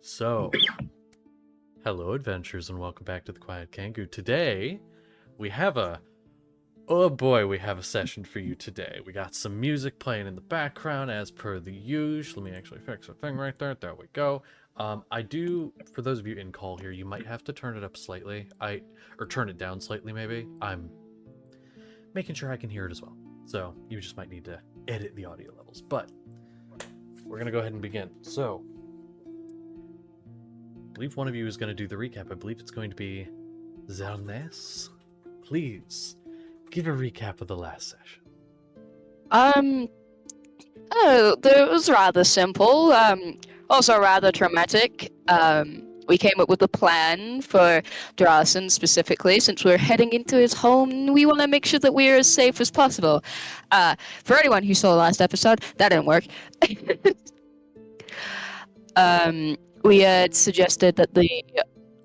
So, hello adventurers and welcome back to the Quiet Kangoo. Today, we have a session for you today. We got some music playing in the background as per the usual. Let me actually fix the thing right there. There we go. For those of you in call here, you might have to turn it up slightly. Or turn it down slightly maybe. I'm making sure I can hear it as well. So, you just might need to edit the audio levels. But, we're going to go ahead and begin. So, I believe one of you is going to do the recap. I believe it's going to be Zelnes. Please, give a recap of the last session. It was rather simple, also rather traumatic. We came up with a plan for Drasen specifically, since we're heading into his home. We want to make sure that we're as safe as possible. For anyone who saw the last episode, that didn't work. We had suggested that the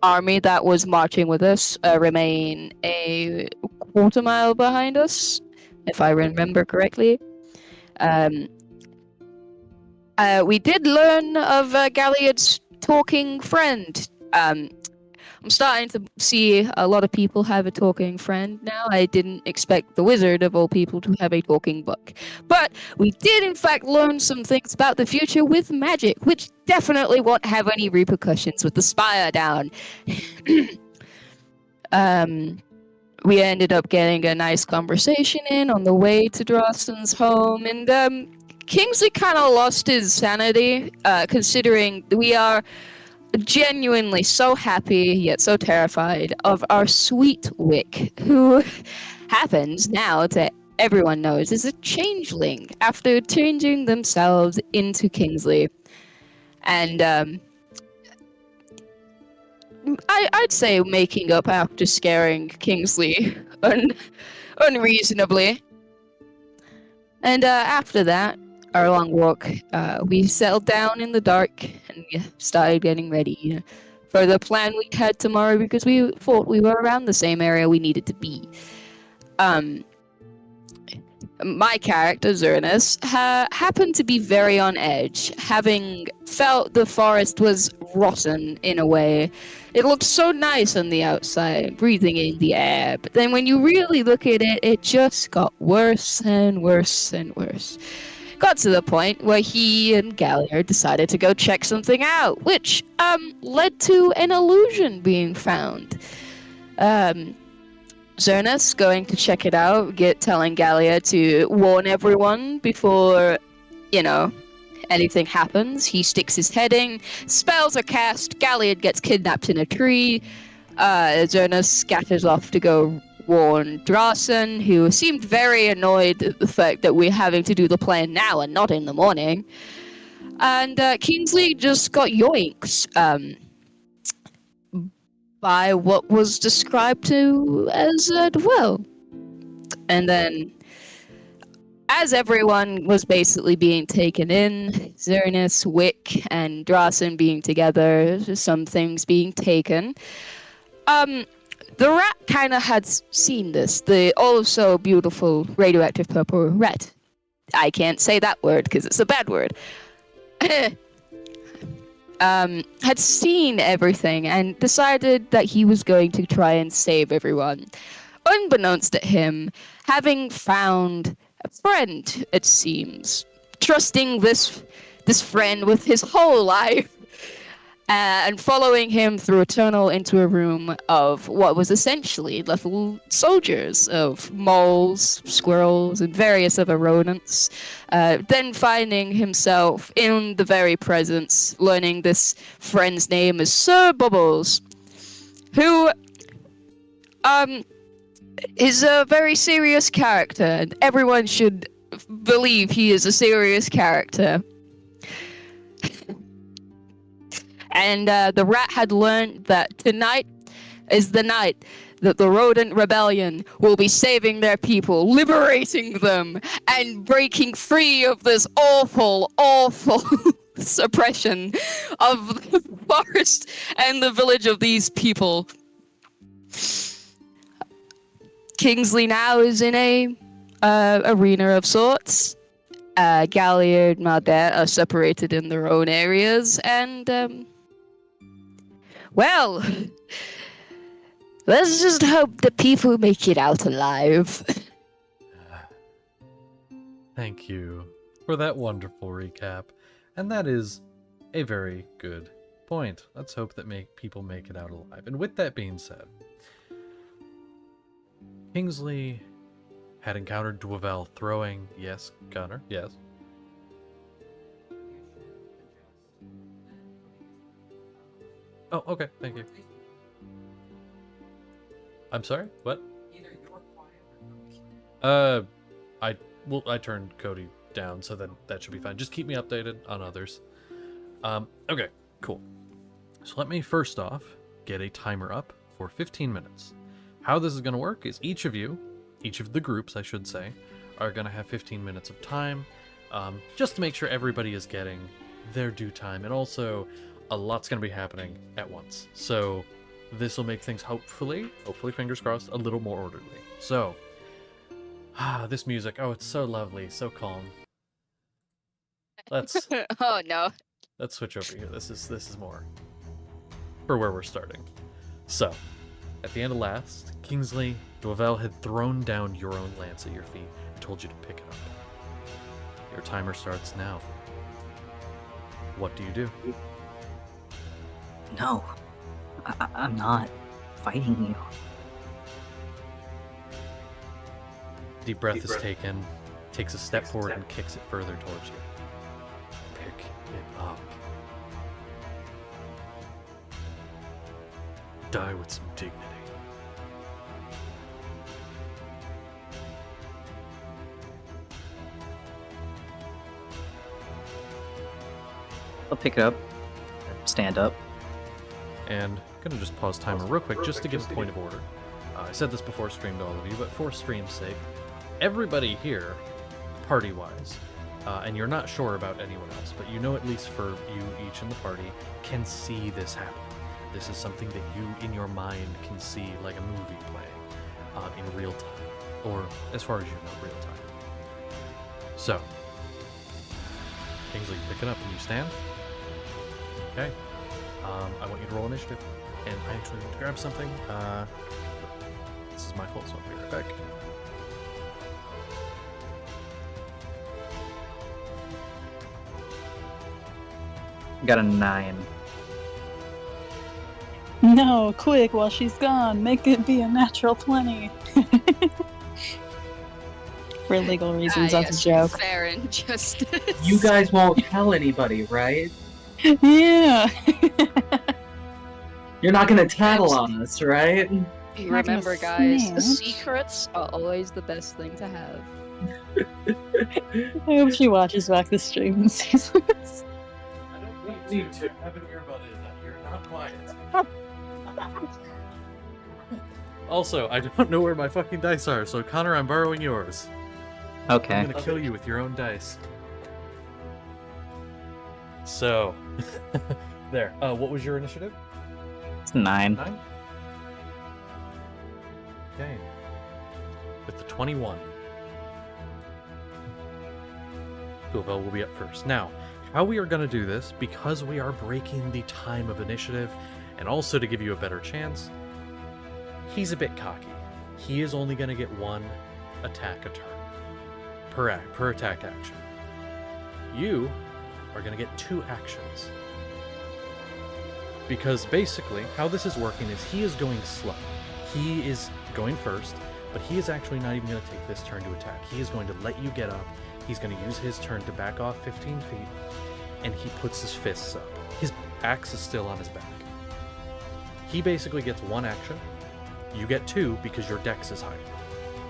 army that was marching with us remain a quarter mile behind us, if I remember correctly. We did learn of Galliard's talking friend. I'm starting to see a lot of people have a talking friend now. I didn't expect the wizard of all people to have a talking book. But we did in fact learn some things about the future with magic, which definitely won't have any repercussions with the spire down. We ended up getting a nice conversation in on the way to Drasen's home, and Kingsley kind of lost his sanity, considering we are genuinely so happy yet so terrified of our sweet Wick, who happens now to everyone knows is a changeling after changing themselves into Kingsley. And I'd say making up after scaring Kingsley unreasonably. And after that, our long walk, we settled down in the dark and started getting ready for the plan we had tomorrow, because we thought we were around the same area we needed to be. My character, Zernus, happened to be very on edge, having felt the forest was rotten in a way. It looked so nice on the outside, breathing in the air, but then when you really look at it, it just got worse and worse and worse. Got to the point where he and Galliard decided to go check something out, which led to an illusion being found. Zernus going to check it out, telling Galliard to warn everyone before, anything happens. He sticks his head in, spells are cast, Galliard gets kidnapped in a tree, Zernus scatters off to go warn Drasen, who seemed very annoyed at the fact that we're having to do the plan now and not in the morning. And Kingsley just got yoinks by what was described to as a dwell. And then, as everyone was basically being taken in, Zernus, Wick, and Drasen being together, some things being taken, the rat kind of had seen this, the also beautiful radioactive purple rat. I can't say that word because it's a bad word. Had seen everything and decided that he was going to try and save everyone. Unbeknownst to him, having found a friend, it seems, trusting this friend with his whole life, and following him through a tunnel into a room of what was essentially little soldiers of moles, squirrels, and various other rodents. Then finding himself in the very presence, learning this friend's name is Sir Bubbles, who is a very serious character, and everyone should believe he is a serious character. And the rat had learned that tonight is the night that the rodent rebellion will be saving their people, liberating them, and breaking free of this awful, awful suppression of the forest and the village of these people. Kingsley now is in a arena of sorts. Galliard and Maldet are separated in their own areas, and Well, let's just hope the people make it out alive. Thank you for that wonderful recap. And that is a very good point. Let's hope that people make it out alive. And with that being said, Kingsley had encountered Dwevell throwing... Yes, Connor, yes. Oh, okay, thank you. I'm sorry? What? I turned Cody down, so then that should be fine. Just keep me updated on others. Okay, cool. So let me first off get a timer up for 15 minutes. How this is going to work is each of the groups, I should say, are going to have 15 minutes of time, just to make sure everybody is getting their due time, and also a lot's going to be happening at once. So this will make things hopefully, fingers crossed, a little more orderly. So, this music, oh, it's so lovely, so calm. Let's Oh no. let's switch over here. This is more for where we're starting. So, at the end of last, Kingsley, Dwevell had thrown down your own lance at your feet and told you to pick it up. Your timer starts now. What do you do? No, I'm not fighting you. Deep breath is taken, takes a step forward and kicks it further towards you. Pick it up. Die with some dignity. I'll pick it up, stand up. And I'm gonna just pause timer real quick just to give a point of order. I said this before stream to all of you, but for stream's sake, everybody here, party-wise, and you're not sure about anyone else, but you know at least for you each in the party, can see this happen. This is something that you, in your mind, can see like a movie playing in real time, or as far as you know, real time. So, Kingsley, pick it up and you stand. Okay. I want you to roll initiative, and I actually want to grab something. This is my fault, so I'll be right back. Got a 9. No, quick, while she's gone, make it be a natural 20. For legal reasons, that's a joke. Fair and justice. You guys won't tell anybody, right? Yeah. You're not gonna tattle on us, right? Remember, guys, snitch. secrets are always the best thing to have. I hope she watches back the stream and sees this. I don't need to have an earbud in. You're not quiet. Also, I don't know where my fucking dice are, so Connor, I'm borrowing yours. Okay. I'm gonna kill you with your own dice. So, there. What was your initiative? It's 9. 9? Okay. With the 21. Dwevell will be up first. Now, how we are going to do this, because we are breaking the time of initiative, and also to give you a better chance, he's a bit cocky. He is only going to get one attack a turn. Per attack action. You are going to get 2 actions. Because basically, how this is working is he is going slow. He is going first, but he is actually not even going to take this turn to attack. He is going to let you get up. He's going to use his turn to back off 15 feet, and he puts his fists up. His axe is still on his back. He basically gets 1 action. You get 2 because your dex is higher.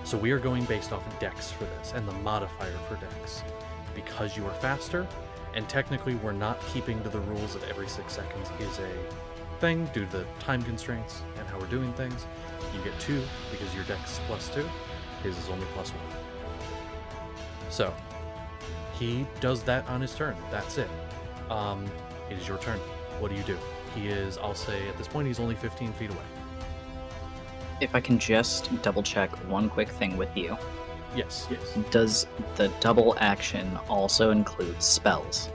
So we are going based off of dex for this, and the modifier for dex. Because you are faster, and technically we're not keeping to the rules that every 6 seconds is a thing due to the time constraints and how we're doing things. You get 2 because your dex is +2. His is only +1. So, he does that on his turn. That's it. It is your turn. What do? He is, I'll say, at this point, he's only 15 feet away. If I can just double check one quick thing with you. Yes. Does the double action also include spells?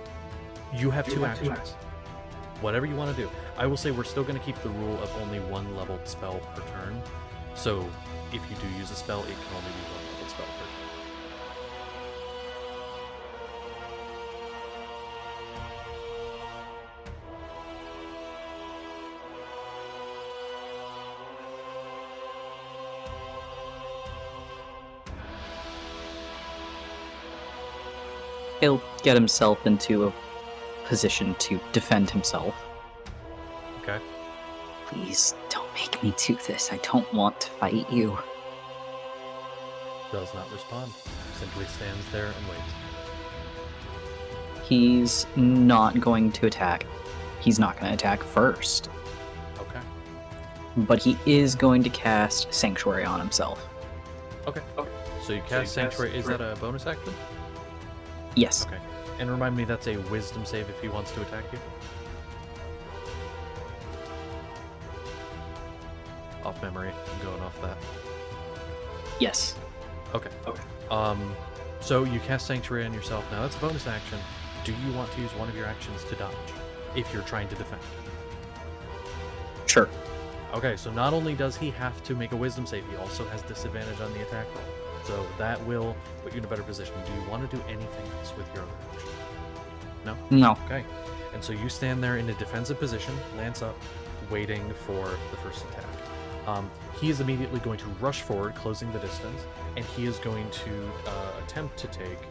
You have 2 actions. whatever you want to do. I will say we're still going to keep the rule of only one leveled spell per turn. So if you do use a spell, it can only be one leveled spell per turn. He'll get himself into a position to defend himself. Okay. Please don't make me do this. I don't want to fight you. Does not respond. Simply stands there and waits. He's not going to attack. He's not going to attack first. Okay. But he is going to cast Sanctuary on himself. Okay. So you cast Sanctuary. Is that a bonus action? Yes. Okay. And remind me, that's a Wisdom save if he wants to attack you. Off memory, I'm going off that. Yes. Okay. So you cast Sanctuary on yourself. Now that's a bonus action. Do you want to use one of your actions to dodge if you're trying to defend? Sure. Okay, so not only does he have to make a Wisdom save, he also has disadvantage on the attack roll. So that will put you in a better position. Do you want to do anything else with your other action? No? No. Okay. And so you stand there in a defensive position, lance up, waiting for the first attack. He is immediately going to rush forward, closing the distance, and he is going to attempt to take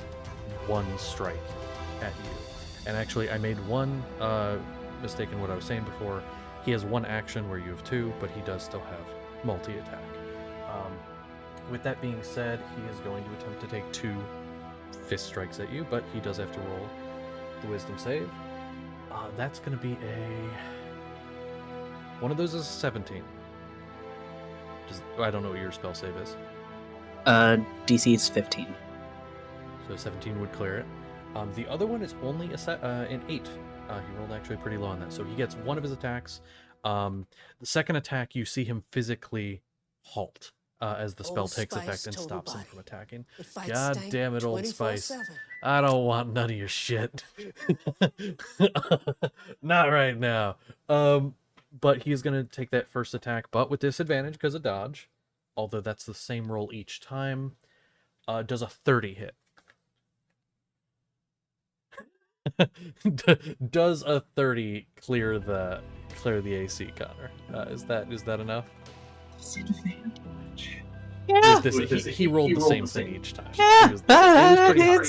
one strike at you. And actually, I made one mistake in what I was saying before. He has one action where you have two, but he does still have multi-attack. With that being said, he is going to attempt to take two fist strikes at you, but he does have to roll the Wisdom save. That's going to be one of those is a 17. I don't know what your spell save is. DC is 15. So 17 would clear it. The other one is only an 8. He rolled actually pretty low on that. So he gets one of his attacks. The second attack, you see him physically halt as the spell takes effect and stops him from attacking. God damn it, Old Spice. I don't want none of your shit. Not right now. But he's going to take that first attack, but with disadvantage because of dodge. Although that's the same roll each time. Does a 30 hit? Does a 30 clear the AC, Connor? Is that enough? Disadvantage. Yeah. He rolled the same thing each time. Yeah. It was pretty hard.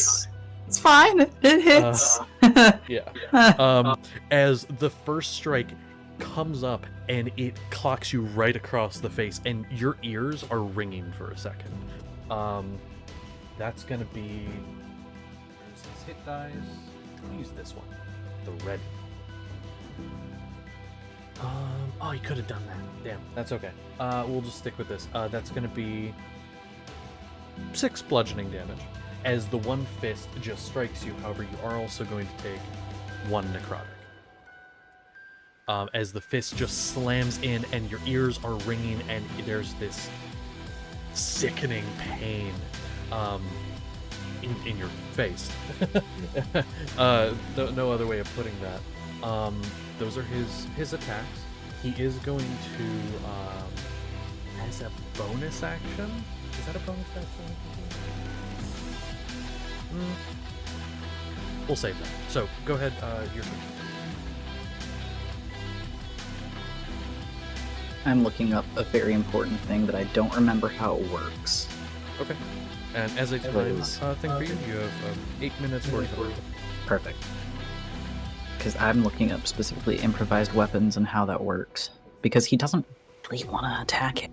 It's fine. It hits. Yeah. As the first strike comes up and it clocks you right across the face, and your ears are ringing for a second. That's gonna be. There's his hit dice. I'll use this one, the red. Oh, you could have done that. Damn, that's okay. We'll just stick with this. That's gonna be 6 bludgeoning damage. As the one fist just strikes you, however, you are also going to take 1 necrotic. As the fist just slams in and your ears are ringing and there's this sickening pain in your face. No other way of putting that. Those are his attacks. He is going to, as a bonus action, is that a bonus action? We'll save that. So go ahead, your turn. I'm looking up a very important thing that I don't remember how it works. Okay. And as a time thing for you, you have 8 minutes 44. Perfect. Because I'm looking up specifically improvised weapons and how that works. Because he doesn't really want to attack it.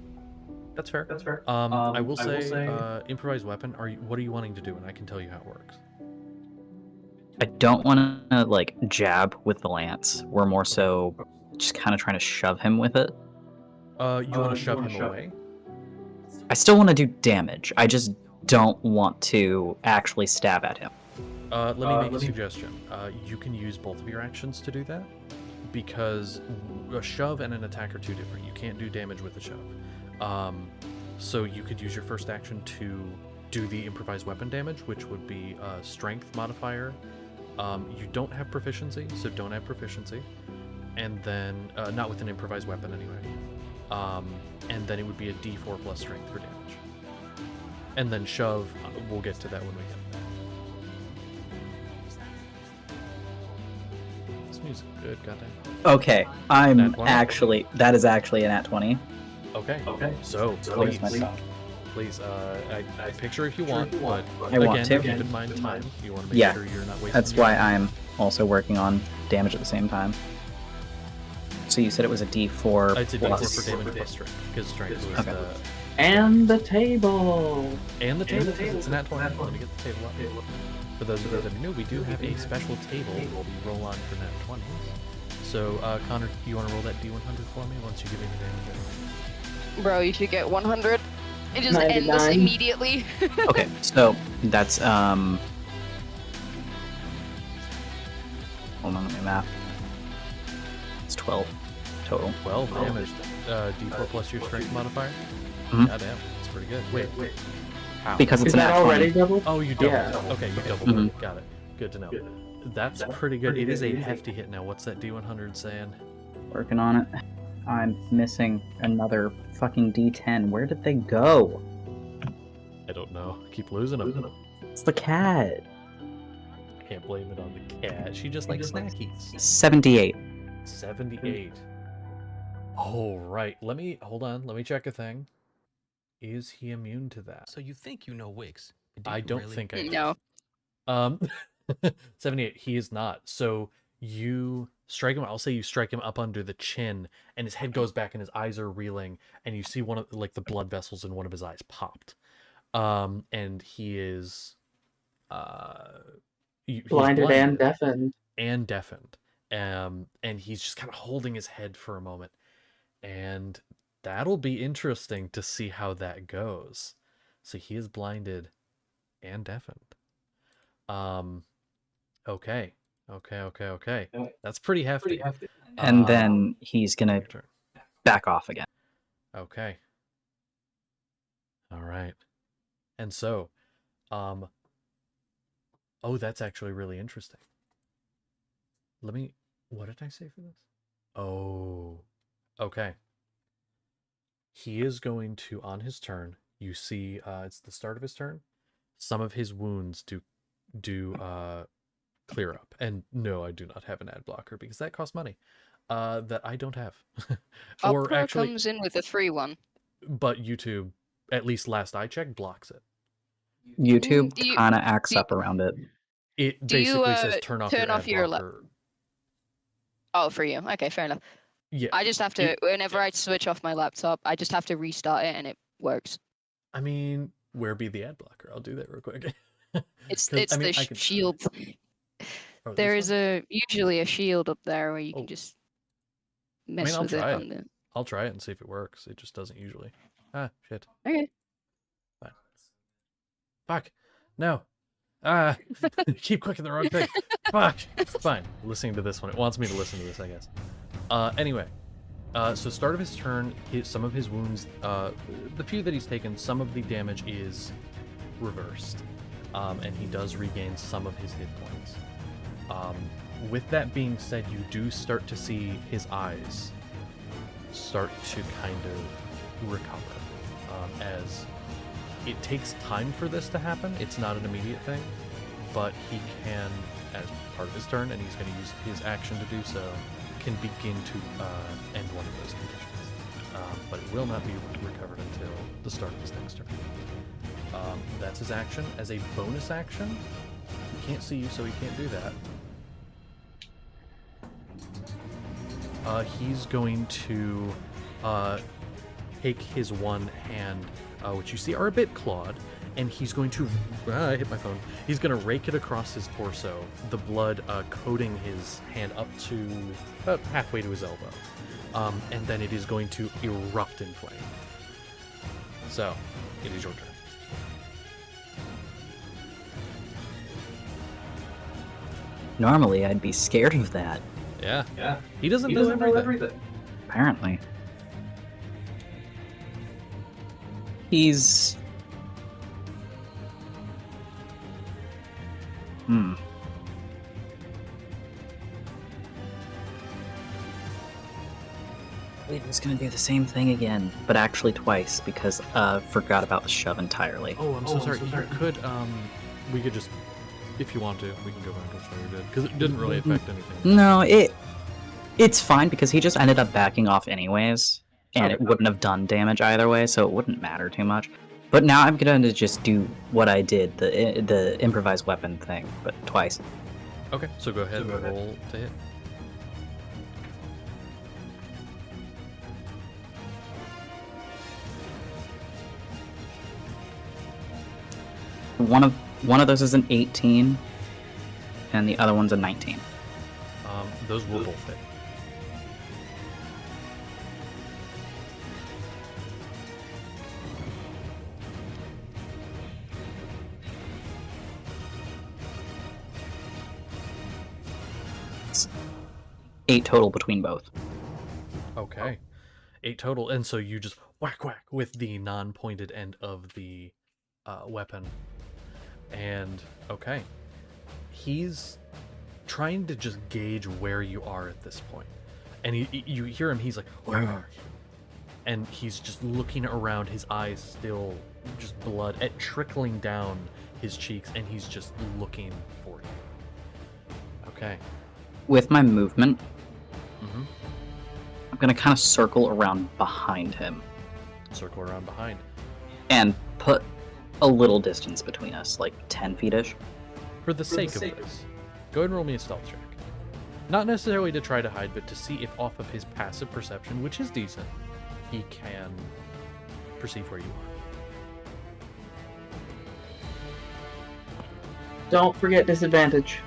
That's fair. I will say, improvised weapon. What are you wanting to do? And I can tell you how it works. I don't want to like jab with the lance. We're more so just kind of trying to shove him with it. You want to shove him away? I still want to do damage. I just don't want to actually stab at him. Let me make a suggestion. You can use both of your actions to do that, because a shove and an attack are two different. You can't do damage with a shove. So you could use your first action to do the improvised weapon damage, which would be a strength modifier. You don't have proficiency, so don't have proficiency. and then not with an improvised weapon anyway. And then it would be a D4 plus strength for damage. And then shove, we'll get to that when we get there. This music good, goddamn. Okay, Nat I'm 20? actually. That is actually an at 20. Okay. So Where's please, my- please, I picture if you want, but I want again, to. keep in mind time. You want to make Yeah, sure you're not wasting. That's your why time. I'm also working on damage at the same time. So you said it was a D4 It's a D4 plus. for damage plus strength, because strength was Okay. the And the table. and the table. Because it's an at 20. Let me get the table up. For those of you that are new, we do have a special table we roll on for nat 20s. So, Connor, you want to roll that D100 for me once you give me the damage? Bro, you should get 100. And just end this 99. immediately. Okay, so that's hold on, let me math. It's 12 total. 12 damage. D4 plus your strength modifier. Mhm. Goddamn, that's pretty good. Wait. How? Because it's Is an that at 20. already doubled? Oh, you doubled Yeah. it. Okay, you doubled Mhm. it. Got it. Good to know. That's pretty good. It is a hefty hit now. What's that D100 saying? Working on it. I'm missing another fucking D10. Where did they go? I don't know. Keep losing them. It's the cat. Can't blame it on the cat. She just likes snackies. 78. 78. Oh, right. Hold on. Let me check a thing. Is he immune to that? So you think you know Wix? but do I you don't really? think I do. No. 78. He is not. So you strike him. I'll say you strike him up under the chin, and his head goes back, and his eyes are reeling, and you see one of like the blood vessels in one of his eyes popped. And he is he's Blinded and deafened. and deafened. And he's just kind of holding his head for a moment, and that'll be interesting to see how that goes. So he is blinded and deafened. Okay. That's pretty hefty. And then he's gonna your turn. back off again. Okay. All right. And so, oh, that's actually really interesting. What did I say for this? Oh, okay. He is going to, on his turn, you see, it's the start of his turn. Some of his wounds do clear up. And no, I do not have an ad blocker because that costs money that I don't have. Or Opera actually, comes in with a free one. but YouTube, at least last I checked, blocks it. YouTube do you- kind of acts do you- up around it. It Do you, basically says turn off turn your off ad your blocker. Oh, for you. Okay, fair enough. Yeah, I just have to, whenever I switch off my laptop, I just have to restart it and it works. I mean, where be the ad blocker? I'll do that real quick. It's 'Cause, it's I mean, the I could- shield. Oh, There this is one? usually a shield up there where you Oh. can just mess I'll with it try on the. I'll try it and see if it works. It just doesn't usually. Ah, shit. Okay. Fine. Fuck. No. Keep clicking the wrong thing. Fuck. Fine. Listening to this one. It wants me to listen to this, I guess. Anyway. So start of his turn, some of his wounds, the few that he's taken, some of the damage is reversed. And he does regain some of his hit points. With that being said, you do start to see his eyes start to kind of recover. As it takes time for this to happen, it's not an immediate thing, but he can, as part of his turn, and he's going to use his action to do so, can begin to end one of those conditions. But it will not be recovered until the start of his next turn. That's his action. As a bonus action, he can't see you, so he can't do that. He's going to take his one hand, which you see are a bit clawed, and he's going to I hit my phone. He's going to rake it across his torso, the blood coating his hand up to about halfway to his elbow, and then it is going to erupt in flame. So, it is your turn. Normally, I'd be scared of that. Yeah. He doesn't know everything. Apparently. He's... He was gonna do the same thing again, but actually twice because forgot about the shove entirely. Oh, I'm so sorry. You could, we could just, if you want to, we can go back to what we did because it didn't really affect anything. No, it's fine because he just ended up backing off anyways, and it wouldn't have done damage either way, so it wouldn't matter too much. But now I'm gonna just do what I did, the improvised weapon thing, but twice. Okay, so go ahead and roll to hit. One of those is an 18, and the other one's a 19. Those will both hit. It's 8 total between both. Okay. 8 total, and so you just whack whack with the non-pointed end of the weapon. And okay. He's trying to just gauge where you are at this point. And you hear him, he's like, "Where are you?" And he's just looking around, his eyes still just blood trickling down his cheeks, and he's just looking for you. Okay. With my movement, Mm-hmm. I'm gonna kind of circle around behind him Circle around behind. and put a little distance between us, like 10 feet-ish. For the sake of this, go ahead and roll me a stealth check. Not necessarily to try to hide, but to see if off of his passive perception, which is decent, he can perceive where you are. Don't forget disadvantage.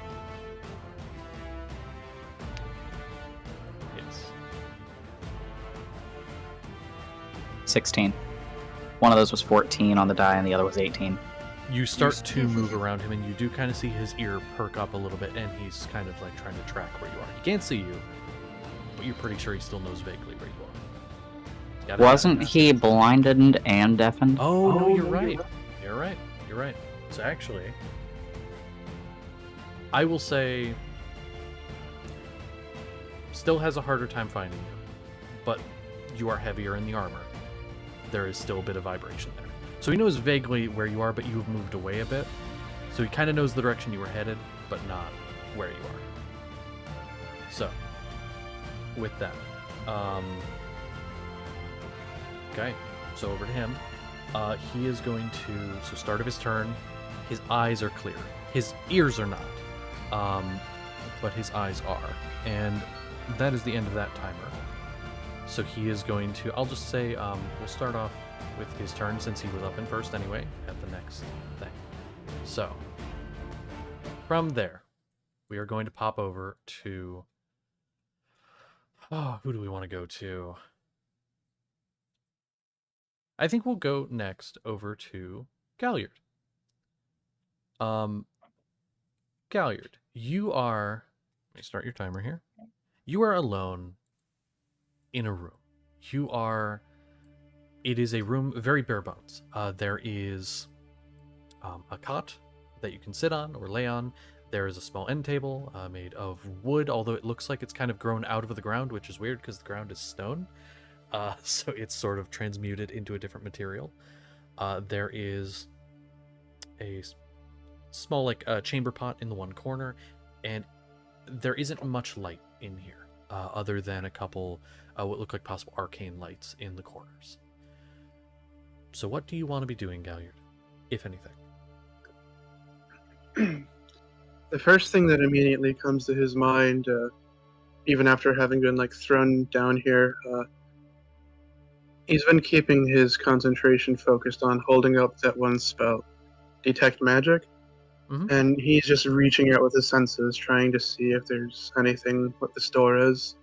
Yes. 16. One of those was 14 on the die, and the other was 18. You start to move around him, and you do kind of see his ear perk up a little bit, and he's kind of like trying to track where you are. He can't see you, but you're pretty sure he still knows vaguely where you are. Got it? Wasn't he blinded and deafened? Oh, no, you're right. You're right. You're right. So actually, I will say, still has a harder time finding you, but you are heavier in the armor. There is still a bit of vibration there. So he knows vaguely where you are, but you have moved away a bit. So he kind of knows the direction you were headed, but not where you are. So, with that, okay, so over to him. He is going to, so start of his turn, his eyes are clear. His ears are not, but his eyes are. And that is the end of that timer. So he is going to, I'll just say, we'll start off with his turn since he was up in first anyway at the next thing. So, from there, we are going to pop over to, who do we want to go to? I think we'll go next over to Galliard. Galliard, you are, let me start your timer here. You are alone in a room. It is a room very bare bones. There is a cot that you can sit on or lay on. There is a small end table made of wood, although it looks like it's kind of grown out of the ground, which is weird because the ground is stone. So it's sort of transmuted into a different material. There is a small chamber pot in the one corner, and there isn't much light in here other than a couple what look like possible arcane lights in the corners. So what do you want to be doing, Galliard, if anything? The first thing that immediately comes to his mind, even after having been thrown down here, he's been keeping his concentration focused on holding up that one spell, Detect Magic, and he's just reaching out with his senses, trying to see if there's anything what this door is.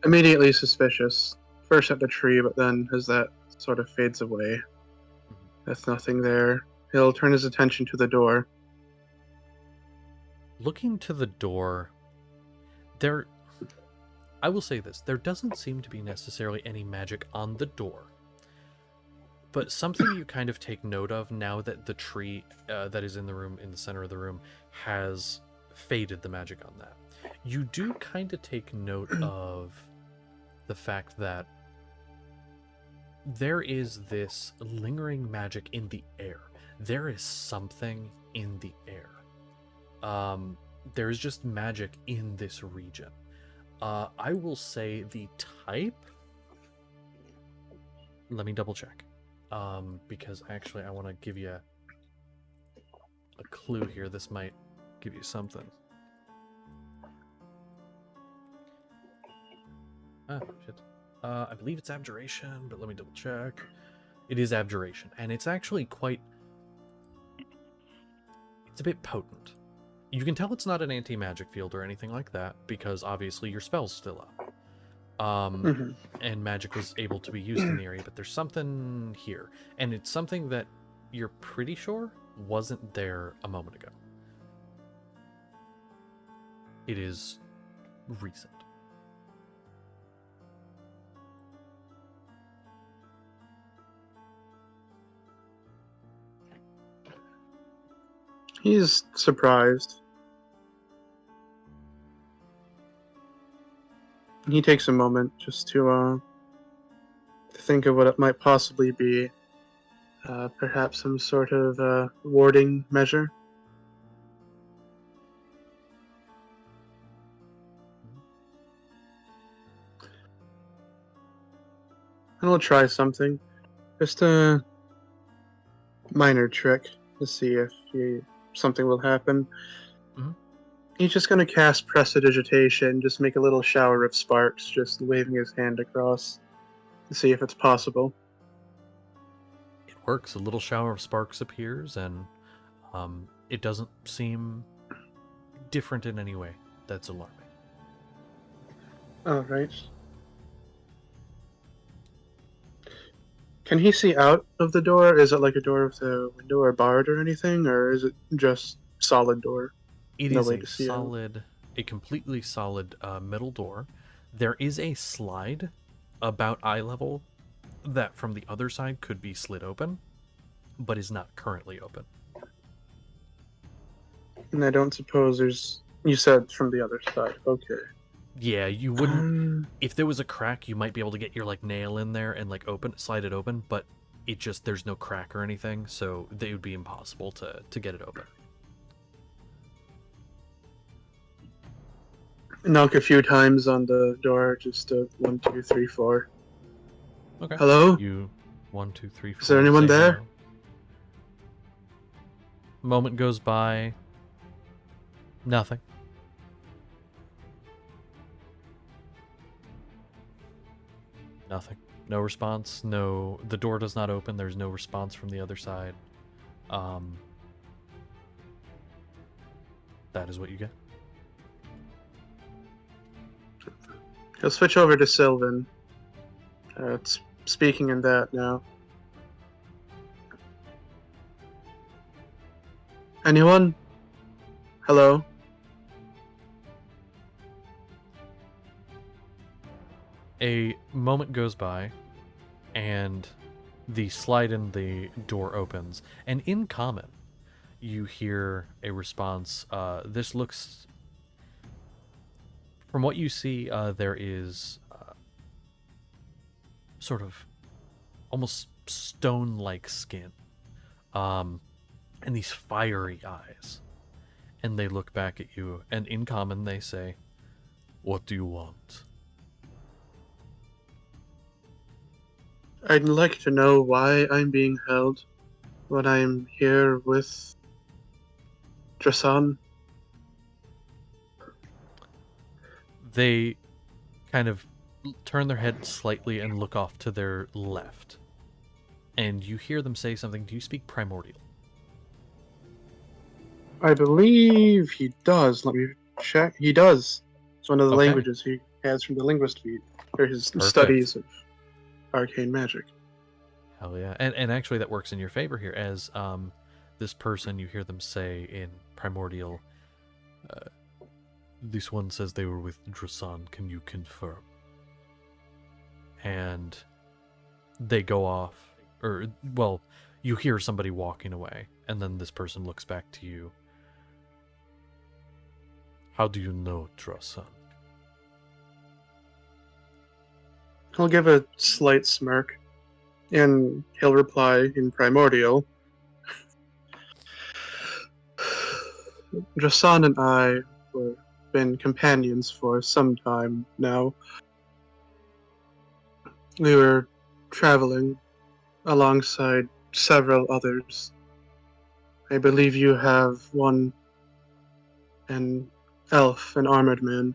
Immediately suspicious, first at the tree, but then as that sort of fades away, there's nothing there. He'll turn his attention to the door. Looking to the door, I will say this, there doesn't seem to be necessarily any magic on the door. But something you kind of take note of now that the tree that is in the room, in the center of the room, has faded the magic on that. You do kind of take note of the fact that there is this lingering magic in the air. There is something in the air. There is just magic in this region. I will say the type. Let me double check. Because actually I want to give you a clue here. This might give you something. Ah, shit. I believe it's abjuration, but let me double check. It is abjuration, and it's actually quite... It's a bit potent. You can tell it's not an anti-magic field or anything like that, because obviously your spell's still up. And magic was able to be used in the area, but there's something here. And it's something that you're pretty sure wasn't there a moment ago. It is recent. He's surprised. He takes a moment just to think of what it might possibly be. Perhaps some sort of warding measure. And we'll try something. Just a minor trick to see if something will happen. He's just going to cast Prestidigitation, just make a little shower of sparks, just waving his hand across to see if it's possible. It works. A little shower of sparks appears, and it doesn't seem different in any way. That's alarming. Alright. Can he see out of the door? Is it like a door with a window or barred or anything, or is it just solid door? It No is way a to see out. solid, a completely solid metal door. There is a slide about eye level that from the other side could be slid open, but is not currently open. And I don't suppose there's... You said from the other side. Okay. Yeah, you wouldn't... If there was a crack, you might be able to get your like nail in there and like slide it open, but it just... There's no crack or anything, so it would be impossible to get it open. Knock a few times on the door, just 1, 2, 3, 4. Okay. Hello? You 1, 2, 3, 4. Is there anyone say there? hello. Moment goes by. Nothing. Nothing. No response. No. The door does not open. There's no response from the other side. That is what you get. He'll switch over to Sylvan. It's speaking in that now. Anyone? Hello? A moment goes by, and the slide in the door opens, and in common, you hear a response. This looks... From what you see, there is sort of almost stone-like skin, and these fiery eyes. And they look back at you, and in common they say, "What do you want?" I'd like to know why I'm being held when I'm here with Drasan. They kind of turn their head slightly and look off to their left. And you hear them say something. Do you speak Primordial? I believe he does. Let me check. He does. It's one of the Okay. languages he has from the linguist feed for his Perfect. studies of arcane magic. Hell yeah. And actually that works in your favor here, as this person, you hear them say in Primordial, this one says they were with Drasan, can you confirm? And they go off, or, well, you hear somebody walking away, and then this person looks back to you. How do you know Drasan? He'll give a slight smirk, and he'll reply in Primordial. Drasan and I were been companions for some time now. We were traveling alongside several others. I believe you have an elf, an armored man.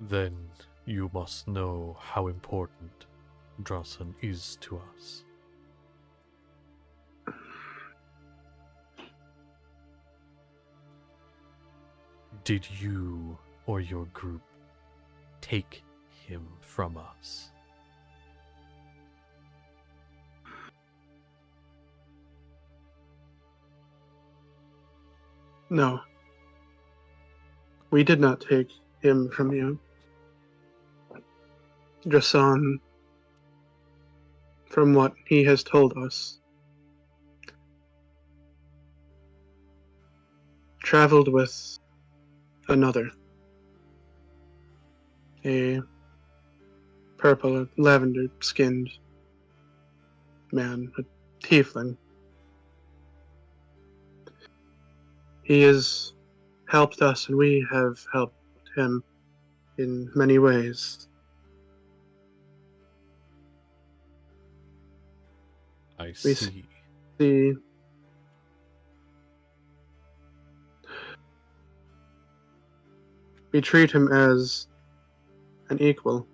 Then you must know how important Drasan is to us. Did you or your group take him from us? No. We did not take him from you. Drasan, from what he has told us, traveled with another. A purple, lavender-skinned man, a tiefling. He has helped us, and we have helped him in many ways. I We see. see we treat him as an equal.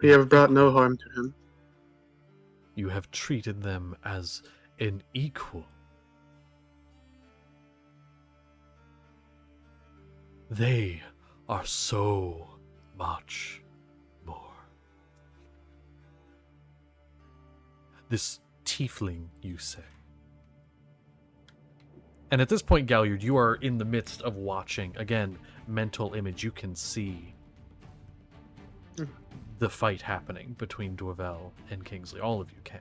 We have brought no harm to him. You have treated them as an equal. They are so much more. This tiefling, you say. And at this point, Galliard, you are in the midst of watching. Again, mental image. You can see the fight happening between Dwevell and Kingsley. All of you can.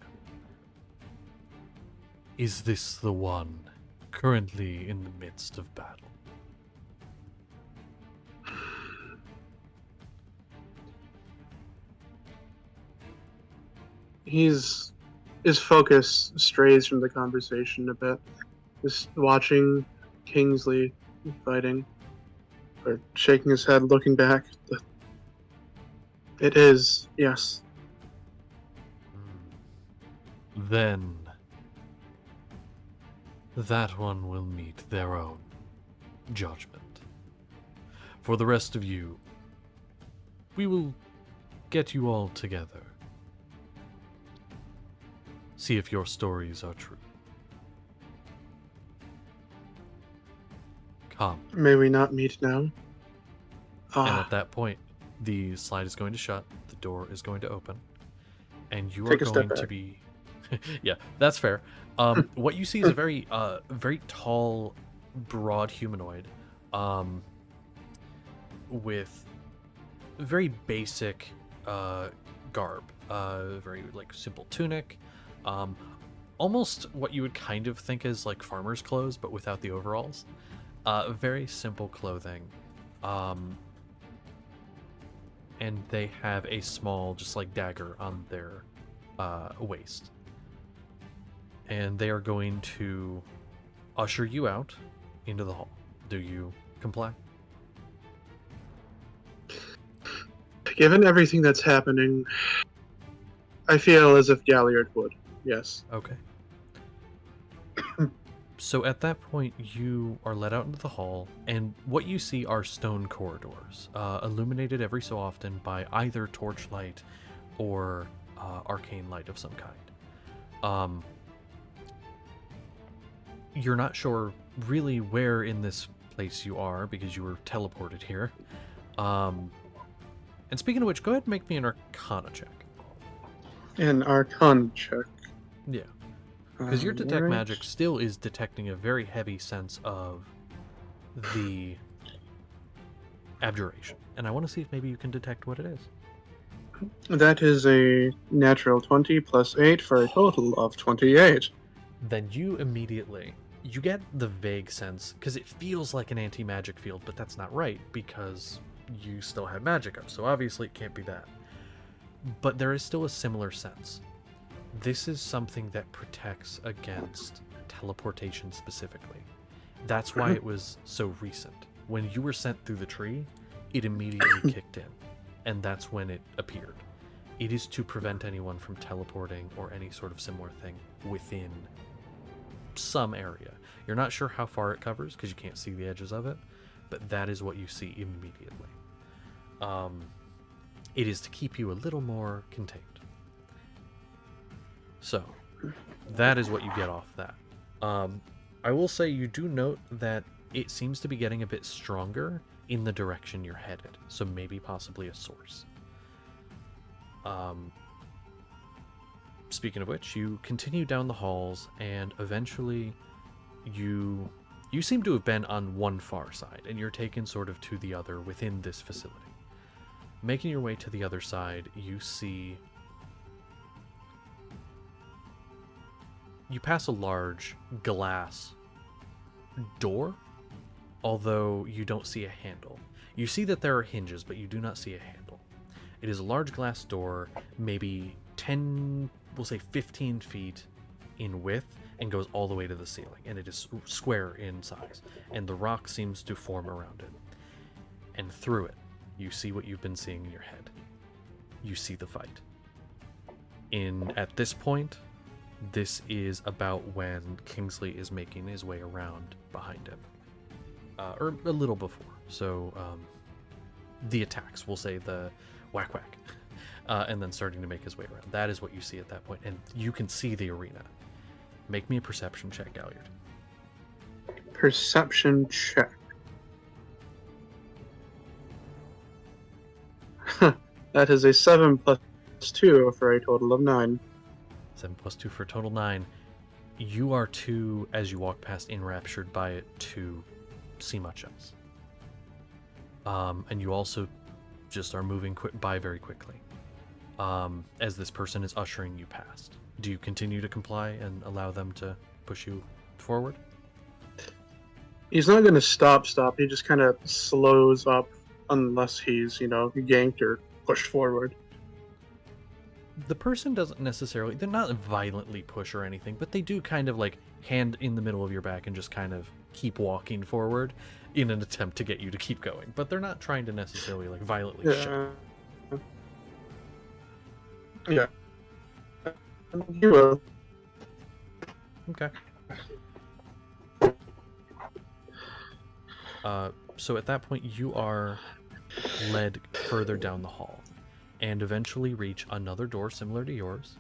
Is this the one currently in the midst of battle? His focus strays from the conversation a bit. Just watching Kingsley fighting, or shaking his head, looking back. It is, yes. Then that one will meet their own judgment. For the rest of you, we will get you all together. See if your stories are true. Come. May we not meet now? And Ah, at that point, the slide is going to shut, the door is going to open, and you Take are a step going to back. be... Yeah, that's fair. What you see is a very tall, broad humanoid, with very basic garb, very like simple tunic, almost what you would kind of think as like farmer's clothes, but without the overalls. Very simple clothing, and they have a small, just like dagger on their waist. And they are going to usher you out into the hall. Do you comply? given everything that's happening, I feel as if Galliard would, yes. Okay. So at that point, you are led out into the hall, and what you see are stone corridors, illuminated every so often by either torchlight or arcane light of some kind. You're not sure really where in this place you are because you were teleported here. And speaking of which, go ahead and make me an Arcana check. An Arcana check. Yeah. Because your detect Alright. magic still is detecting a very heavy sense of the abjuration. And I want to see if maybe you can detect what it is. That is a natural 20 plus 8 for a total of 28. then you immediately you get the vague sense, because it feels like an anti-magic field, but that's not right because you still have magic up, so obviously it can't be that. But there is still a similar sense. This is something that protects against teleportation specifically. That's why it was so recent. When you were sent through the tree, it immediately kicked in, and that's when it appeared. It is to prevent anyone from teleporting or any sort of similar thing within some area. You're not sure how far it covers because you can't see the edges of it, but that is what you see immediately. It is to keep you a little more contained. So, that is what you get off that. I will say you do note that it seems to be getting a bit stronger in the direction you're headed, so maybe possibly a source. Speaking of which, you continue down the halls, and eventually you seem to have been on one far side, and you're taken sort of to the other within this facility. Making your way to the other side, you pass a large glass door, although you don't see a handle. You see that there are hinges, but you do not see a handle. It is a large glass door, maybe 10, we'll say 15 feet in width, and goes all the way to the ceiling, and it is square in size, and the rock seems to form around it. And through it, you see what you've been seeing in your head. You see the fight. At this point, this is about when Kingsley is making his way around behind him. Or a little before. So, the attacks, we'll say the whack whack. And then starting to make his way around. That is what you see at that point. And you can see the arena. Make me a perception check, Galliard. Perception check. That is a 7 plus 2 for a total of 9. 7 plus 2 for a total 9. You are too, as you walk past, enraptured by it to see much else. And you also just are moving by very quickly. As this person is ushering you past. Do you continue to comply and allow them to push you forward? He's not going to stop. He just kind of slows up unless he's, yanked or pushed forward. The person doesn't necessarily, they're not violently push or anything, but they do kind of like hand in the middle of your back and just kind of keep walking forward in an attempt to get you to keep going. But they're not trying to necessarily like violently shove. Yeah. You will. Okay. So at that point, you are led further down the hall and eventually reach another door similar to yours.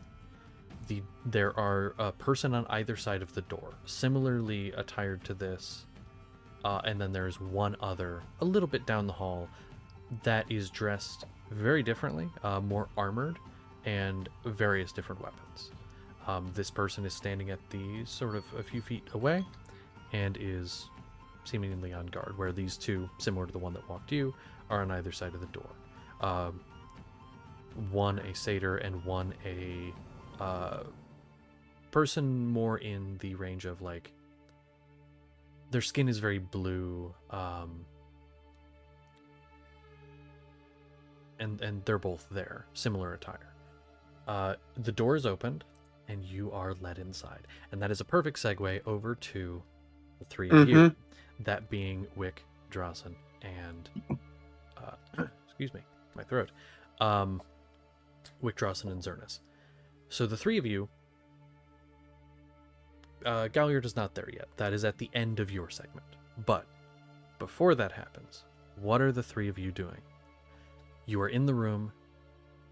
There are a person on either side of the door, similarly attired to this, and then there's one other a little bit down the hall that is dressed very differently, more armored, and various different weapons. This person is standing at the sort of a few feet away and is seemingly on guard, where these two, similar to the one that walked you, are on either side of the door. One a satyr and one a person more in the range of like, their skin is very blue, and they're both there, similar attire. The door is opened and you are led inside, and that is a perfect segue over to the three of you, that being Wick, Drossen, and excuse me, my throat. Wick, Drossen, and Zernus. So the three of you, Galliard is not there yet. That is at the end of your segment. But before that happens, what are the three of you doing? You are in the room.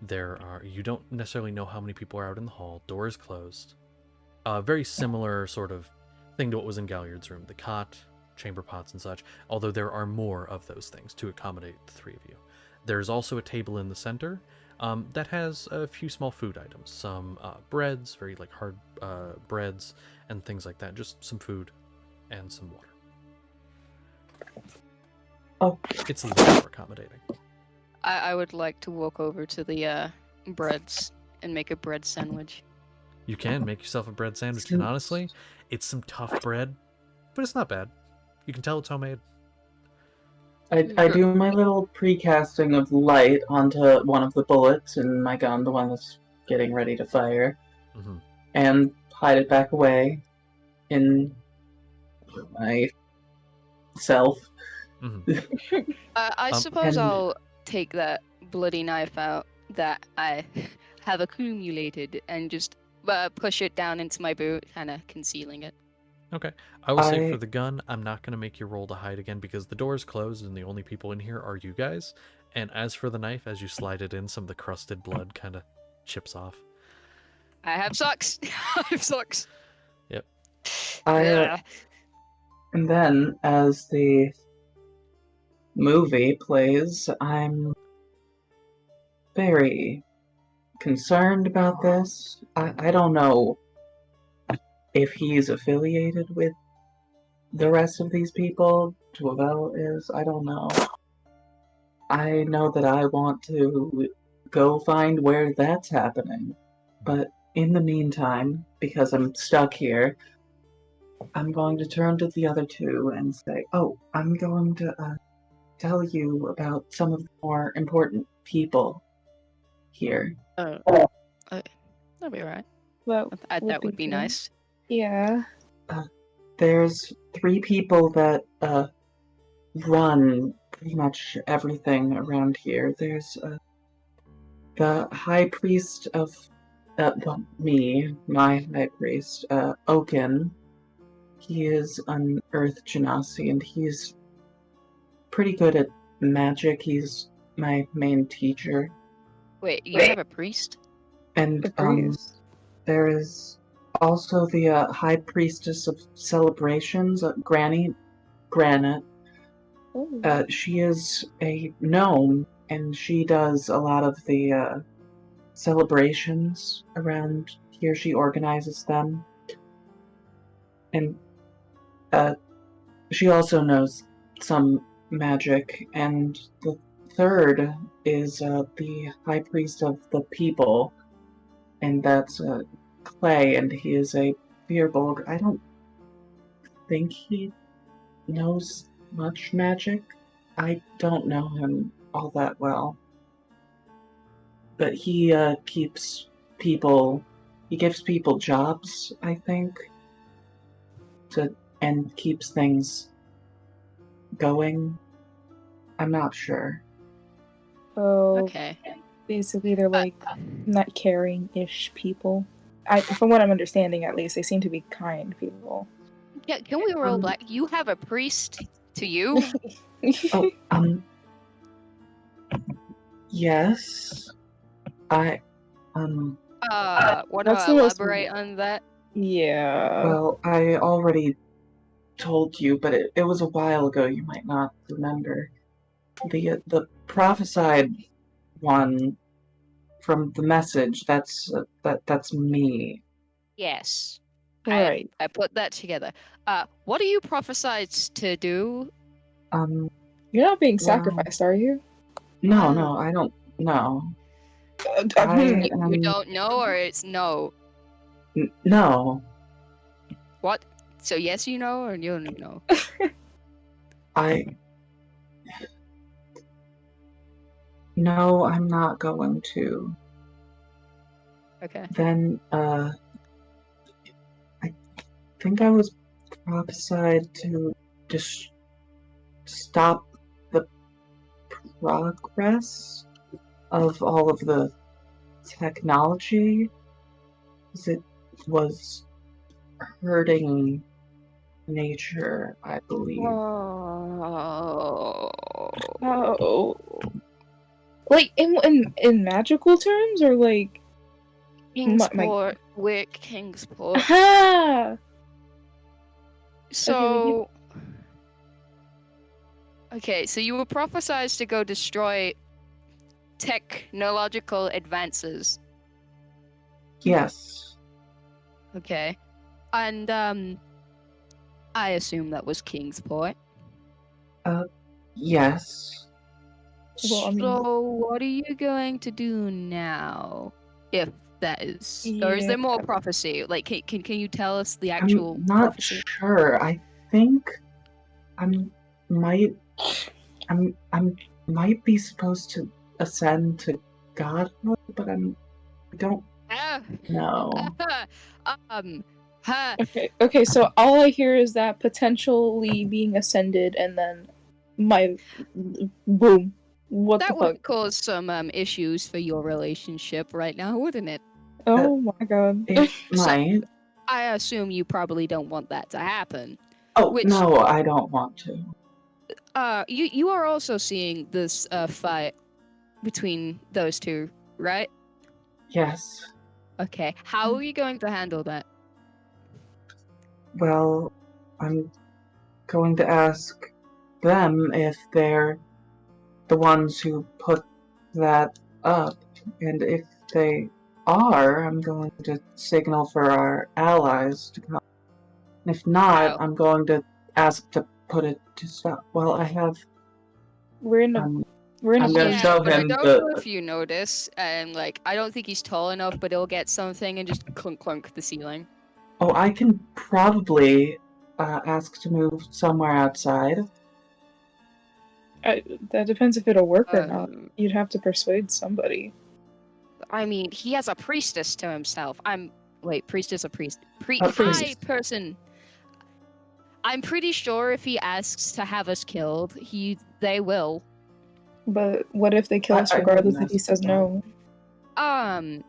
You don't necessarily know how many people are out in the hall. Door is closed. Very similar sort of thing to what was in Galliard's room. The cot, chamber pots, and such. Although there are more of those things to accommodate the three of you. There's also a table in the center that has a few small food items. Some breads, very like hard breads, and things like that. Just some food and some water. Oh. It's a little more accommodating. I would like to walk over to the breads and make a bread sandwich. You can make yourself a bread sandwich, and honestly, it's some tough bread, but it's not bad. You can tell it's homemade. I do my little precasting of light onto one of the bullets in my gun, the one that's getting ready to fire, Mm-hmm. and hide it back away in my self. Mm-hmm. I suppose and- I'll take that bloody knife out that I have accumulated and just push it down into my boot, kind of concealing it. Okay. I will say for I- the gun, I'm not going to make you roll to hide again because the door is closed and the only people in here are you guys. And as for the knife, as you slide it in, some of the crusted blood kind of chips off. I have socks. I have socks. Yep. Ugh. And then, as the movie plays, I'm very concerned about this. I don't know if he's affiliated with the rest of these people. Duvel is, I don't know. I know that I want to go find where that's happening. But in the meantime, because I'm stuck here, I'm going to turn to the other two and say, oh, I'm going to tell you about some of the more important people here. Oh, that'll be alright. That would be good. nice. Yeah. There's 3 people that run pretty much everything around here. There's the High Priest of my High Priest, Oaken. He is an Earth Genasi, and he's pretty good at magic. He's my main teacher. Wait, you have a priest? And Agrees. there is also the High Priestess of Celebrations, Granite. Oh. She is a gnome, and she does a lot of the celebrations around here. She organizes them. And she also knows some magic. And the third is the High Priest of the People, and that's Clay, and he is a Beerbolg. I don't think he knows much magic. I don't know him all that well. But he gives people jobs, I think, and keeps things going. I'm not sure. Oh, Okay. basically they're like not caring-ish people. From what I'm understanding, at least, they seem to be kind people. Yeah, can we roll black? You have a priest to you? Oh, yes. I, Want That's to the most- elaborate on that? Yeah. well, I already told you, but it was a while ago. You might not remember. The prophesied one from the message. That's me. Yes. Right. I put that together. What are you prophesied to do? You're not being Well, sacrificed, are you? No, I don't know. You don't know, or it's no? No, What? So yes, you know, or you don't know? No, I'm not going to. Okay. Then, I think I was prophesied to just stop the progress of all of the technology, 'cause it was hurting nature, I believe. Oh. Oh. Like in magical terms, or like Kingsport, Wick, Kingsport. aha. So. Okay, so you were prophesied to go destroy technological advances. Yes. Okay. And I assume that was Kingsport. Yes. Well, I mean- So what are you going to do now? If that is, or is there more prophecy? Like, can you tell us the actual I'm not prophecy? sure. I think I'm might I'm might be supposed to ascend to godhood, but I don't Ah, know. um, huh, Okay, so all I hear is that potentially being ascended and then my boom. What that the fuck? would cause some issues for your relationship right now, wouldn't it? Oh my god. It So- might. I assume you probably don't want that to happen. Oh which- no, I don't want to. You are also seeing this fight between those two, right? Yes. Okay. How are you going to handle that? Well, I'm going to ask them if they're the ones who put that up, and if they are, I'm going to signal for our allies to come. If not, Wow. I'm going to ask to put it to stop. Well, I have. We're in a I'm huge gonna Yeah, show but I him don't the. know if you notice, and like I don't think he's tall enough, but he'll get something and just clunk clunk the ceiling. Oh, I can probably ask to move somewhere outside. that depends if it'll work or not. Um, You'd have to persuade somebody. I mean, he has a priestess to himself. Priestess or priest? A priest. High person. I'm pretty sure if he asks to have us killed, they will. But what if they kill us I regardless wouldn't if he ask says for no?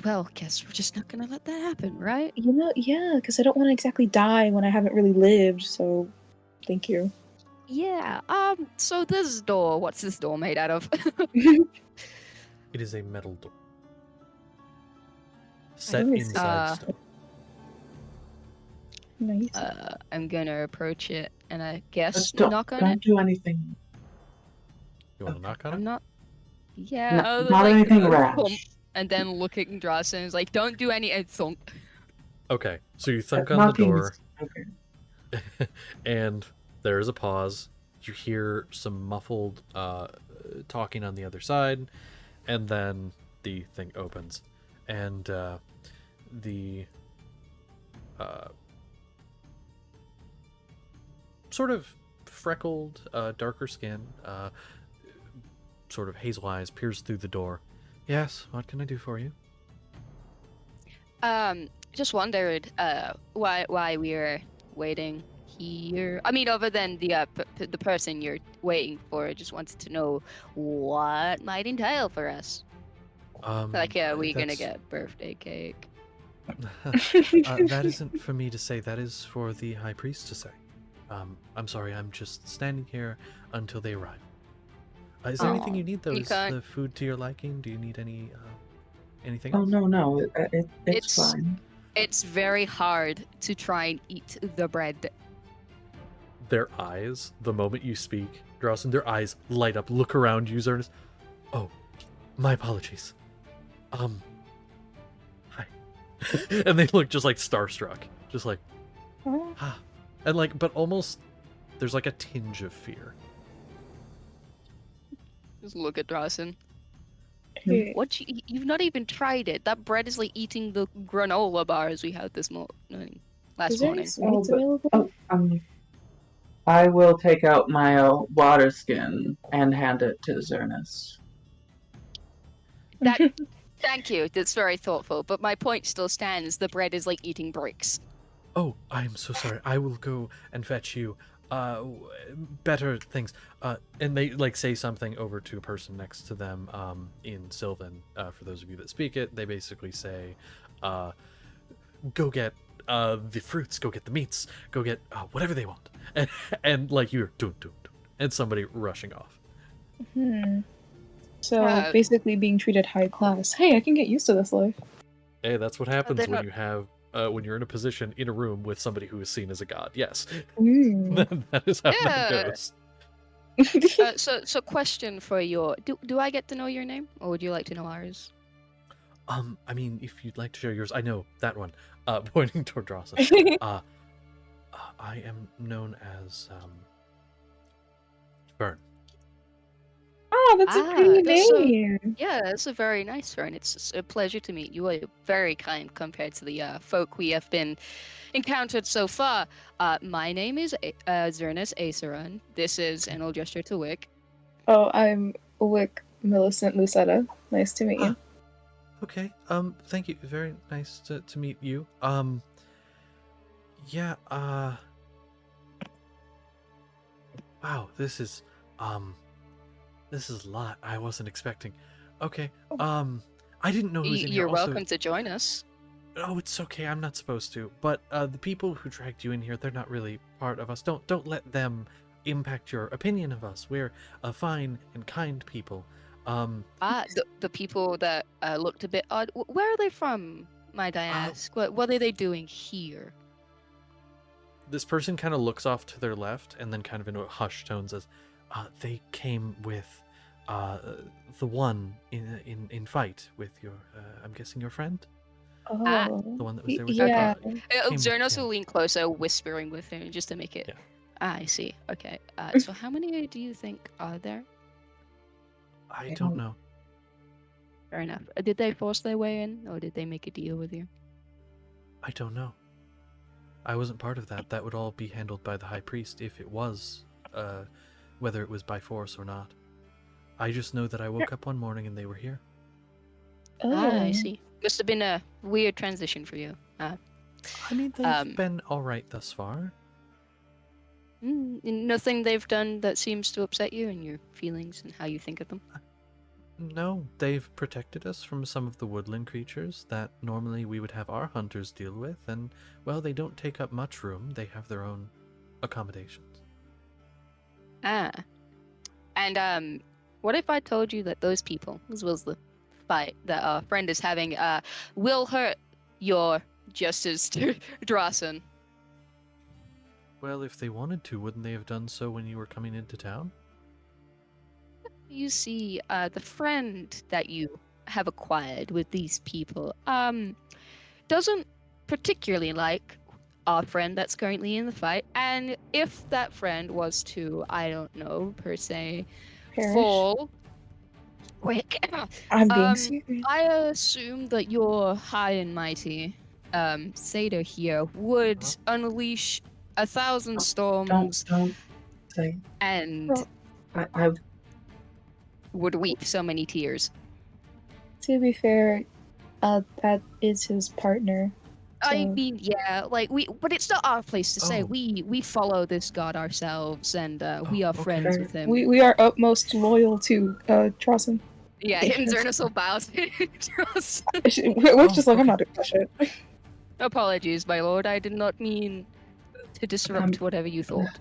Well, guess we're just not gonna let that happen, right? You know, yeah, because I don't want to exactly die when I haven't really lived, so thank you. Yeah. So this door, what's this door made out of? It is a metal door. Set Nice. inside stone. Nice. I'm gonna approach it and I guess Don't, knock on don't it. do anything. You want to knock on I'm it? not. Yeah. Not anything thump, rash. and then looking at Drawson and is like, "Don't do any." And thump. Okay, so you thunk on the Knocking door, is- Okay. and there is a pause. You hear some muffled talking on the other side, and then the thing opens, and the sort of freckled, darker skin, sort of hazel eyes peers through the door. Yes, what can I do for you? Just wondered, why we were waiting here. I mean, other than the the person you're waiting for, I just wanted to know what might entail for us. Like, are we gonna that's- get birthday cake? That isn't for me to say. That is for the high priest to say. I'm sorry. I'm just standing here until they arrive. Is there anything Aw, you need, though? you Is can't- the food to your liking? Do you need any anything Oh else? no, it's It's- fine. It's very hard to try and eat the bread. Their eyes, the moment you speak, Drawson, their eyes light up. Look around you, Zernus. Oh, my apologies. Hi. And they look just like starstruck, just like, Oh, ah, and like, but almost there's like a tinge of fear. Just look at Drawson. okay. What you've not even tried it. That bread is like eating the granola bars we had this morning. Last Is there morning. any sweets but- available? I will take out my water skin and hand it to Zernus. That thank you. That's very thoughtful. But my point still stands. The bread is like eating bricks. Oh, I'm so sorry. I will go and fetch you better things. And they like say something over to a person next to them in Sylvan. For those of you that speak it, they basically say, go get the fruits, go get the meats, go get whatever they want. And like you're doing, and somebody rushing off. So basically being treated high class. Hey, I can get used to this life. Hey, that's what happens they're when not- you have when you're in a position in a room with somebody who is seen as a god. Yes, Mm. that is how Yeah. that goes. So question for your. Do I get to know your name, or would you like to know ours? I mean, if you'd like to share yours, I know that one. Pointing toward Drawson. I am known as Fern. Oh, that's a pretty that's a- name. Yeah, it's a very nice friend. It's a pleasure to meet you. You are very kind compared to the folk we have been encountered so far. My name is Zernis Aesaron. This is, and I'll gesture to Wick. Oh, I'm Wick Millicent Lucetta. Nice to meet you. Okay. Thank you. Very nice to meet you. Yeah. Wow. This is a lot. I wasn't expecting. Okay. I didn't know who was in here. You're Also, welcome to join us. oh, it's okay. I'm not supposed to. But the people who dragged you in here, they're not really part of us. Don't let them impact your opinion of us. We're a fine and kind people. The people that looked a bit odd. Where are they from? Might I ask? What are they doing here? This person kind of looks off to their left and then kind of in a hushed tone says, they came with the one in fight with your, I'm guessing your friend? Oh, The one that was there with yeah. Xernos will lean closer, whispering with him just to make it. Yeah. I see. Okay. So how many do you think are there? I don't know. Fair enough. Did they force their way in, or did they make a deal with you? I don't know. I wasn't part of that. That would all be handled by the High Priest if it was, whether it was by force or not. I just know that I woke up one morning and they were here. Oh, I see. Must have been a weird transition for you. I mean, they've been alright thus far. Nothing they've done that seems to upset you and your feelings and how you think of them? No, they've protected us from some of the woodland creatures that normally we would have our hunters deal with, and, well, they don't take up much room. They have their own accommodations. And what if I told you that those people, as well as the fight that our friend is having, will hurt your Justice Drasen? Well, if they wanted to, wouldn't they have done so when you were coming into town? You see, the friend that you have acquired with these people, doesn't particularly like our friend that's currently in the fight, and if that friend was to, I don't know, per se, Perish. fall... Quick. I'm being serious. I assume that your high and mighty, Satyr here would unleash 1,000 storms Don't say. and I would weep so many tears. To be fair, that is his partner. I So- mean, yeah, like but it's not our place to say. Oh. We follow this god ourselves, and we are okay. friends with him. We are utmost loyal to Trossen. Yeah, and Zernis will bow to us. We're just like, I'm not doing that shit. Apologies, my lord. I did not mean to disrupt whatever you thought.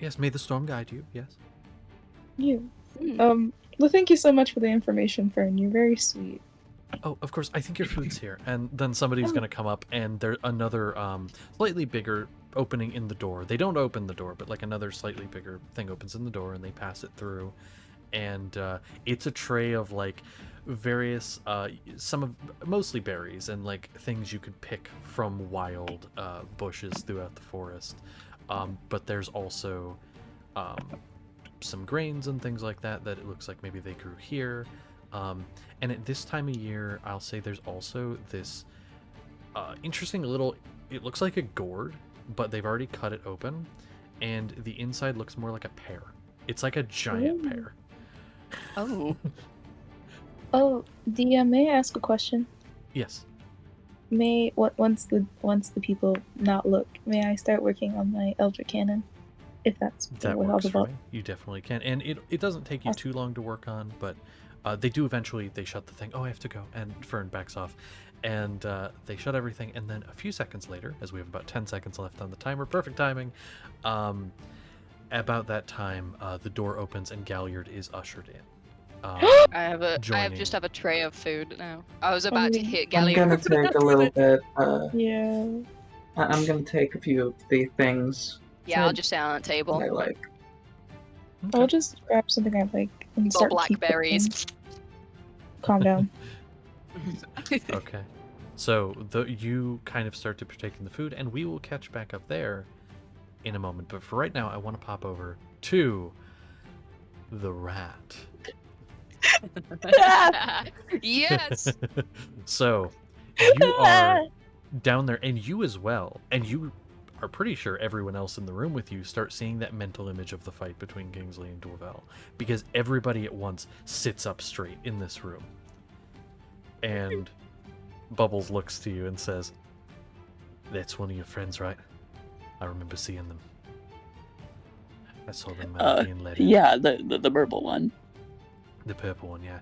Yes, may the storm guide you, yes. You. Hmm. Well, thank you so much for the information, Fern. You're very sweet. Oh, of course, I think your food's here. And then somebody's going to come up, and there's another slightly bigger opening in the door. They don't open the door, but like another slightly bigger thing opens in the door, and they pass it through. And it's a tray of like various, mostly berries and like things you could pick from wild bushes throughout the forest. But there's also some grains and things like that it looks like maybe they grew here. And at this time of year, I'll say there's also this interesting little, it looks like a gourd, but they've already cut it open, and the inside looks more like a pear. It's like a giant Ooh. pear. Oh. Oh, DM, may I ask a question? Yes. Once the people not look, may I start working on my Eldritch Cannon? If that's That with all works the for me. You definitely can. And it doesn't take you Awesome. too long to work on, but they do eventually, they shut the thing. Oh, I have to go. And Fern backs off. And they shut everything. And then a few seconds later, as we have about 10 seconds left on the timer, perfect timing, about that time, the door opens and Galliard is ushered in. I joining. just have a tray of food now. I was about to hit I'm Galliard. gonna take a little bit. Yeah. I'm gonna take a few of the things Yeah, I'll just sit on the table. I like. I'll just grab something I like and Or start keep blackberries. cooking. Calm down. Okay. So you kind of start to partake in the food, and we will catch back up there in a moment. But for right now, I want to pop over to the rat. Yes. So, you are down there, and you as well, and you are pretty sure everyone else in the room with you start seeing that mental image of the fight between Kingsley and Dorvel, because everybody at once sits up straight in this room. And Bubbles looks to you and says, "That's one of your friends, right? I remember seeing them. I saw them being led in." Yeah, the purple one. The purple one, yeah.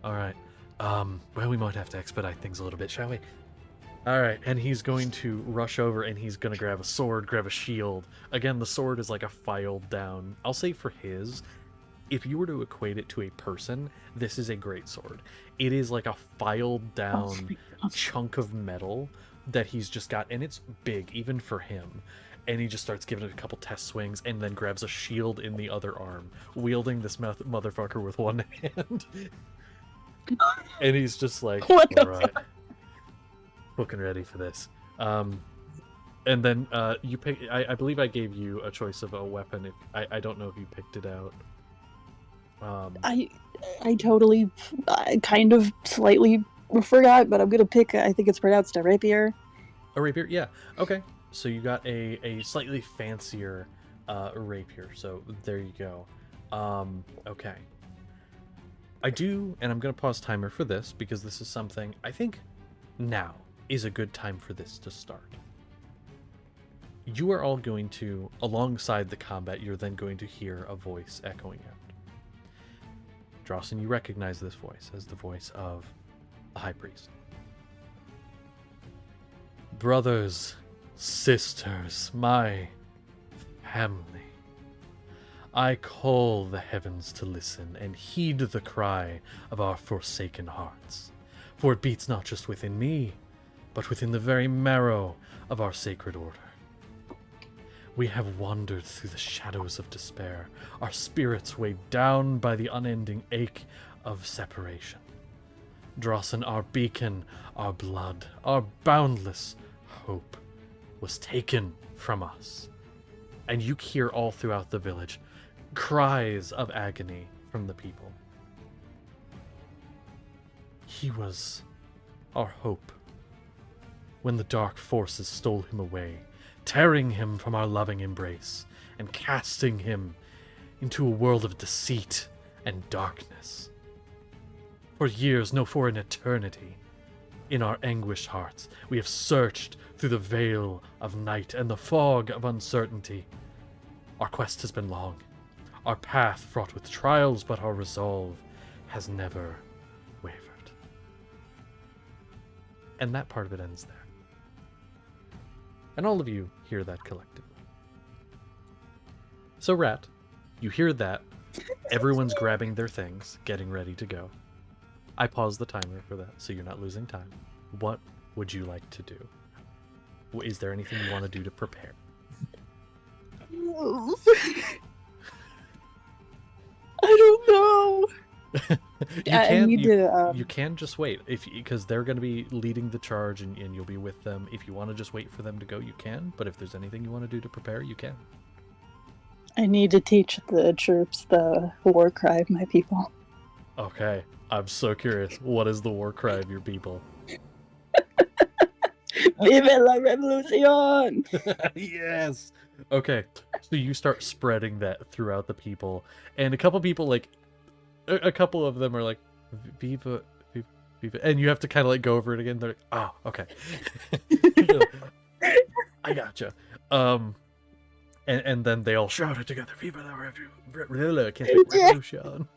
All right. Well, we might have to expedite things a little bit, shall we? All right, and he's going to rush over, and he's going to grab a sword, grab a shield. Again, the sword is like a filed down. I'll say for his, if you were to equate it to a person, this is a great sword. It is like a filed down chunk of metal that he's just got, and it's big, even for him. And he just starts giving it a couple test swings, and then grabs a shield in the other arm, wielding this motherfucker with one hand. And he's just like, all right, looking ready for this. And then you pick. I believe I gave you a choice of a weapon. If I don't know if you picked it out. I totally, kind of slightly forgot, but I'm gonna pick. I think it's pronounced a rapier. A rapier, yeah. Okay. So you got a slightly fancier rapier. So there you go. Okay. I do, and I'm going to pause timer for this because this is something I think now is a good time for this to start. You are all going to, alongside the combat, you're then going to hear a voice echoing out. Drawson, you recognize this voice as the voice of the High Priest. Brothers, sisters, my family, I call the heavens to listen and heed the cry of our forsaken hearts, for it beats not just within me, but within the very marrow of our sacred order. We have wandered through the shadows of despair, our spirits weighed down by the unending ache of separation. Drawson, our beacon, our blood, our boundless hope was taken from us. And you hear all throughout the village cries of agony from the people. He was our hope when the dark forces stole him away, tearing him from our loving embrace and casting him into a world of deceit and darkness. For years, no, for an eternity, in our anguished hearts, we have searched through the veil of night and the fog of uncertainty. Our quest has been long, our path fraught with trials, but our resolve has never wavered. And that part of it ends there. And all of you hear that collectively. So, Rat, you hear that. Everyone's grabbing their things, getting ready to go. I paused the timer for that, so you're not losing time. What would you like to do? Is there anything you want to do to prepare? I don't know. You can just wait because they're going to be leading the charge and you'll be with them. If you want to just wait for them to go, you can. But if there's anything you want to do to prepare, you can. I need to teach the troops the war cry of my people. Okay, I'm so curious. What is the war cry of your people? Vive la revolution! Yes. Okay, so you start spreading that throughout the people, and a couple people a couple of them are like, "Viva, viva, viva," and you have to kind of like go over it again. They're like, "Oh, okay." I gotcha. And then they all shout it together. Viva la revolution!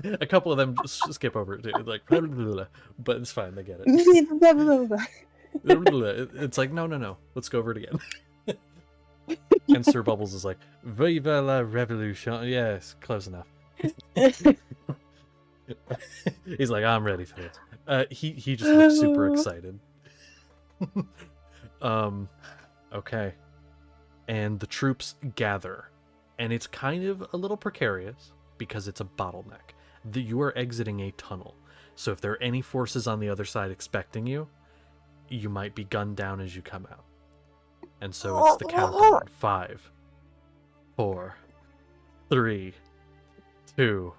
A couple of them just skip over it too, like, but it's fine. They get it. It's like, no. Let's go over it again. And Sir Bubbles is like, Viva la revolution! Yes, close enough. He's like, I'm ready for this. He just looks super excited. Okay. And the troops gather, and it's kind of a little precarious because it's a bottleneck. You are exiting a tunnel, so if there are any forces on the other side expecting you, you might be gunned down as you come out. And so it's the countdown. 5, 4, 3, 2,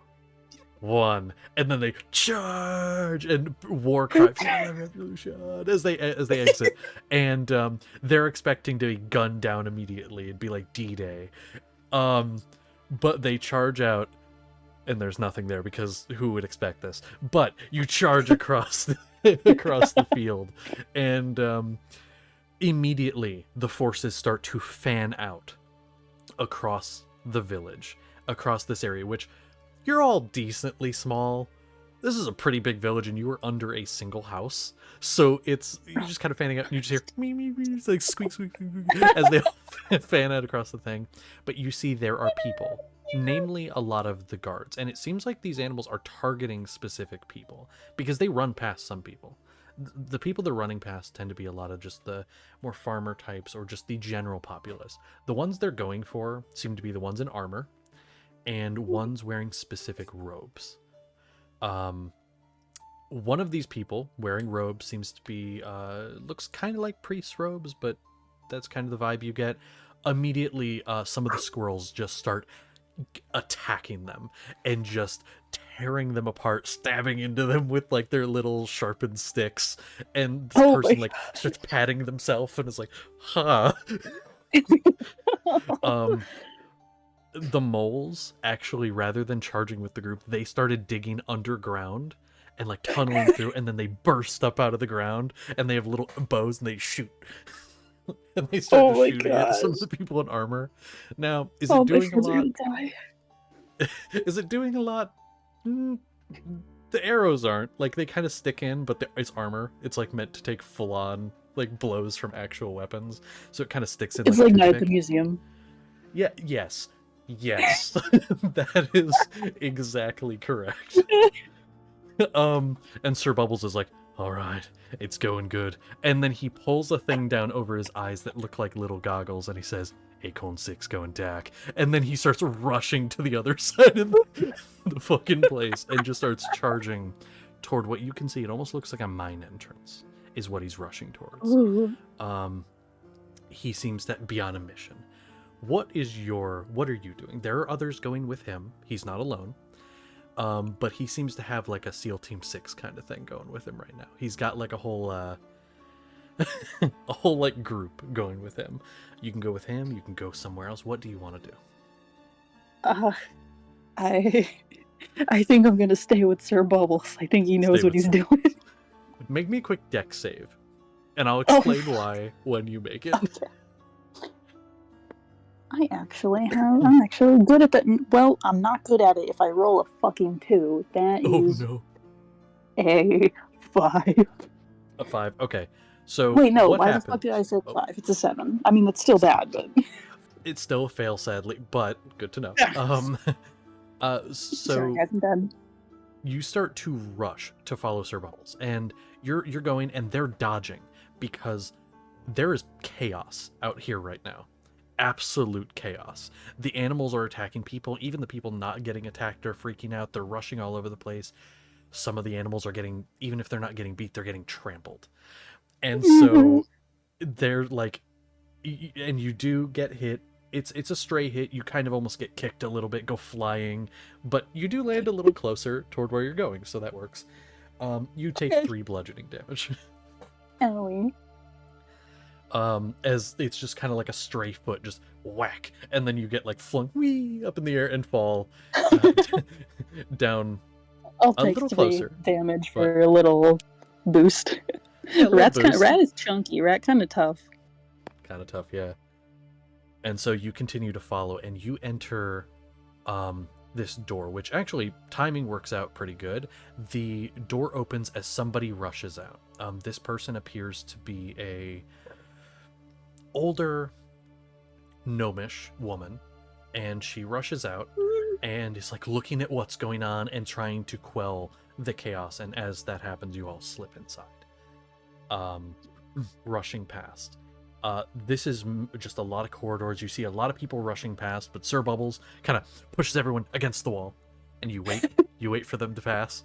1, and then they charge and war cry for the revolution as they exit, and they're expecting to be gunned down immediately and be like D-Day, but they charge out, and there's nothing there because who would expect this? But you charge across the field, and immediately the forces start to fan out across the village, across this area, which you're all decently small. This is a pretty big village, and you were under a single house, so you're just kind of fanning out, and you just hear me, it's like squeak, squeak, squeak, as they all fan out across the thing. But you see there are people, namely a lot of the guards, and it seems like these animals are targeting specific people because they run past some people. The people they're running past tend to be a lot of just the more farmer types or just the general populace. The ones they're going for seem to be the ones in armor and ones wearing specific robes. One of these people wearing robes seems to be looks kind of like priest robes, but that's kind of the vibe you get. Immediately some of the squirrels just start attacking them and just tearing them apart, stabbing into them with like their little sharpened sticks, and this person like starts patting themselves and is like, huh. The moles actually, rather than charging with the group, they started digging underground and like tunneling through, and then they burst up out of the ground, and they have little bows and they shoot. And they start to shoot at some of the people in armor. Now, is it doing a lot? Is it doing a lot? The arrows aren't. Like, they kind of stick in, but it's armor. It's like meant to take full-on like blows from actual weapons, so it kind of sticks in. It's like Night at the Museum. Yeah. Yes. That is exactly correct. And Sir Bubbles is like, all right, it's going good. And then he pulls a thing down over his eyes that look like little goggles, and he says, Acorn 6 going DAC. And then he starts rushing to the other side of the fucking place and just starts charging toward what you can see. It almost looks like a mine entrance is what he's rushing towards. Ooh. He seems to be on a mission. What are you doing? There are others going with him. He's not alone. But he seems to have like a SEAL Team 6 kind of thing going with him right now. He's got like a whole like group going with him. You can go with him, you can go somewhere else. What do you want to do? I think I'm gonna stay with Sir Bubbles. I think he knows what he's doing. Make me a quick deck save, and I'll explain why when you make it. Okay. I'm actually good at that. Well, I'm not good at it if I roll a fucking 2. That is no. a 5. A 5, okay. So wait, no, what why happened? the fuck did I say 5? It's a 7. I mean, that's still bad, but... It's still a fail, sadly, but good to know. So Sorry, I'm done. You start to rush to follow Sir Bubbles, and you're going, and they're dodging, because there is chaos out here right now. Absolute chaos. The animals are attacking people. Even the people not getting attacked are freaking out. They're rushing all over the place. Some of the animals are getting, even if they're not getting beat, they're getting trampled. And so they're like, and you do get hit. It's a stray hit. You kind of almost get kicked a little bit, go flying, but you do land a little closer toward where you're going, so that works. You take 3 bludgeoning damage. Owie. As it's just kind of like a stray foot, just whack, and then you get like flung wee up in the air and fall down. I'll a take little 3 closer, damage for a little boost. Yeah, Rat is chunky. Rat kind of tough. Kind of tough, yeah. And so you continue to follow, and you enter this door, which actually timing works out pretty good. The door opens as somebody rushes out. This person appears to be a older gnomish woman, and she rushes out and is like looking at what's going on and trying to quell the chaos, and as that happens you all slip inside, rushing past. This is just a lot of corridors. You see a lot of people rushing past, but Sir Bubbles kind of pushes everyone against the wall, and you wait. You wait for them to pass,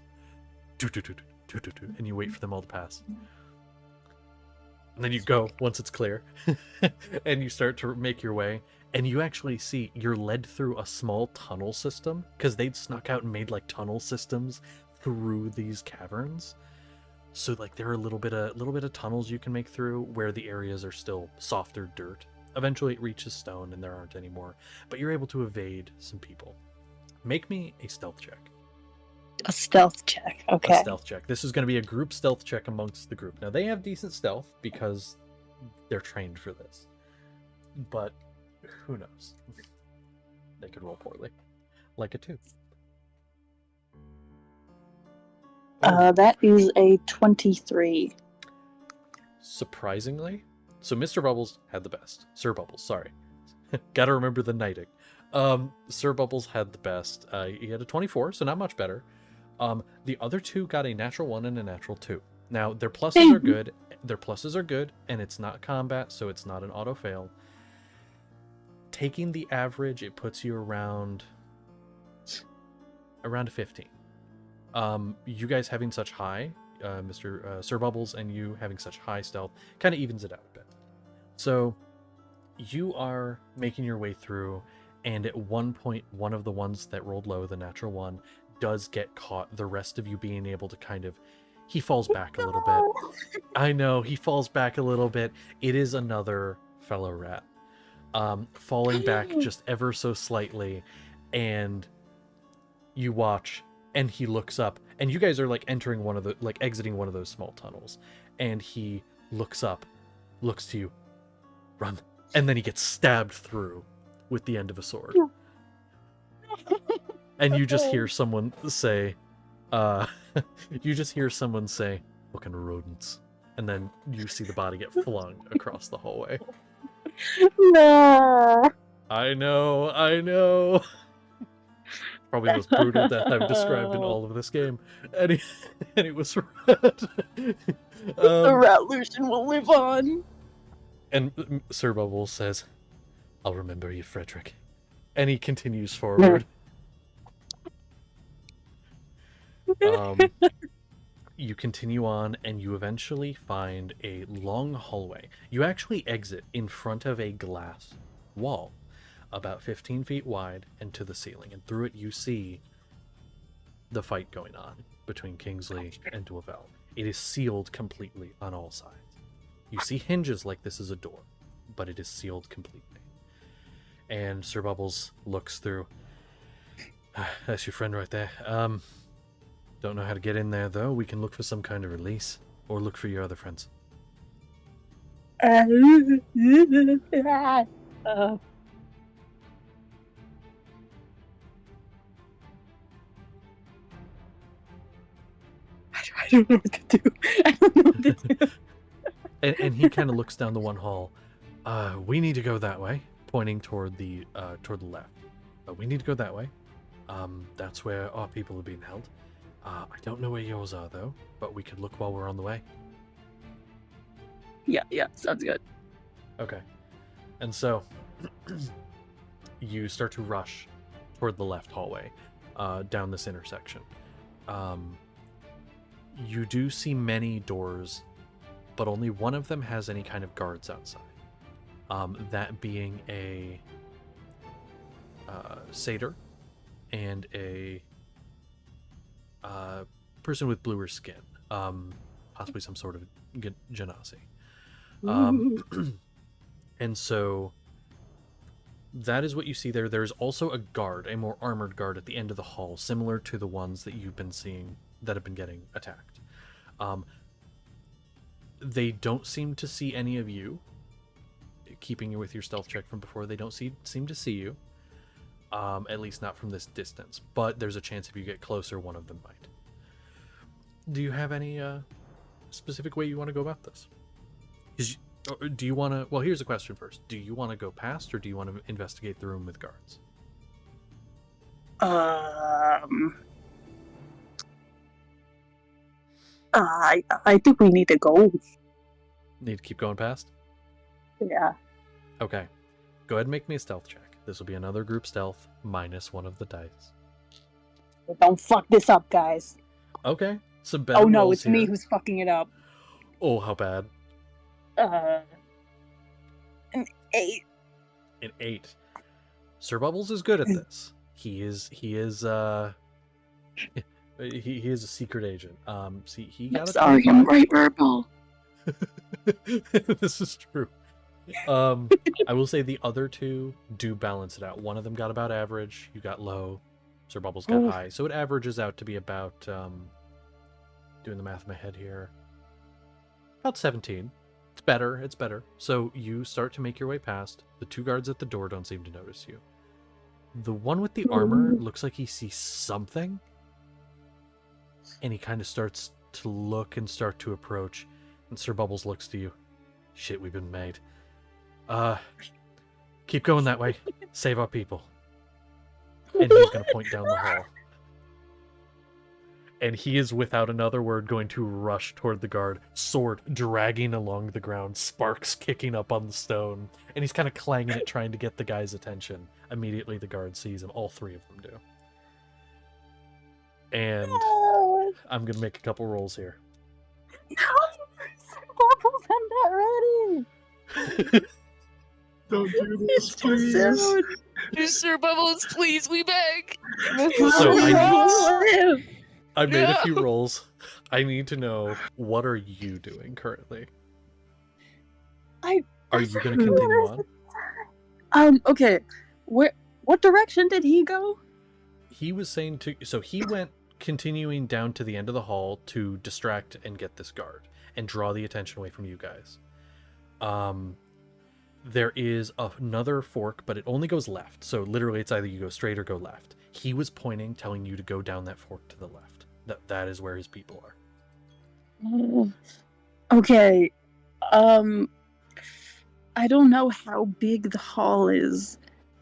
and you wait for them all to pass. And then you go once it's clear, and you start to make your way, and you actually see you're led through a small tunnel system because they'd snuck out and made like tunnel systems through these caverns. So like there are a little bit of tunnels you can make through where the areas are still softer dirt. Eventually it reaches stone and there aren't any more, but you're able to evade some people. Make me a stealth check. A stealth check. Okay. A stealth check. This is going to be a group stealth check amongst the group. Now they have decent stealth because they're trained for this, but who knows? They could roll poorly, like a 2. That is a 23. Surprisingly, so Mr. Bubbles had the best. Sir Bubbles, sorry. Gotta remember the knighting. Sir Bubbles had the best. He had a 24, so not much better. The other two got a natural 1 and a natural 2. Now, their pluses are good. Their pluses are good, and it's not combat, so it's not an auto fail. Taking the average, it puts you around a 15. You guys having such high, Sir Bubbles and you having such high stealth kind of evens it out a bit. So you are making your way through, and at one point, one of the ones that rolled low, the natural 1, does get caught. The rest of you being able to kind of, he falls back a little bit. I know, he falls back a little bit. It is another fellow rat. Falling back just ever so slightly, and you watch, and he looks up, and you guys are like entering one of the, like exiting one of those small tunnels, and he looks up, looks to you, run, and then he gets stabbed through with the end of a sword. And you just hear someone say, fucking rodents. And then you see the body get flung across the hallway. No. I know. Probably the most brutal death I've described in all of this game. And it was red. The rat Lucian will live on. And Sir Bubbles says, I'll remember you, Frederick. And he continues forward. You continue on, and you eventually find a long hallway. You actually exit in front of a glass wall, about 15 feet wide and to the ceiling. And through it, you see the fight going on between Kingsley and Dwevell. It is sealed completely on all sides. You see hinges like this is a door, but it is sealed completely. And Sir Bubbles looks through. That's your friend right there. Don't know how to get in there, though. We can look for some kind of release, or look for your other friends. I don't know what to do. And he kind of looks down the one hall. We need to go that way, pointing toward the left. We need to go that way. That's where our people are being held. I don't know where yours are, though, but we could look while we're on the way. Yeah, sounds good. Okay. And so, you start to rush toward the left hallway, down this intersection. You do see many doors, but only one of them has any kind of guards outside. That being a satyr and a person with bluer skin, possibly some sort of genasi. And so that is what you see there. There's also a guard, a more armored guard at the end of the hall, similar to the ones that you've been seeing that have been getting attacked. They don't seem to see any of you. Keeping you with your stealth check from before, they don't seem to see you. At least not from this distance. But there's a chance if you get closer, one of them might. Do you have any specific way you want to go about this? Do you want to... Well, here's a question first. Do you want to go past, or do you want to investigate the room with guards? I think we need to go. Need to keep going past? Yeah. Okay. Go ahead and make me a stealth check. This will be another group stealth, minus one of the dice. Don't fuck this up, guys. Okay. Some better Oh no, rolls it's me here. who's fucking it up. Oh, how bad. An 8. An 8. Sir Bubbles is good at this. He is he is a secret agent. See, he got a Sorry, I'm 25. right verbal. This is true. I will say the other two do balance it out. One of them got about average. You got low. Sir Bubbles got high. So it averages out to be about, doing the math in my head here, about 17. It's better. It's better. So you start to make your way past. The two guards at the door don't seem to notice you. The one with the armor looks like he sees something. And he kind of starts to look and start to approach. And Sir Bubbles looks to you. Shit, we've been made. Keep going that way. Save our people. And he's going to point down the hall. And he is, without another word, going to rush toward the guard, sword dragging along the ground, sparks kicking up on the stone. And he's kind of clanging it, trying to get the guy's attention. Immediately, the guard sees him. All three of them do. And I'm going to make a couple rolls here. Bubbles, I'm not ready. Don't do this, please. Sir Bubbles, please, we beg. So I made a few rolls. I need to know, what are you doing currently? Are you going to continue on? Okay. What direction did he go? He was saying to... So he went continuing down to the end of the hall to distract and get this guard and draw the attention away from you guys. There is another fork, but it only goes left. So literally it's either you go straight or go left. He was pointing, telling you to go down that fork to the left. That is where his people are. Okay. I don't know how big the hall is,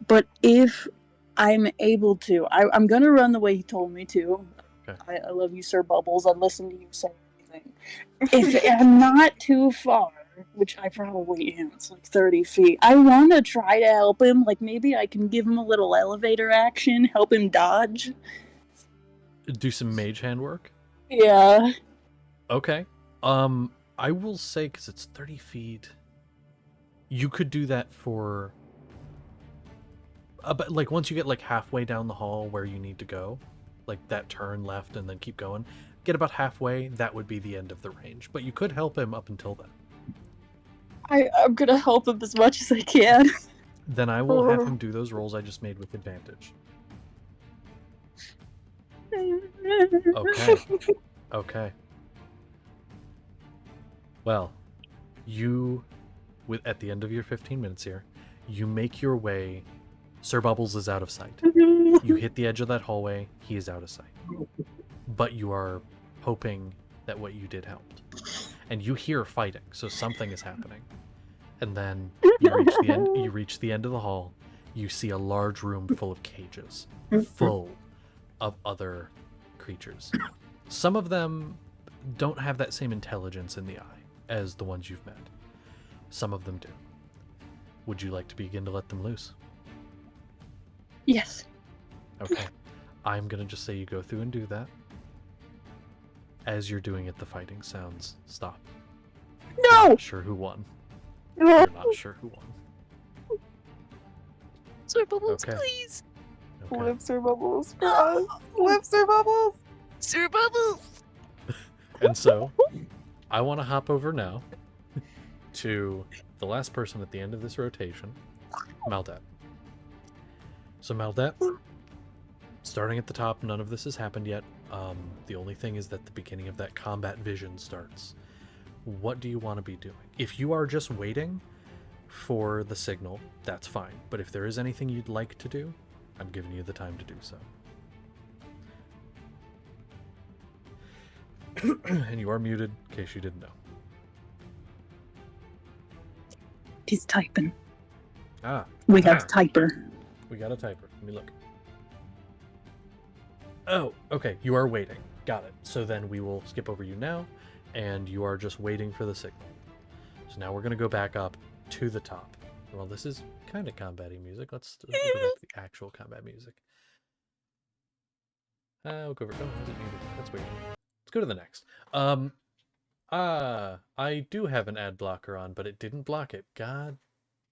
but if I'm able to, I'm gonna run the way he told me to. Okay. I love you, Sir Bubbles. I'll listen to you say anything. If I'm not too far, which I probably am, it's like 30 feet, I want to try to help him. Like, maybe I can give him a little elevator action, help him dodge. Do some mage hand work? Yeah. Okay. I will say, because it's 30 feet, you could do that for... but like once you get like halfway down the hall where you need to go, like that turn left and then keep going, get about halfway, that would be the end of the range. But you could help him up until then. I'm gonna help him as much as I can. Then I will have him do those rolls I just made with advantage. Okay. Okay. Well, at the end of your 15 minutes here, you make your way. Sir Bubbles is out of sight. You hit the edge of that hallway, he is out of sight. But you are hoping that what you did helped. And you hear fighting, so something is happening. And then you reach the end of the hall. You see a large room full of cages, full of other creatures. Some of them don't have that same intelligence in the eye as the ones you've met. Some of them do. Would you like to begin to let them loose? Yes. Okay. I'm gonna just say you go through and do that. As you're doing it, the fighting sounds stop. No! You're not sure who won. You're not sure who won. Sir Bubbles, Okay. please. Okay. Live Sir Bubbles for us. Live Sir Bubbles. Sir Bubbles. And so, I want to hop over now to the last person at the end of this rotation, Maldet. So Maldet, starting at the top, none of this has happened yet. The only thing is that the beginning of that combat vision starts. What do you want to be doing? If you are just waiting for the signal, that's fine. But if there is anything you'd like to do, I'm giving you the time to do so. And you are muted, in case you didn't know. He's typing. Ah. We got a typer. We got a typer. Let me look. Oh, okay. You are waiting. Got it. So then we will skip over you now, and you are just waiting for the signal. So now we're going to go back up to the top. Well, this is kind of combat-y music. Let's go back to the actual combat music. We'll go over... Oh, is it muted? That's weird. Let's go to the next. I do have an ad blocker on, but it didn't block it. God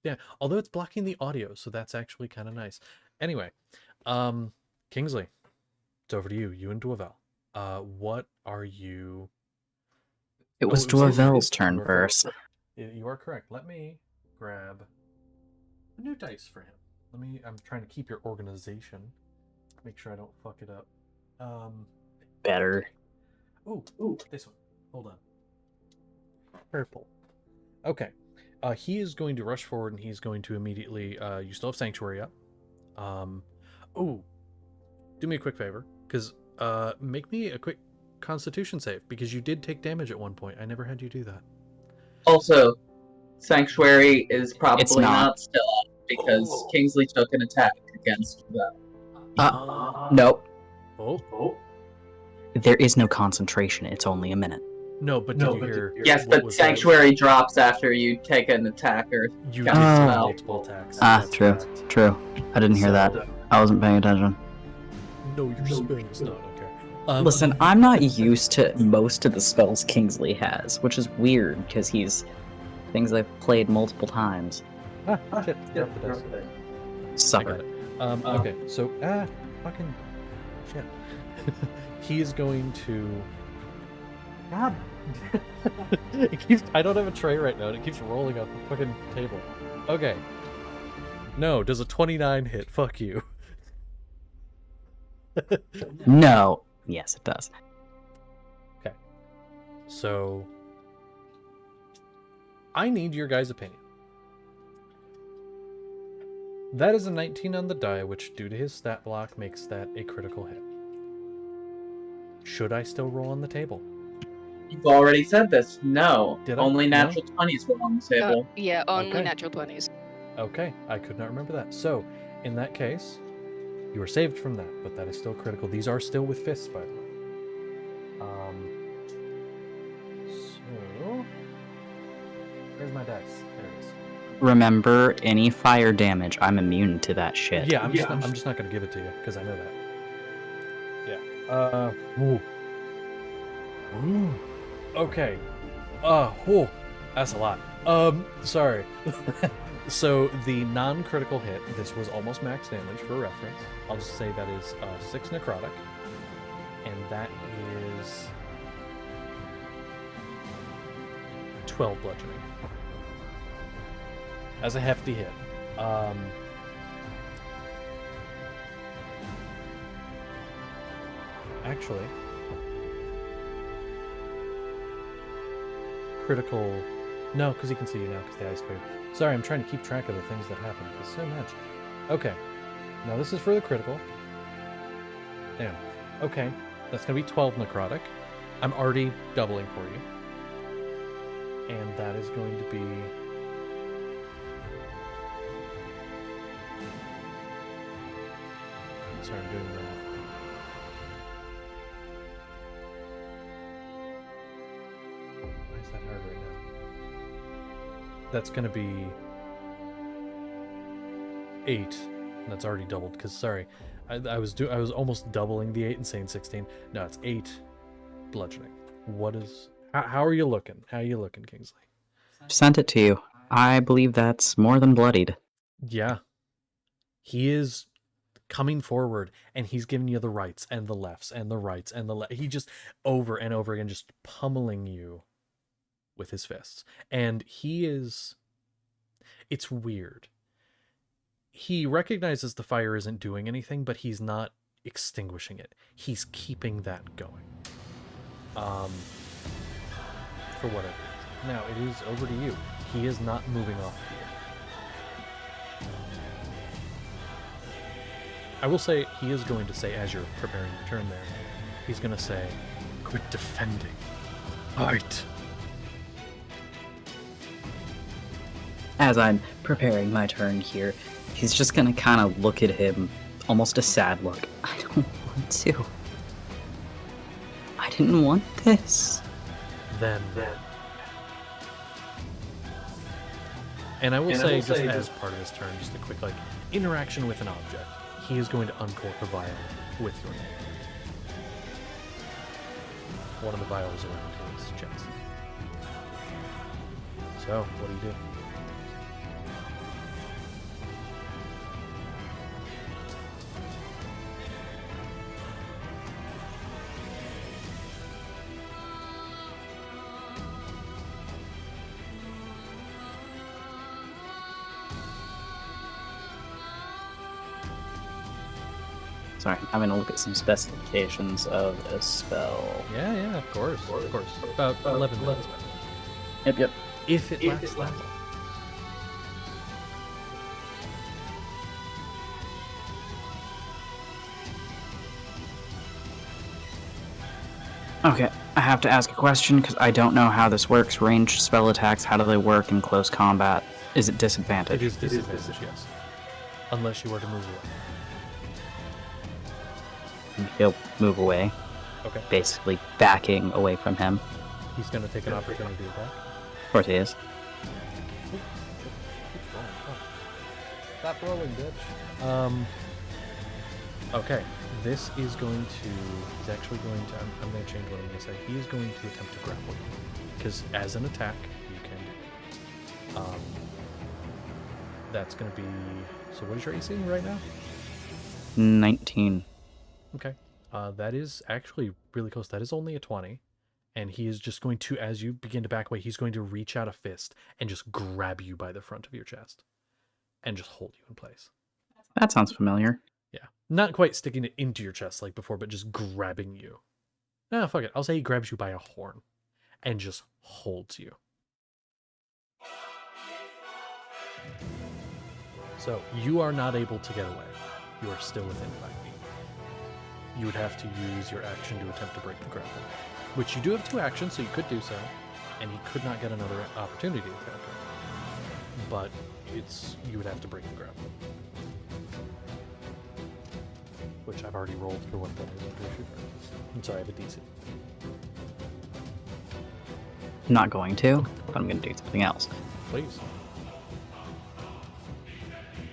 damn. Although it's blocking the audio, so that's actually kind of nice. Anyway, Kingsley, it's over to you. You and Dwevel. What are you? It was it was Dwevel's you turn are first. correct. You are correct. Let me grab a new dice for him. I'm trying to keep your organization. Make sure I don't fuck it up. Better. Ooh, this one. Hold on. Purple. Okay. He is going to rush forward and he's going to immediately. You still have Sanctuary up. Do me a quick favor, because make me a quick Constitution save, because you did take damage at one point. I never had you do that. Also, Sanctuary is probably It's not. not still up because Kingsley took an attack against them. Nope. Oh. There is no concentration. It's only a minute. No, but did you hear? Yes, what but was Sanctuary drops after you take an attack or that? You cast did a take spell. multiple attacks. That's True. correct. True. I didn't hear So- that. I wasn't paying attention. No, your spells. No, I don't care. Listen, I'm not used to most of the spells Kingsley has, which is weird because he's things I've played multiple times. Shit. Drop the dice. I Suffer. got it. Okay, so fucking shit. He is going to. God. It keeps. I don't have a tray right now, and it keeps rolling off the fucking table. Okay. No, does a 29 hit? Fuck you. No. Yes, it does. So, I need your guys' opinion. That is a 19 on the die, which, due to his stat block, makes that a critical hit. Should I still roll on the table? You've already said this. No. Did I? Only No? natural 20s were on the table. Yeah, only Okay. natural 20s. Okay, I could not remember that. So, in that case, you are saved from that, but that is still critical. These are still with fists, by the way. So, where's my dice? There it is. Remember, any fire damage, I'm immune to that shit. Yeah, I'm just not gonna give it to you because I know that. Yeah. Ooh. Okay. That's a lot. Sorry. So the non-critical hit, this was almost max damage for reference. I'll just say that is 6 necrotic, and that is 12 bludgeoning. That's a hefty hit. Actually, critical. No, because he can see you now because the ice cleared. Sorry, I'm trying to keep track of the things that happen. There's so much. Okay. Now this is for the critical. Damn. Okay. That's going to be 12 necrotic. I'm already doubling for you. And that is going to be... Sorry, I'm doing the... Why is that hard right now? That's going to be 8. And that's already doubled, because, sorry, I was almost doubling the 8 and saying 16. No, it's 8 bludgeoning. What is... How are you looking? How are you looking, Kingsley? Sent it to you. I believe that's more than bloodied. Yeah. He is coming forward, and he's giving you the rights and the lefts and the rights and the left. He just over and over again just pummeling you with his fists. And he is... It's weird. He recognizes the fire isn't doing anything, but he's not extinguishing it. He's keeping that going. For whatever reason. Now, it is over to you. He is not moving off the field. I will say, he is going to say, as you're preparing your turn there, he's going to say, quit defending. Fight. As I'm preparing my turn here, he's just gonna kind of look at him, almost a sad look. I don't want to. I didn't want this. Then. And I will say, just as part of his turn, just a quick interaction with an object. He is going to uncork a vial with your name. One of the vials around his chest. So, what do you do? Sorry, I'm gonna look at some specifications of a spell. Yeah, of course. About 11 minutes. Yep. If it lasts that long. Okay, I have to ask a question because I don't know how this works. Ranged spell attacks, how do they work in close combat? Is it disadvantage? It is disadvantage, yes. Unless you were to move away. He'll move away, Okay. basically backing away from him. He's going to take an opportunity attack. Of course he is. Stop rolling, bitch. Okay. This is going to... He's actually going to... I'm going to change what I'm going to say. He is going to attempt to grapple you. Because as an attack, you can do it. That's going to be... So what is your AC right now? 19. Okay. That is actually really close. That is only a 20. And he is just going to, as you begin to back away, he's going to reach out a fist and just grab you by the front of your chest. And just hold you in place. That sounds familiar. Yeah. Not quite sticking it into your chest like before, but just grabbing you. No, fuck it. I'll say he grabs you by a horn. And just holds you. So, you are not able to get away. You are still within 5 feet. You would have to use your action to attempt to break the grapple. Which you do have 2 actions, so you could do so. And he could not get another opportunity to counter. But you would have to break the grapple. Which I've already rolled for what that is. I'm sorry, I have a DC. I'm not going to, but I'm going to do something else. Please.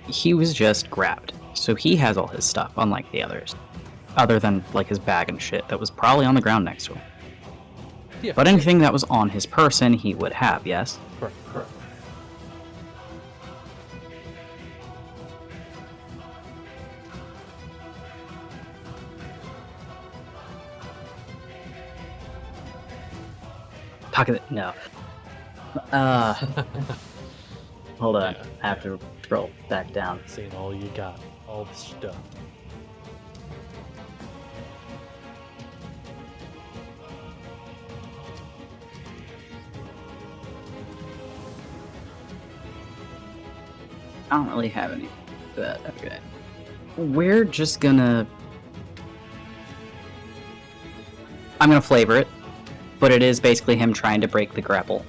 He was just grabbed, so he has all his stuff, unlike the others. Other than, like, his bag and shit that was probably on the ground next to him. Yeah. But anything that was on his person, he would have, yes? Correct. Pocket it. No. Hold on. Yeah. I have to scroll back down. Seeing all you got. All the stuff. I don't really have any. But okay. We're just gonna. I'm gonna flavor it, but it is basically him trying to break the grapple.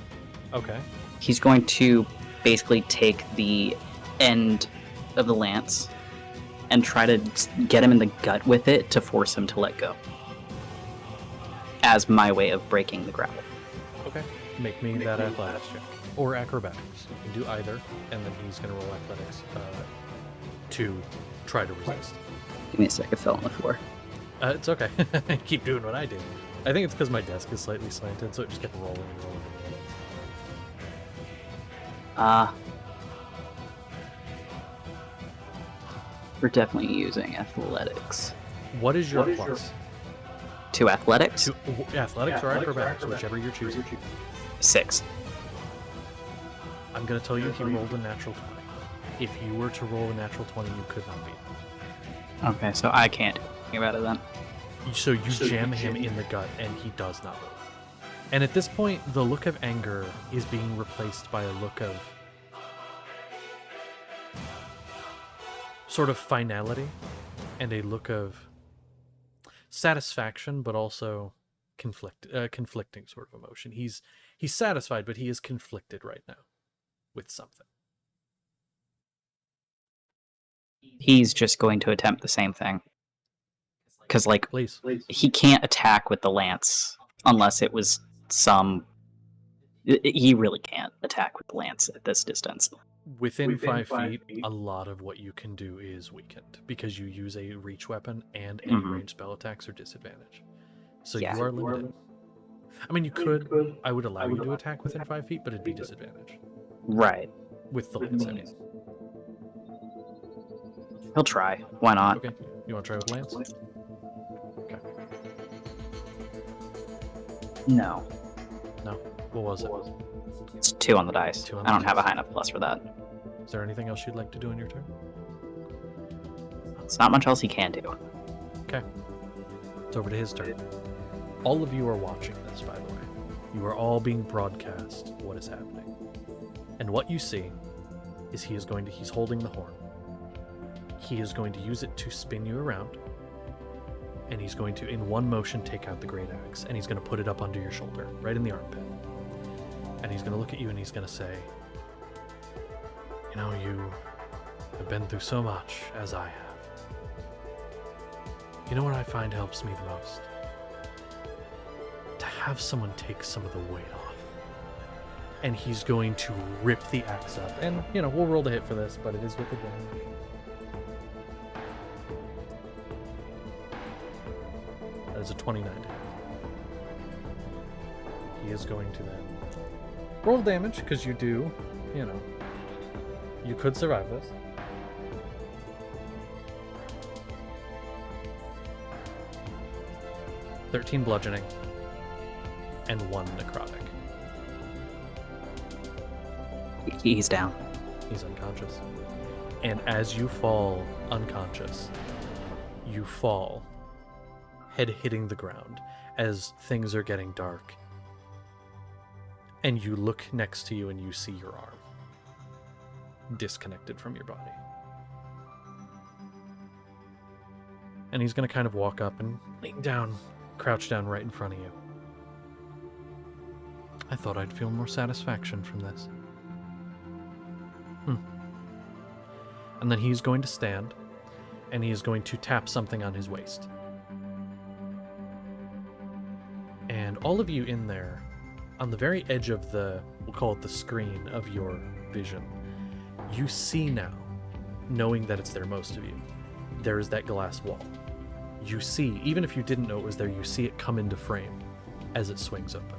Okay. He's going to basically take the end of the lance and try to get him in the gut with it to force him to let go. As my way of breaking the grapple. Okay. Make me that athletics check. Or acrobatics. You can do either, and then he's going to roll athletics to try to resist. Give me a sec, I fell on the floor. It's okay. Keep doing what I do. I think it's because my desk is slightly slanted, so it just kept rolling and rolling. We're definitely using athletics. What is your plus? To athletics? Athletics or acrobatics, whichever you're choosing. 6. I'm going to tell you he rolled a natural 20. If you were to roll a natural 20, you could not beat him. Okay, so I can't do anything about it then. So you jam him in the gut, and he does not move. And at this point, the look of anger is being replaced by a look of sort of finality and a look of satisfaction, but also conflicting sort of emotion. He's satisfied, but he is conflicted right now with something. He's just going to attempt the same thing. Because, like, Please. he can't attack with the lance unless it was some... He really can't attack with the lance at this distance. Within 5 feet, a lot of what you can do is weakened because you use a reach weapon and any ranged spell attacks are disadvantaged. So Yeah. you are limited. I mean, you could. I would allow you to attack within 5 feet, but it'd be disadvantage. Right. With the lance, I mean. He'll try. Why not? Okay. You want to try with lance? Okay. No. No. What was it? It's 2 on the dice. 2 on the I don't have a dice. high enough plus for that. Is there anything else you'd like to do in your turn? There's not much else he can do. Okay. It's over to his turn. All of you are watching this, by the way. You are all being broadcast what is happening. And what you see is he's holding the horn. He is going to use it to spin you around. And he's going to, in one motion, take out the great axe. And he's going to put it up under your shoulder, right in the armpit. And he's going to look at you and he's going to say, you know, you have been through so much, as I have. You know what I find helps me the most? To have someone take some of the weight off. And he's going to rip the axe up. And, you know, we'll roll the hit for this, but it is with advantage. That is a 29 to hit. He is going to then roll damage, because you do, you know, you could survive this. "13 bludgeoning and 1 necrotic." He's down. He's unconscious. And as you fall unconscious, you fall, head hitting the ground as things are getting dark. And you look next to you and you see your arm disconnected from your body. And he's going to kind of walk up and lean down, crouch down right in front of you. I thought I'd feel more satisfaction from this. And then he's going to stand, and he is going to tap something on his waist. And all of you in there, on the very edge of the, we'll call it the screen of your vision, you see now, knowing that it's there, most of you, there is that glass wall. You see, even if you didn't know it was there, you see it come into frame as it swings open.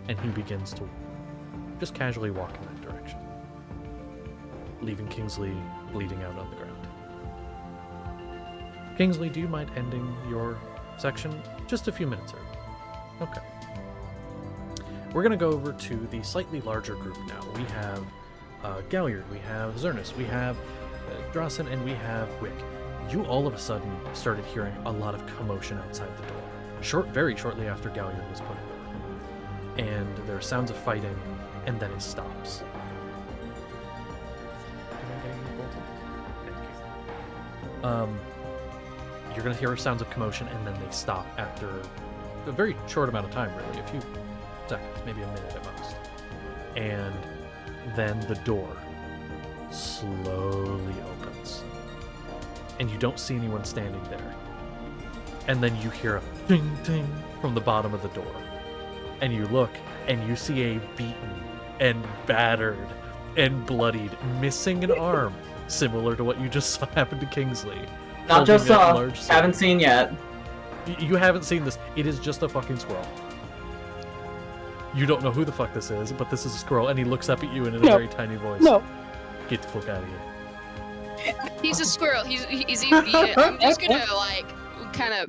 And he begins to just casually walk in that direction, leaving Kingsley bleeding out on the ground. Kingsley, do you mind ending your section just a few minutes early? Okay. We're going to go over to the slightly larger group now. We have Galliard, we have Zernus, we have Drossen, and we have Wick. You all of a sudden started hearing a lot of commotion outside the door. Very shortly after Galliard was put in there. And there are sounds of fighting, and then it stops. You're going to hear sounds of commotion, and then they stop after a very short amount of time, really, a few seconds, maybe a minute at most. And then the door slowly opens, and you don't see anyone standing there. And then you hear a ding ding from the bottom of the door, and you look, and you see a beaten and battered and bloodied, missing an arm, similar to what you just saw happen to Kingsley. Not just holding a saw, large sword. haven't seen yet. You haven't seen this. It is just a fucking squirrel. You don't know who the fuck this is, but this is a squirrel, and he looks up at you in a very tiny voice. No. Get the fuck out of here. He's a squirrel. He's I'm just gonna like kind of,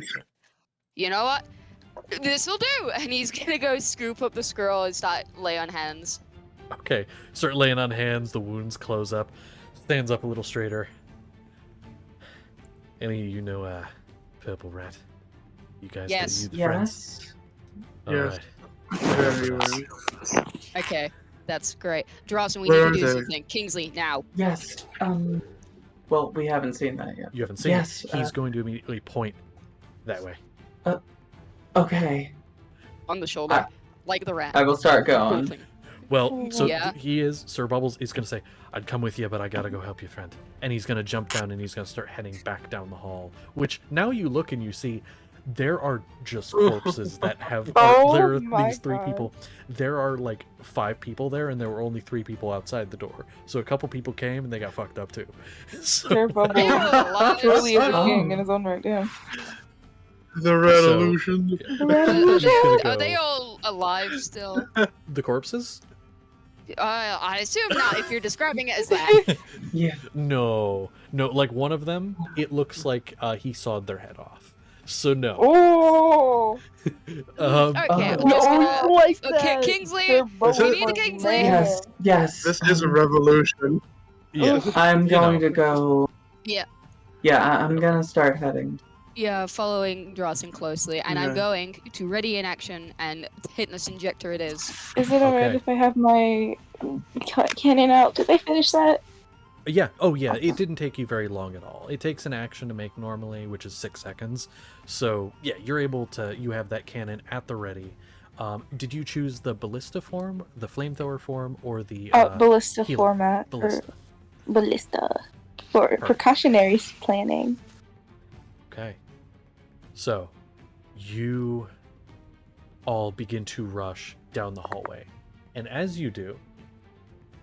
you know what? This'll do. And he's gonna go scoop up the squirrel and start lay on hands. Okay, start laying on hands, the wounds close up, stands up a little straighter. Any of you know Purple Rat? You guys, Yes. you the friends? Yes. Alright. Very well. Okay, that's great. Drawson, we Where need to are do they? something. Kingsley, now. Yes. Well, we haven't seen that yet. You haven't seen Yes, it. He's going to immediately point that way. Okay. On the shoulder. Like the rat. I will start Cool going. thing. Well, so Yeah. Sir Bubbles is going to say, I'd come with you, but I gotta go help you, friend. And he's going to jump down and he's going to start heading back down the hall, which now you look and you see there are just corpses that have, Oh there are my these 3 God. people. There are like 5 people there and there were only 3 people outside the door. So a couple people came and they got fucked up too. So, Sir Bubble Ew, truly is a Oh. king in his own right, yeah. The resolution. Are Gonna are they go- all alive still? The corpses? I assume not if you're describing it as that. Yeah. No, like one of them, it looks like he sawed their head off. So no. Oh, Okay, I'm no, just I gonna. like Okay, that. Kingsley, They're Is both it- we need a like Kingsley. man. Yes. This is a revolution. Yeah. I'm You going know. to go. Yeah. Yeah, I'm gonna start heading. Yeah, following Drawson closely, and I'm Okay. going to ready in action and hit this injector. It is. Is it alright Okay. if I have my cannon out? Did they finish that? Yeah. Oh, yeah. It didn't take you very long at all. It takes an action to make normally, which is 6 seconds. So yeah, you're able to. You have that cannon at the ready. Did you choose the ballista form, the flamethrower form, or the Ballista healer? format. Ballista. Or ballista. For precautionary planning. Okay. So, you all begin to rush down the hallway. And as you do,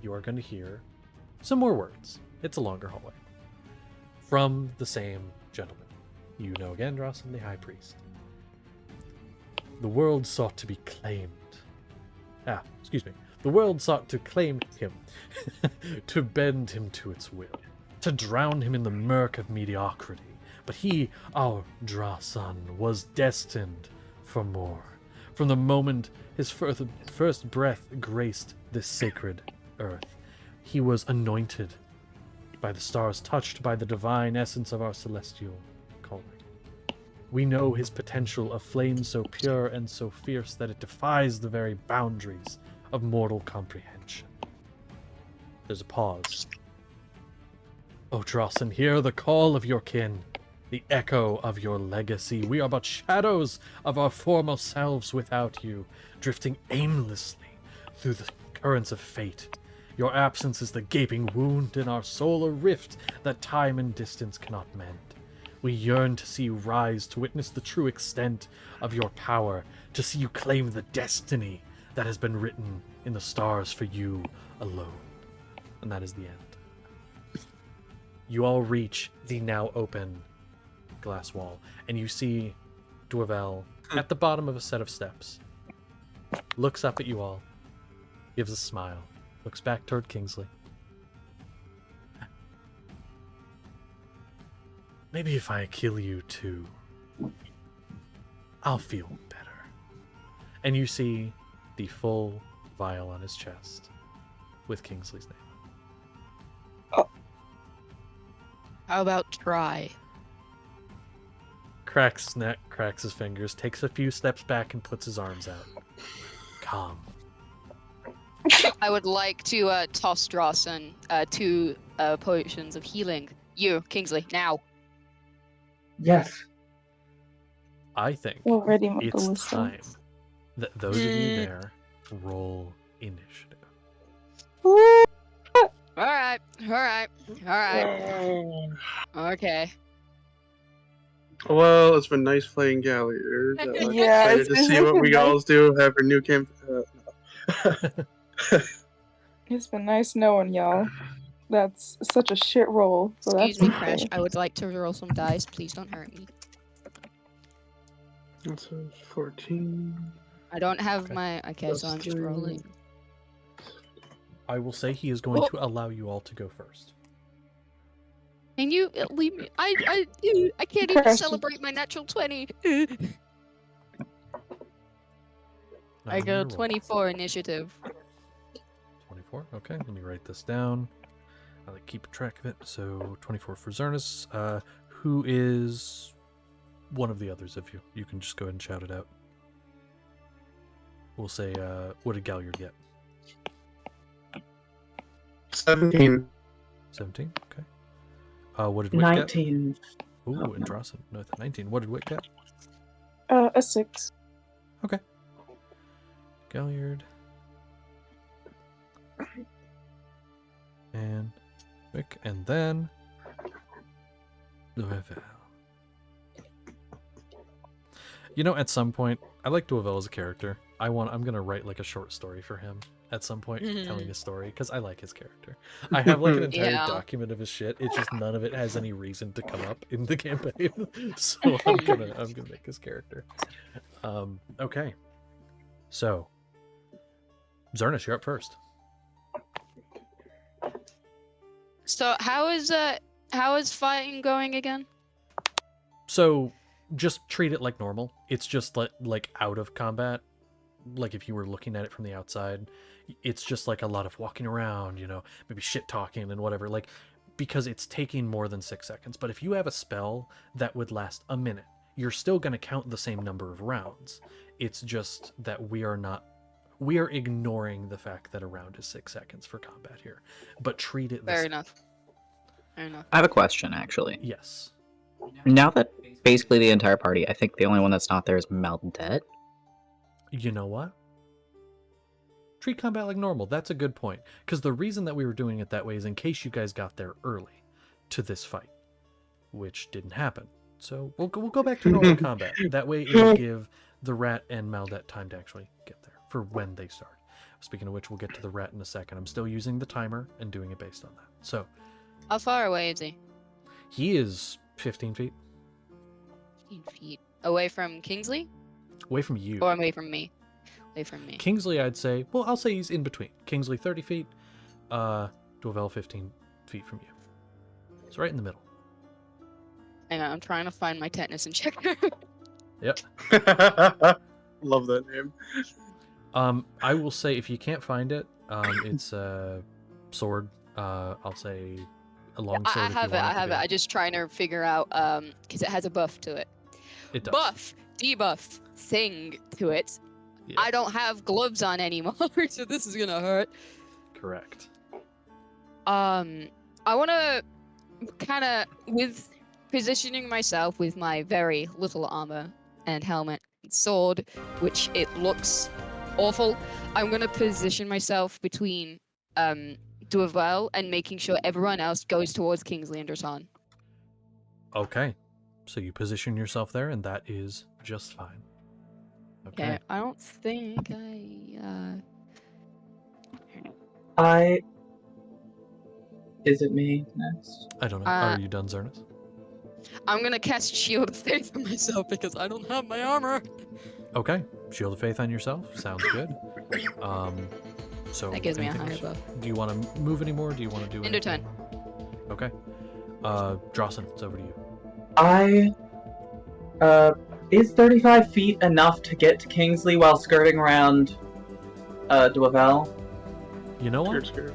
you are going to hear some more words. It's a longer hallway. From the same gentleman. You know again, Drawson, the High Priest. The world sought to be claimed. The world sought to claim him. To bend him to its will. To drown him in the murk of mediocrity. But he, our Drawson, was destined for more. From the moment his first breath graced this sacred earth, he was anointed by the stars, touched by the divine essence of our celestial calling. We know his potential, a flame so pure and so fierce that it defies the very boundaries of mortal comprehension. There's a pause. O Drawson, hear the call of your kin, the echo of your legacy. We are but shadows of our former selves without you, drifting aimlessly through the currents of fate. Your absence is the gaping wound in our soul, a rift that time and distance cannot mend. We yearn to see you rise, to witness the true extent of your power, to see you claim the destiny that has been written in the stars for you alone. And that is the end. You all reach the now open glass wall, and you see Dwevel at the bottom of a set of steps. Looks up at you all, gives a smile, looks back toward Kingsley. Maybe if I kill you too, I'll feel better. And you see the full vial on his chest with Kingsley's name. How about try? Cracks neck, cracks his fingers, takes a few steps back and puts his arms out. Calm. I would like to toss Drawson 2 potions of healing. You, Kingsley, now. Yes. I think Already my it's ballista. time that those of you there roll initiative. Alright. Okay. Well, it's been nice playing Galliard. Yeah, Excited it's to been see what we nice. all do have our new camp. It's been nice knowing y'all. That's such a shit roll. So Excuse that's me, Crash. I would like to roll some dice. Please don't hurt me. That's a 14. I don't have Okay. my. Okay, so I'm just rolling. I will say he is going to allow you all to go first. Can you leave me? I can't even Crash. celebrate my natural 20. Now I you go roll. 24 initiative. 24. Okay, let me write this down. I like keep track of it. So 24 for Zernus. Who is one of the others of you? You can just go ahead and shout it out. We'll say, what did Galliard get? 17. 17. Okay. What did Wick get? 19. Ooh, and Drawson. No, 19. What did Wick get? a 6. Galliard. And Wick, and then Dwevel. You know, at some point, I like Dwevel as a character. I'm gonna write like a short story for him. at some point telling a story because I like his character. I have like an entire Yeah. document of his shit. It's just none of it has any reason to come up in the campaign. So I'm gonna make his character. Okay. So Zernus, you're up first. So how is fighting going again? So just treat it like normal. It's just like out of combat. Like if you were looking at it from the outside, it's just like a lot of walking around, you know, maybe shit talking and whatever, like because it's taking more than 6 seconds. But if you have a spell that would last a minute, you're still going to count the same number of rounds. It's just that we are ignoring the fact that a round is 6 seconds for combat here, but treat it the Fair same. enough. Fair enough. I have a question, actually. Yes. Now that basically the entire party, I think the only one that's not there is Maldet. You know what? Treat combat like normal. That's a good point. Because the reason that we were doing it that way is in case you guys got there early to this fight, which didn't happen. So we'll go back to normal combat. That way it'll give the rat and Maldet time to actually get there for when they start. Speaking of which, we'll get to the rat in a second. I'm still using the timer and doing it based on that. So How far away is he? he is 15 feet 15 feet. Away from Kingsley? away from you. Or away from me? Away from me. Kingsley, I'd say, well, I'll say he's in between. Kingsley 30 feet, Dwevell 15 feet from you. It's right in the middle. Hang on, I'm trying to find my tetanus injector. Yep. Love that name. I will say if you can't find it, it's a sword. I'll say a long sword. I if have you it, want I have to it. go. I'm just trying to figure out, because it has a buff to it. It does. Buff, debuff, thing to it. Yeah. I don't have gloves on anymore, so this is gonna hurt. Correct. I wanna kinda, with positioning myself with my very little armor and helmet and sword, which it looks awful, I'm gonna position myself between Dwevell and making sure everyone else goes towards Kingsley and Rasan. Okay. So you position yourself there, and that is just fine. Okay. I don't think Is it me next? I don't know. Are you done, Zernus? I'm gonna cast Shield of Faith on myself because I don't have my armor. Okay. Shield of Faith on yourself. Sounds good. So That gives me a anything higher else? buff. Do you want to move anymore? Do you want to do End of anything? Okay. Drawson, it's over to you. Is 35 feet enough to get to Kingsley while skirting around, Dwevell? You know what? Skirt.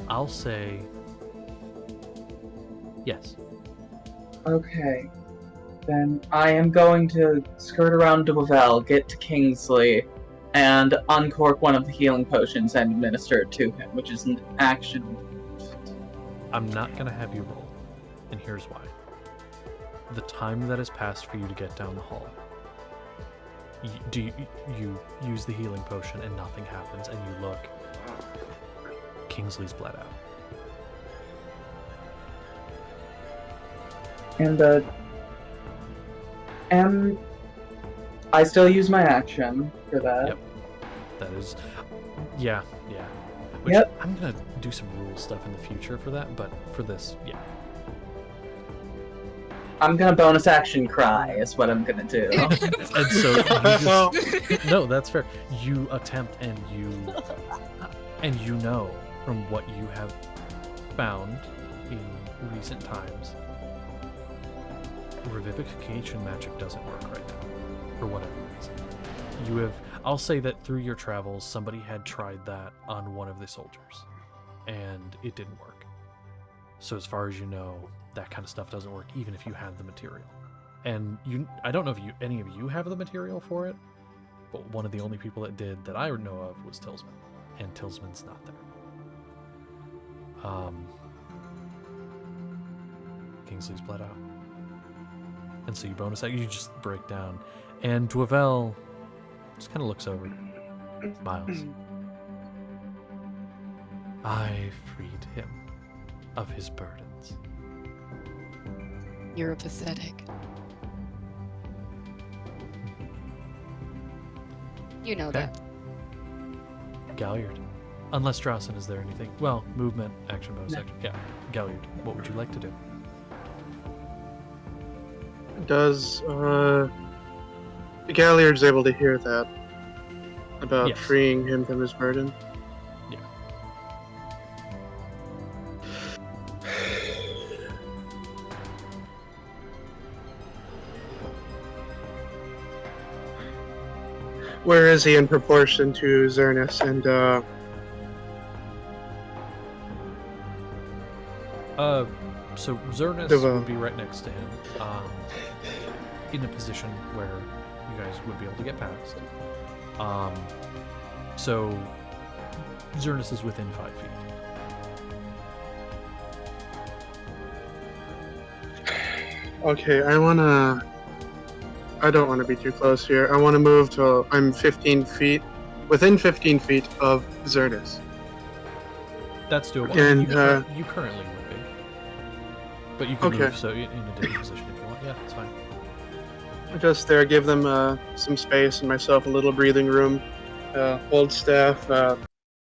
I'll say yes. Okay. Then I am going to skirt around Dwevell, get to Kingsley, and uncork one of the healing potions and administer it to him, which is an action. I'm not going to have you roll, and here's why. The time that has passed for you to get down the hall, you use the healing potion and nothing happens, and you look. Kingsley's bled out. And I still use my action for that. Yep. That is, yeah. Which Yep. I'm gonna do some rule stuff in the future for that, but for this, yeah. I'm gonna bonus action cry, is what I'm gonna do. And so you just, no, that's fair. You attempt and you know from what you have found in recent times, revivification magic doesn't work right now, for whatever reason. I'll say that through your travels, somebody had tried that on one of the soldiers, and it didn't work. So as far as you know, that kind of stuff doesn't work, even if you had the material. And I don't know if any of you have the material for it, but one of the only people that did that I know of was Tilsman, and Tilsman's not there. Kingsley's bled out. And so you bonus that, you just break down. And Dwevell just kind of looks over, smiles. I freed him of his burdens. You're pathetic. You know Okay. that. Galliard, Unless Draussen, is there anything? Well, movement, action, bonus action. Yeah. Galliard, what would you like to do? Does Galliard's able to hear that about Yes. freeing him from his burden? Yeah. Where is he in proportion to Zernus and So Zernus Devo. would be right next to him, in a position where you guys would be able to get past. So Zernus is within 5 feet. Okay, I don't wanna be too close here. I wanna move to I'm 15 feet within 15 feet of Zernus. That's doable. And, you currently would be, but you can Okay. move so in a different position if you want. Yeah, that's fine. Just there, give them some space and myself a little breathing room. Hold staff,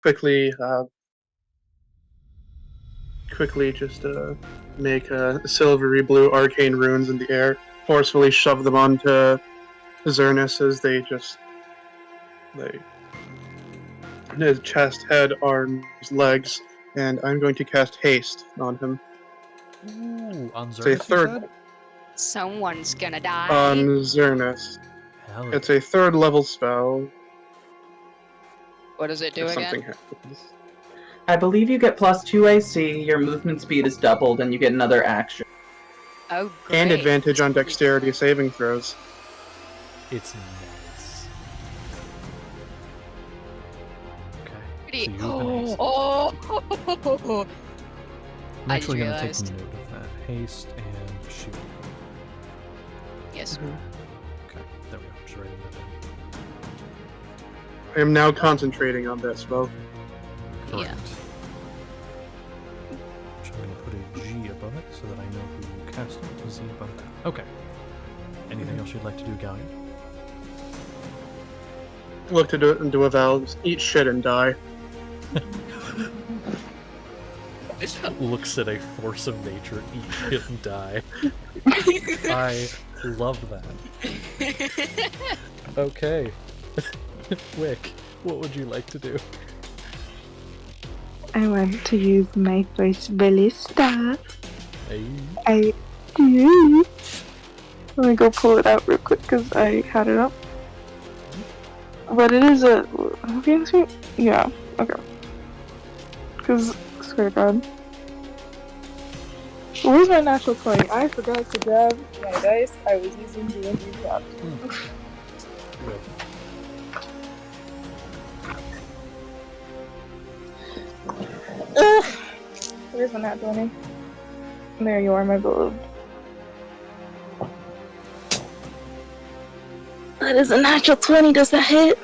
quickly just make silvery blue arcane runes in the air, forcefully shove them onto Zernus as his chest, head, arms, legs, and I'm going to cast haste on him. Ooh, on It's a Zernus, you third said? Someone's gonna die. on Zernus. Hell It's a third level spell. What does it do If again? something happens. I believe you get +2 AC, your movement speed is doubled, and you get another action. Oh, great. And advantage on That's pretty dexterity cool. saving throws. It's nice. Okay. Pretty- So you've been hasted. Oh! I'm I actually just going to realized. take note of that. Haste and shoot. Yes. Okay, there we go. Just writing that down. I am now concentrating on that spell. Yeah. Correct. So I'm going to put a G above it so that I know who cast it. Z above that. Okay. Anything else you'd like to do, Galliard? Look to do it into a valve. Eat shit and die. Looks at a force of nature, eat shit and die. I love that. Okay. Wick, what would you like to do? I want to use my first ballista. Hey. I do. Let me go pull it out real quick because I had it up. But it is a. Yeah, okay. Because, swear to God. Where's my natural 20? I forgot to grab my dice. I was using the injury cap. Good. Where's my nat 20? There you are, my beloved. That is a natural 20. Does that hit?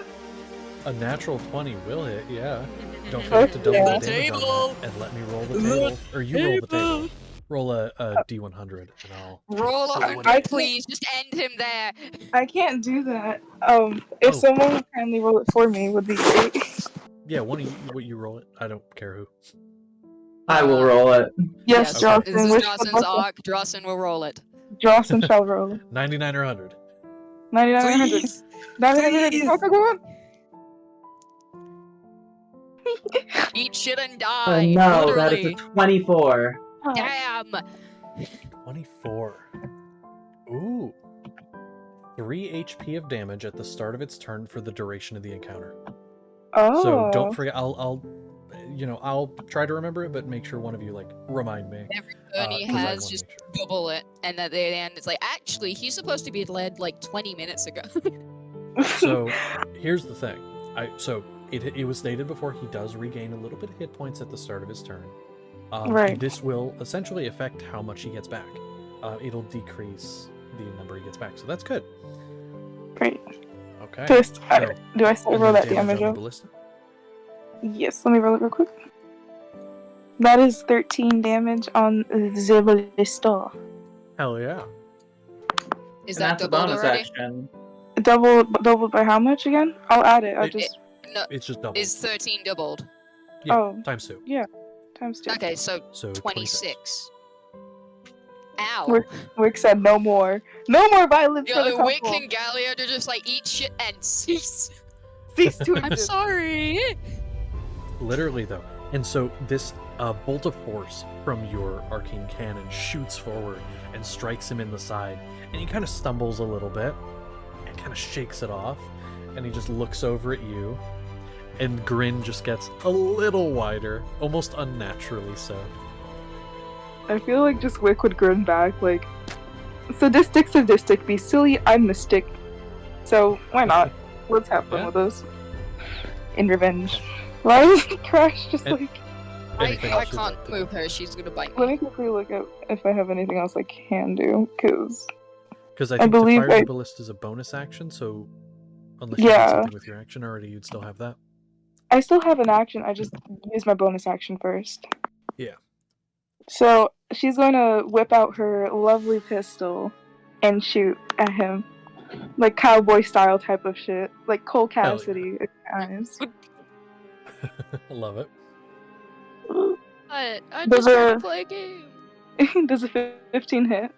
A natural 20 will hit, yeah. Don't forget to double Yeah. the damage on that, and let me roll the table. Or you roll the table. Roll a D100, and I'll... Roll on, I- please. Just end him there. I can't do that. If Oh. someone would kindly roll it for me, would be great. Yeah, one of you, what you roll it. I don't care who. I will roll it. Yes, Okay. This Drawson. is Wish Dawson's for luck. arc. Dawson will roll it. Drawson shall roll. 99 or 100. 99 100. Please. 99 Please. 100. Go on. Eat shit and die. No, that is Literally. a 24. Damn. 24. Ooh. 3 HP of damage at the start of its turn for the duration of the encounter. Oh. So don't forget. I'll try to remember it, but make sure one of you remind me. Every Bernie 'cause I has wanna just make sure. double it, and at the end it's like, actually, he's supposed to be led 20 minutes ago. So here's the thing. It was stated before, he does regain a little bit of hit points at the start of his turn. Right. This will essentially affect how much he gets back. It'll decrease the number he gets back, so that's good. Great. Okay. Just, So, do I still and roll then that damage on the out? ballista. Yes, let me roll it real quick. That is 13 damage on the ballista. Hell yeah. Is And that that's a doubled bonus already? action. Doubled by how much again? I'll add it. I'll It- just. No, It's just double. is 13 doubled? Yeah, Oh. times 2. Yeah, times 2. Okay, so So 26. Ow. Wick said no more. No more violence for the Yo, Wick couple. and Galliard are just like, eat shit and cease. Cease to I'm exist. sorry. Literally, though. And so this bolt of force from your arcane cannon shoots forward and strikes him in the side. And he kind of stumbles a little bit and kind of shakes it off. And he just looks over at you. And grin just gets a little wider, almost unnaturally so. I feel like just Wick would grin back, like, sadistic, be silly, I'm mystic. So, why not? Let's have fun Yeah. with those. In revenge. Why is Crash just And- like... Anything I else you'd can't like to move do? her, she's gonna bite Let me. me quickly look at if I have anything else I can do, because... Because I I think to believe fire I- the ballista is a bonus action, so unless you did Yeah. something with your action already, you'd still have that. I still have an action, I just used my bonus action first. Yeah. So, she's going to whip out her lovely pistol and shoot at him. Like cowboy style type of shit. Like Cole yeah. Cassidy in my eyes. I love it. I Does just want a- to play a game. Does a 15 hit?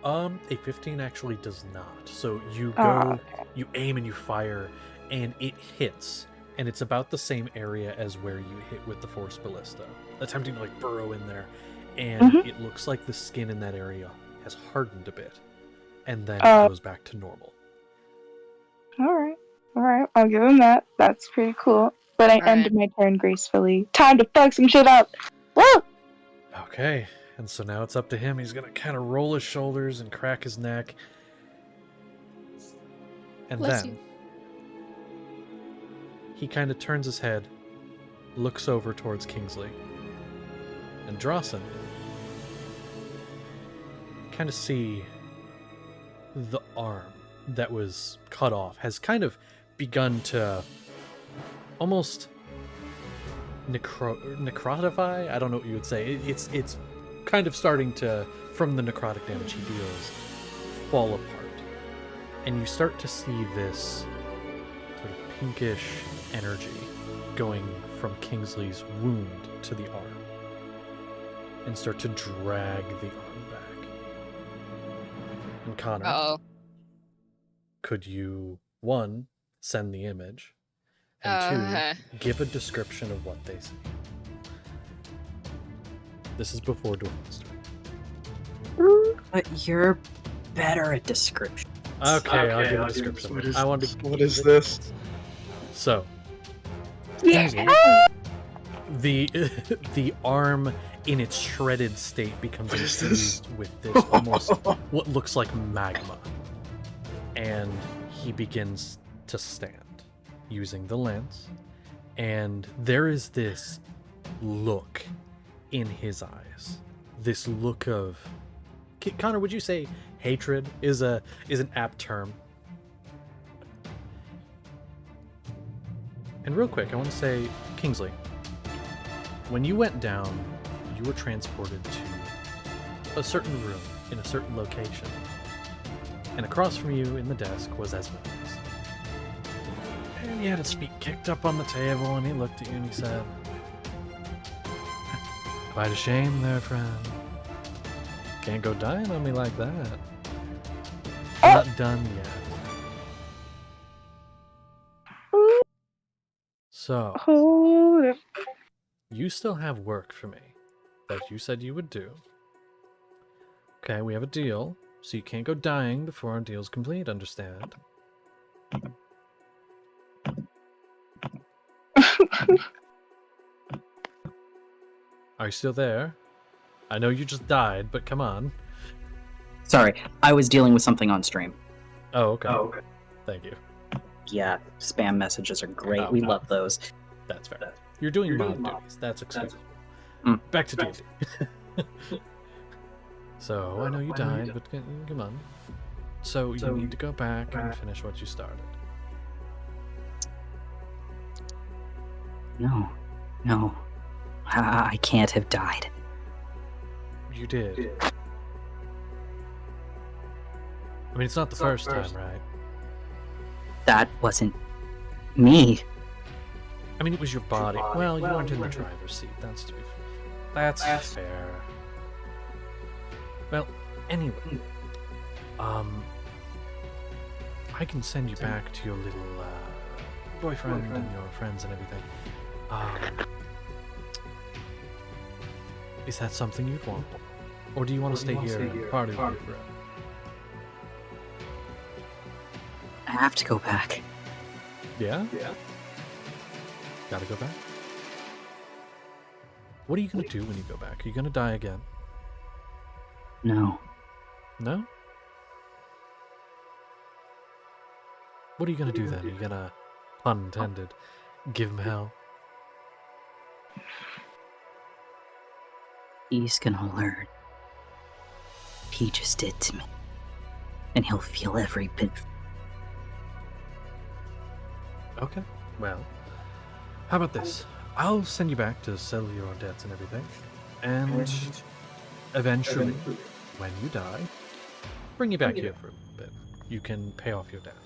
A 15 actually does not. So you go, Ah, you aim and you fire, and it hits, and it's about the same area as where you hit with the force ballista, attempting to like burrow in there, and Mhm. it looks like the skin in that area has hardened a bit, and then Oh. it goes back to normal. Alright, I'll give him that. That's pretty cool. But I end my turn gracefully. Time to fuck some shit up! Woo! Okay, and so now it's up to him. He's gonna kind of roll his shoulders and crack his neck, and Bless then you. he kind of turns his head, looks over towards Kingsley, and Drawson. Kind of see the arm that was cut off has kind of begun to almost necrotify. I don't know what you would say. It's kind of starting to, from the necrotic damage he deals, fall apart, and you start to see this sort of pinkish energy going from Kingsley's wound to the arm, and start to drag the arm back. And Connor, Uh-oh. could you, one, send the image, and two, give a description of what they see? This is before Duel Master. But you're better at description. Okay, I'll give a description. What is, I want to. what is this? So, Yeah. the the arm in its shredded state becomes What is infused with this almost what looks like magma, and he begins to stand using the lens, and there is this look in his eyes, this look of Connor, would you say hatred is an apt term? And real quick, I want to say, Kingsley, when you went down, you were transported to a certain room in a certain location. And across from you in the desk was Esmeralda. And he had his feet kicked up on the table, and he looked at you and he said, "Quite a shame there, friend. Can't go dying on me like that. Not done yet." So, Hold it. you still have work for me that you said you would do. Okay, we have a deal, so you can't go dying before our deal's complete, understand? Are you still there? I know you just died, but come on. Sorry, I was dealing with something on stream. Oh, okay. Thank you. Yeah, spam messages are great. Oh, We no. love those. That's fair. You're doing mod duties. That's excusable. Mm. Back to D&D. So, I know you died, but come on. So, you need to go back and finish what you started. No. I can't have died. You did. I mean, it's not the first time, right? That wasn't me. I mean, it was your body. Well, you weren't in the driver's seat. That's to be fair. That's fair. Well, anyway, I can send you back to your little boyfriend and your friends and everything. Is that something you'd want? Or do you want to stay here and party with your friend? I have to go back. Yeah? Gotta go back? What are you gonna do when you go back? Are you gonna die again? No. No? What are you gonna do then? Are you gonna, pun intended, give him hell? He's gonna learn. He just did to me. And he'll feel every bit of it. Okay, well, how about this? I'll send you back to settle your debts and everything, and eventually, when you die, bring you back here for a bit. You can pay off your debt.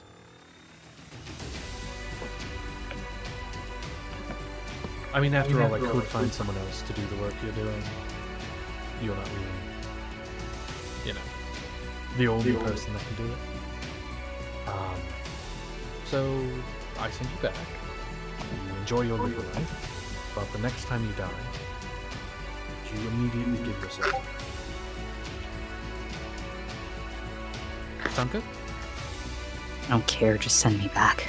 I mean, after all, I could find someone else to do the work you're doing. You're not really, the only person that can do it. So I send you back. You enjoy your little life, but the next time you die, you immediately give yourself. Sound good? I don't care, just send me back.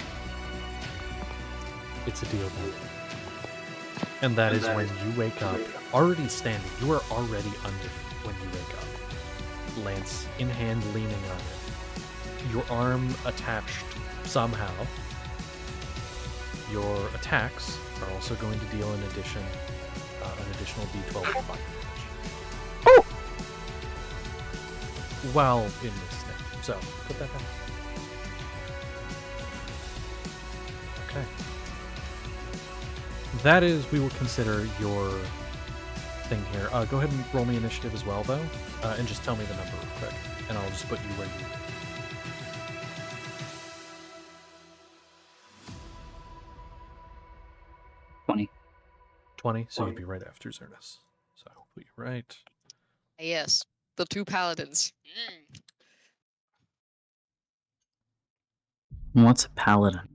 It's a deal then. And that is when you wake up, already standing. You are already undefeated when you wake up. Lance in hand, leaning on it. Your arm attached somehow. Your attacks are also going to deal an additional d12 of fire damage. Oh! While in this thing. So, put that back. Okay. That is, we will consider your thing here. Go ahead and roll me initiative as well, though, and just tell me the number real quick, and I'll just put you where you. 20, so you'd be right after Xernas. So I'll put you right. Yes, the two paladins. What's a paladin?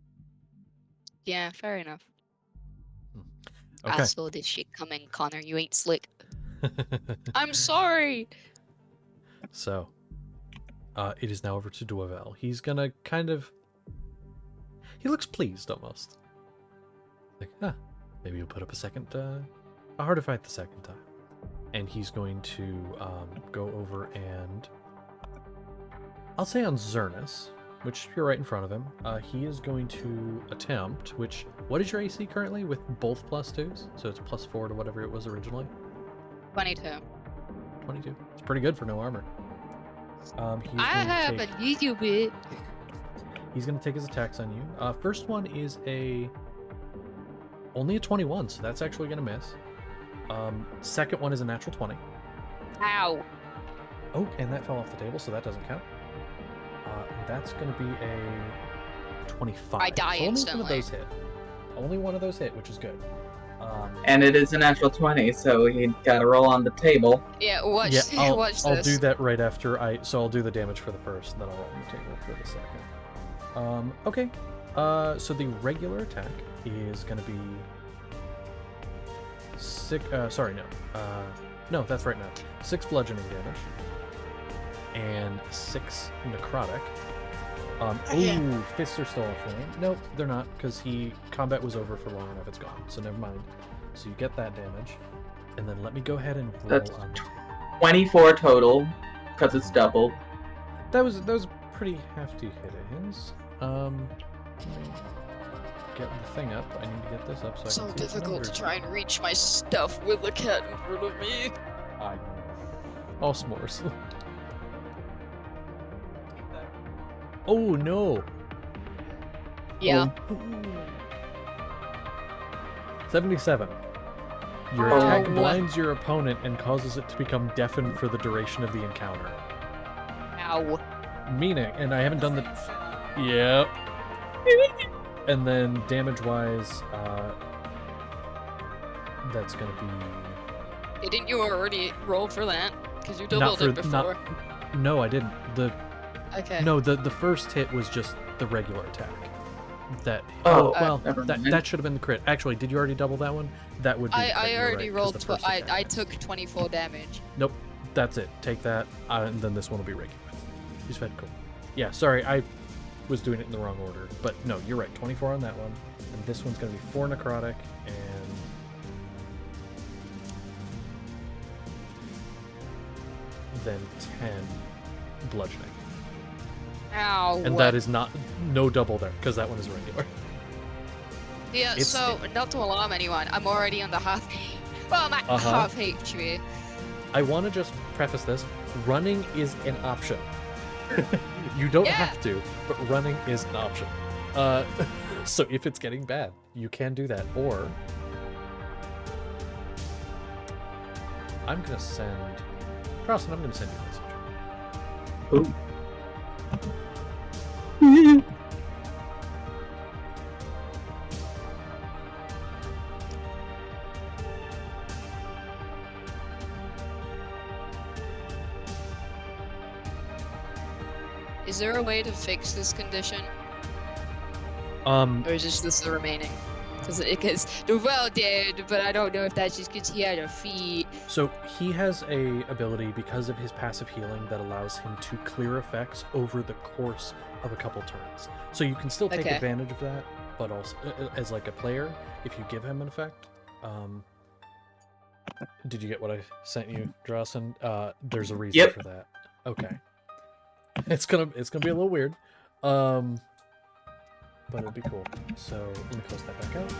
Yeah, fair enough. Okay. I saw this shit coming, Connor. You ain't slick. I'm sorry. So, it is now over to Duavel. He's gonna kind of. He looks pleased almost. Like, maybe you'll put up a harder fight the second time. And he's going to go over and. I'll say on Xernas, which you're right in front of him. He is going to attempt, what is your AC currently with both +2s? So it's +4 to whatever it was originally? 22. 22. It's pretty good for no armor. I have a little bit. He's going to take his attacks on you. First one is only a 21, so that's actually going to miss. Second one is a natural 20. Ow. Oh, and that fell off the table, so that doesn't count. That's going to be a 25. I die so instantly. Only one of those hit, which is good. And it is a natural 20, so he got to roll on the table. Yeah, watch this. I'll do that right after so I'll do the damage for the first, and then I'll roll on the table for the second. Okay. So the regular attack is going to be 6. No, that's right now. 6 bludgeoning damage and 6 necrotic. Ooh, fists are still offline. Nope, they're not, because combat was over for long enough. It's gone, so never mind. So you get that damage, and then let me go ahead and roll That's on. 24 total, because it's doubled. That was a pretty hefty hit of his. Let me get the thing up. I need to get this up so I So can see the difficult to numbers. try and reach my stuff with a cat in front of me. I know. All s'mores. Oh no! Yeah. 77. Your Oh. attack blinds your opponent and causes it to become deafened for the duration of the encounter. Ow. Meaning, and I haven't done the. Yep. And then damage-wise, That's gonna be Didn't you already roll for that? Because you not doubled for it before. No, I didn't. Okay. No, the first hit was just the regular attack. That Oh, well, never mind. that should have been the crit. Actually, did you already double that one? That would be. the crit, I you're already right, 'cause rolled. the first hit I got took 24 damage. Nope, that's it. Take that, and then this one will be regular. He's fed. Cool. Yeah, sorry, I was doing it in the wrong order, but no, you're right. 24 on that one, and this one's gonna be 4 necrotic and. Then 10 bludgeoning. Ow. And that is no double there, because that one is regular. Yeah, It's- so not to alarm anyone, I'm already on the half. Well, I'm at Uh-huh. half HP. I want to just preface this. Running is an option. You don't Yeah. have to, but running is an option. So if it's getting bad, you can do that. Or I'm going to send... Carlson, I'm going to send you a message. Ooh. Is there a way to fix this condition? Um, Or is this the remaining? Because the well did, but I don't know if that's just because he had a feat. So he has a ability because of his passive healing that allows him to clear effects over the course of a couple turns. So you can still take Okay. advantage of that, but also as like a player, if you give him an effect. Did you get what I sent you, Drawson? There's a reason Yep. for that. Okay. It's gonna be a little weird. But it'd be cool. So let me close that back out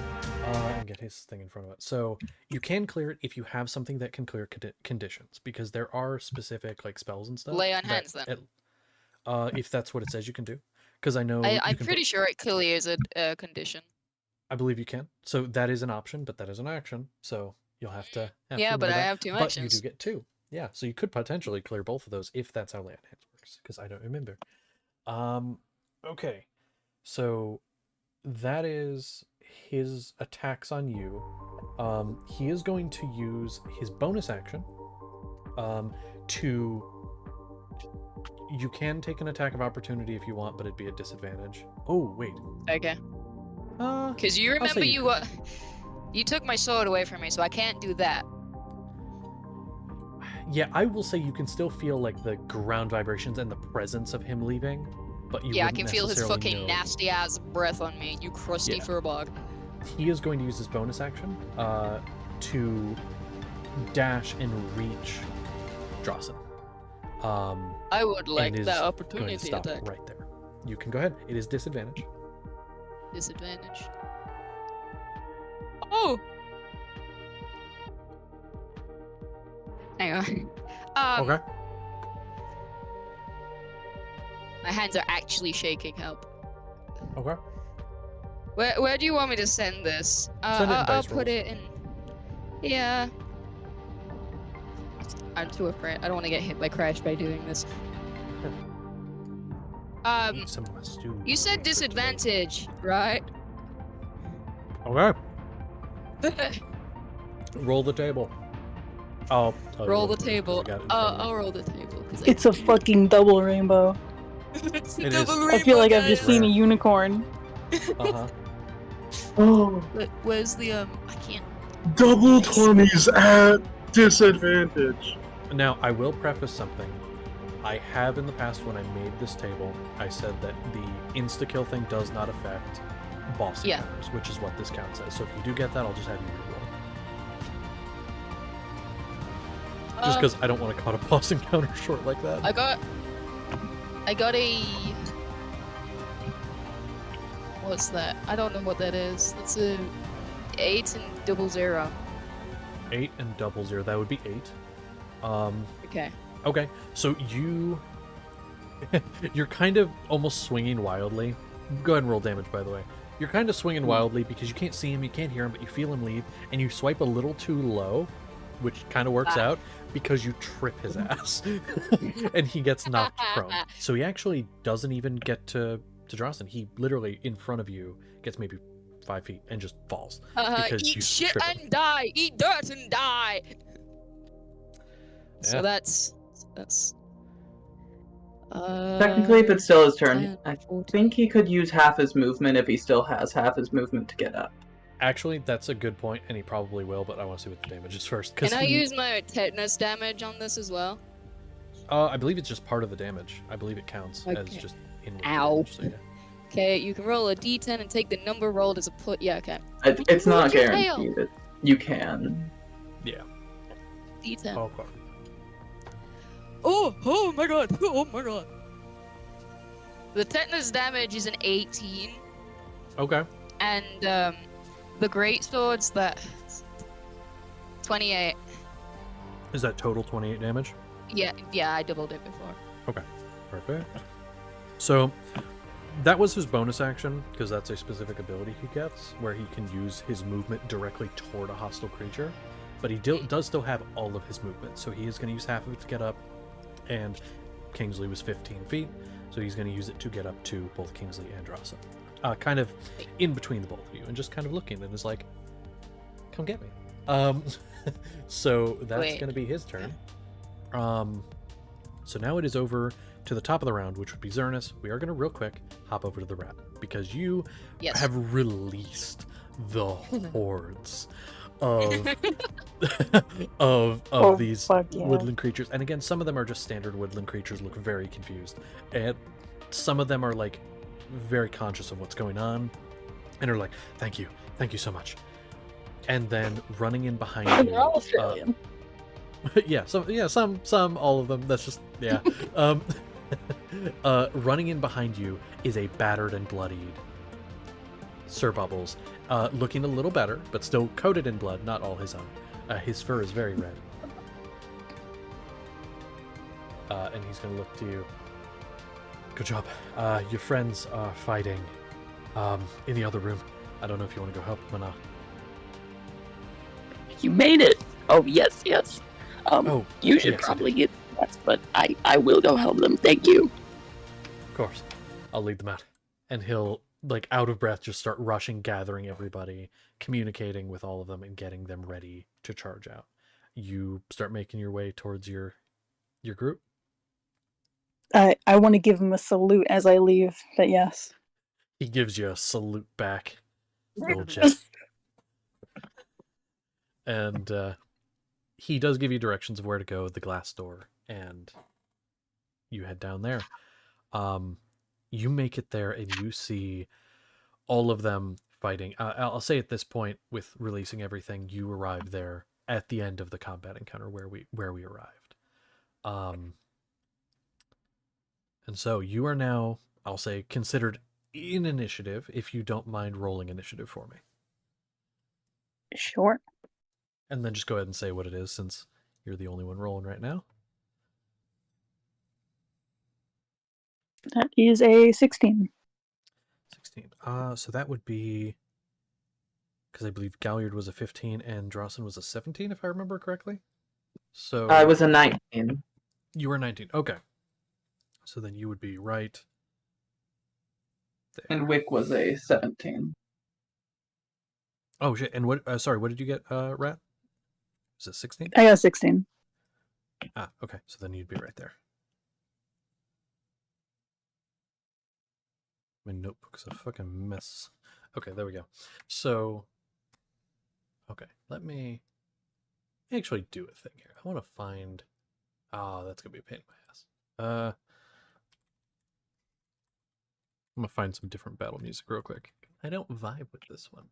and get his thing in front of it. So you can clear it if you have something that can clear conditions, because there are specific like spells and stuff. Lay on that hands, then. if that's what it says you can do, because I know I'm you can pretty sure it clears a condition. I believe you can. So that is an option, but that is an action. So you'll have to. Yeah, but remember I that. have 2 But actions. you do get 2. Yeah, so you could potentially clear both of those if that's how lay on hands works, because I don't remember. Okay. So that is his attacks on you. He is going to use his bonus action to... You can take an attack of opportunity if you want, but it'd be a disadvantage. Oh, wait. Okay. Because you I'll say remember you you took my sword away from me, so I can't do that. Yeah, I will say you can still feel like the ground vibrations and the presence of him leaving, but you Yeah, I wouldn't can feel his necessarily fucking know. nasty ass breath on me, you crusty Yeah. furbog. He is going to use his bonus action to dash and reach Drawson. I would like and is that going opportunity to stop attack. right there. You can go ahead. It is disadvantage. Disadvantage. Oh! Hang on. Okay. My hands are actually shaking. Help. Okay. Where do you want me to send this? Send it in I'll dice put rolls. it in. Yeah. I'm too afraid. I don't want to get hit by Crash by doing this. Eat some of my stew. You said disadvantage, right? Okay. Roll the table. I'll tell you Roll what the it is, 'cause I table. got it in front of me. I'll roll the table because It's a fucking double rainbow. it's It is. I feel like I've just seen a unicorn. Uh-huh. Oh, Where's the I can't. Double 20s at disadvantage. Now, I will preface something. I have in the past, when I made this table, I said that the insta-kill thing does not affect boss Yeah. encounters, which is what this count says. So if you do get that, I'll just have you reroll. Just because I don't want to cut a boss encounter short like that. I got a. What's that? I don't know what that is. That's a 8 and 00. 8 and 00, that would be 8. Okay. Okay, so you're kind of almost swinging wildly. Go ahead and roll damage, by the way. You're kind of swinging wildly because you can't see him, you can't hear him, but you feel him leave, and you swipe a little too low, which kind of works out because you trip his ass, and he gets knocked prone. So he actually doesn't even get to Drawson. He literally, in front of you, gets maybe 5 feet and just falls. Eat you shit trip him. and die. Eat dirt and die. So Yeah. that's. Technically, if it's still his turn, 10, I 14. think he could use half his movement if he still has half his movement to get up. Actually, that's a good point, and he probably will, but I want to see what the damage is first. Can I use my tetanus damage on this as well? I believe it's just part of the damage. I believe it counts as Okay. just inward Ow. damage. So yeah. Okay, you can roll a d10 and take the number rolled as a put. Yeah, okay. It's not Would you fail? guaranteed. You can. Yeah. D10. Okay. Oh my god. Oh my god. The tetanus damage is an 18, Okay. and the great swords that 28. Is that total 28 damage? Yeah, I doubled it before. Perfect. So that was his bonus action, because that's a specific ability he gets, where he can use his movement directly toward a hostile creature. But he does still have all of his movement, so he is going to use half of it to get up, and Kingsley was 15 feet, so he's going to use it to get up to both Kingsley and Drawson. Kind of in between the both of you, and just kind of looking, and is like, come get me. So that's Wait. going to be his turn. So now it is over to the top of the round, which would be Zernus. We are going to real quick hop over to the rat, because you Yes. have released the hordes of Oh, these fuck yeah. woodland creatures. And again, some of them are just standard woodland creatures, look very confused, and some of them are like very conscious of what's going on and are like, thank you so much. And then running in behind you, They're all Australian. some, all of them. That's just, yeah. Running in behind you is a battered and bloodied Sir Bubbles, looking a little better, but still coated in blood, not all his own. His fur is very red. And he's gonna look to you. Good job. Your friends are fighting in the other room. I don't know if you want to go help them or not. You made it. Oh, yes. You should yes, I probably get that, but I will go help them. Thank you. Of course. I'll lead them out. And he'll, like, out of breath, just start rushing, gathering everybody, communicating with all of them, and getting them ready to charge out. You start making your way towards your group. I want to give him a salute as I leave, but yes. He gives you a salute back, little jet. And he does give you directions of where to go, the glass door, and you head down there. You make it there, and you see all of them fighting. I'll say at this point, with releasing everything, you arrived there at the end of the combat encounter where we arrived. And so you are now, I'll say, considered in initiative, if you don't mind rolling initiative for me. Sure. And then just go ahead and say what it is, since you're the only one rolling right now. That is a 16. 16. So that would be, because I believe Galliard was a 15 and Drawson was a 17, if I remember correctly. So I was a 19. You were 19. Okay. So then you would be right there. And Wick was a 17. Oh shit! And what? Sorry, what did you get, Rat? Was it 16? I got 16. Ah, okay. So then you'd be right there. My notebook's a fucking mess. Okay, there we go. So, okay, let me actually do a thing here. I want to find. Ah, that's gonna be a pain in my ass. I'm gonna find some different battle music real quick. I don't vibe with this one.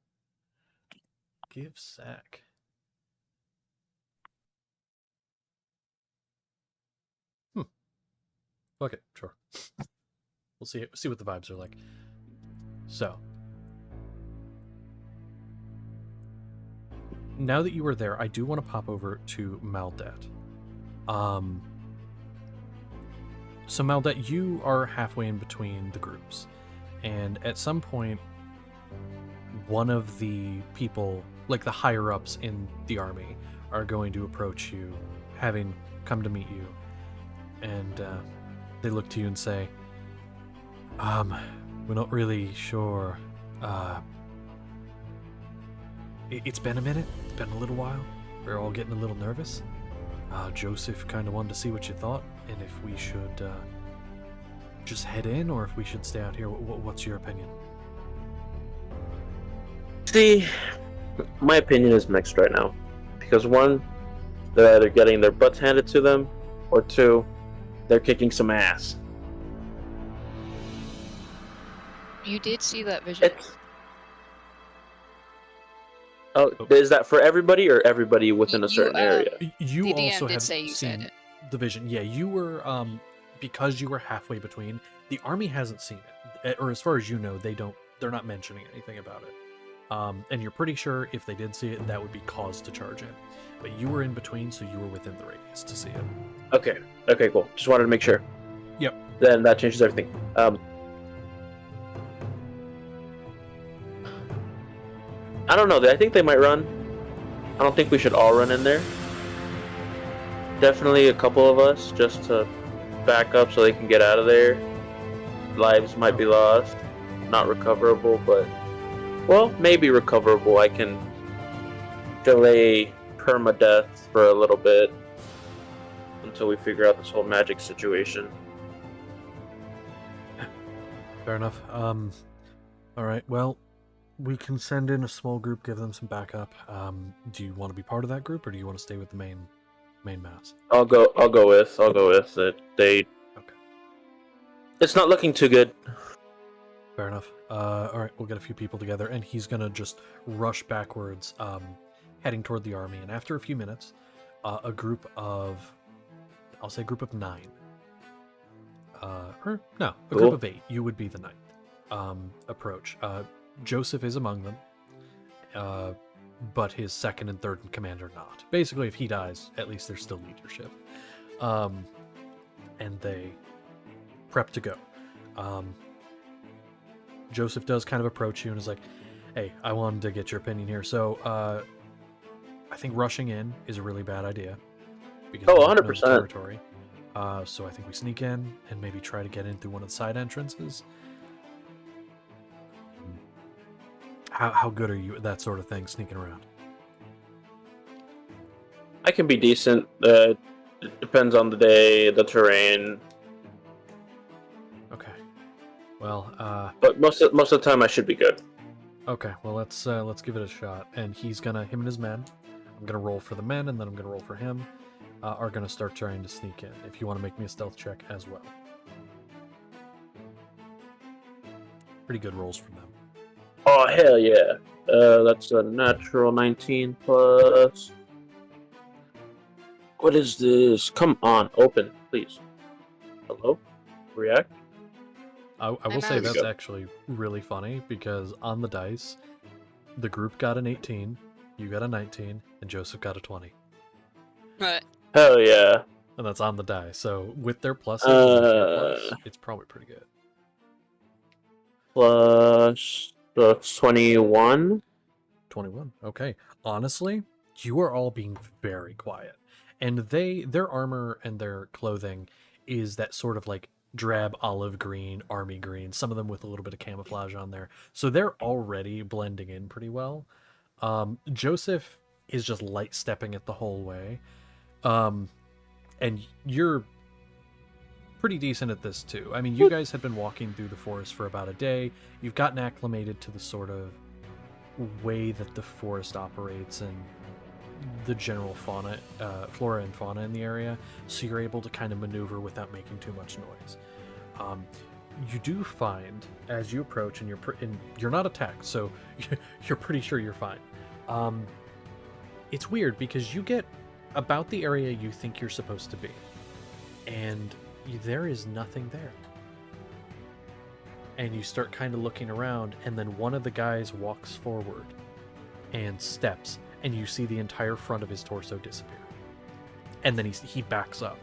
Give sack. Okay, sure. We'll see what the vibes are like. So, now that you are there, I do want to pop over to Maldet. So Maldet, you are halfway in between the groups, and at some point, one of the people, like the higher ups in the army, are going to approach you, having come to meet you, and they look to you and say, we're not really sure It's been a minute. It's been a little while. We're all getting a little nervous. Joseph kind of wanted to see what you thought, and if we should just head in, or if we should stay out here. What's your opinion? See, my opinion is mixed right now. Because one, they're either getting their butts handed to them, or two, they're kicking some ass. You did see that vision. Oh, is that for everybody or everybody within a certain area? You the DM also did have say you said seen it. the vision. Yeah, you were because you were halfway between. The army hasn't seen it, or as far as you know, they're not mentioning anything about it. And you're pretty sure if they did see it, that would be cause to charge in. But you were in between, so you were within the radius to see it. Okay. Okay, cool. Just wanted to make sure. Yep. Then that changes everything. I don't know. I think they might run. I don't think we should all run in there. Definitely a couple of us, just to back up so they can get out of there. Lives might be lost. Not recoverable, but... Well, maybe recoverable. I can delay permadeath for a little bit until we figure out this whole magic situation. Fair enough. All right. Well, we can send in a small group, give them some backup. Do you want to be part of that group, or do you want to stay with the main mass? I'll go with it. Okay. It's not looking too good. Fair enough. All right, we'll get a few people together, and he's gonna just rush backwards, heading toward the army. And after a few minutes, a group of 9. A group of 8. You would be the 9th. Approach. Joseph is among them, but his second and third in command are not. Basically, if he dies, at least there's still leadership. And they prep to go. Joseph does kind of approach you and is like, hey, I wanted to get your opinion here. So, I think rushing in is a really bad idea. Because 100%. territory. So I think we sneak in and maybe try to get in through one of the side entrances. How good are you at that sort of thing, sneaking around? I can be decent. It depends on the day, the terrain. Okay. Well, but most of the time I should be good. Okay. Well, let's give it a shot. And him and his men. I'm gonna roll for the men, and then I'm gonna roll for him. Are gonna start trying to sneak in. If you want to make me a stealth check as well. Pretty good rolls from them. Oh, hell yeah. That's a natural 19 plus... What is this? Come on, open, please. Hello? React? I will say that's actually really funny, because on the dice, the group got an 18, you got a 19, and Joseph got a 20. Right. Hell yeah. And that's on the die, so with their pluses, it's probably pretty good. Plus... That's 21. 21. Okay. Honestly, you are all being very quiet. And their armor and their clothing is that sort of like drab olive green, army green, some of them with a little bit of camouflage on there. So they're already blending in pretty well. Joseph is just light stepping it the whole way. And you're pretty decent at this too. I mean, you guys had been walking through the forest for about a day. You've gotten acclimated to the sort of way that the forest operates and the general fauna, flora and fauna in the area, so you're able to kind of maneuver without making too much noise. You do find, as you approach, and you're not attacked, so you're pretty sure you're fine. It's weird because you get about the area you think you're supposed to be, and there is nothing there. And you start kind of looking around, and then one of the guys walks forward and steps, and you see the entire front of his torso disappear. And then he backs up.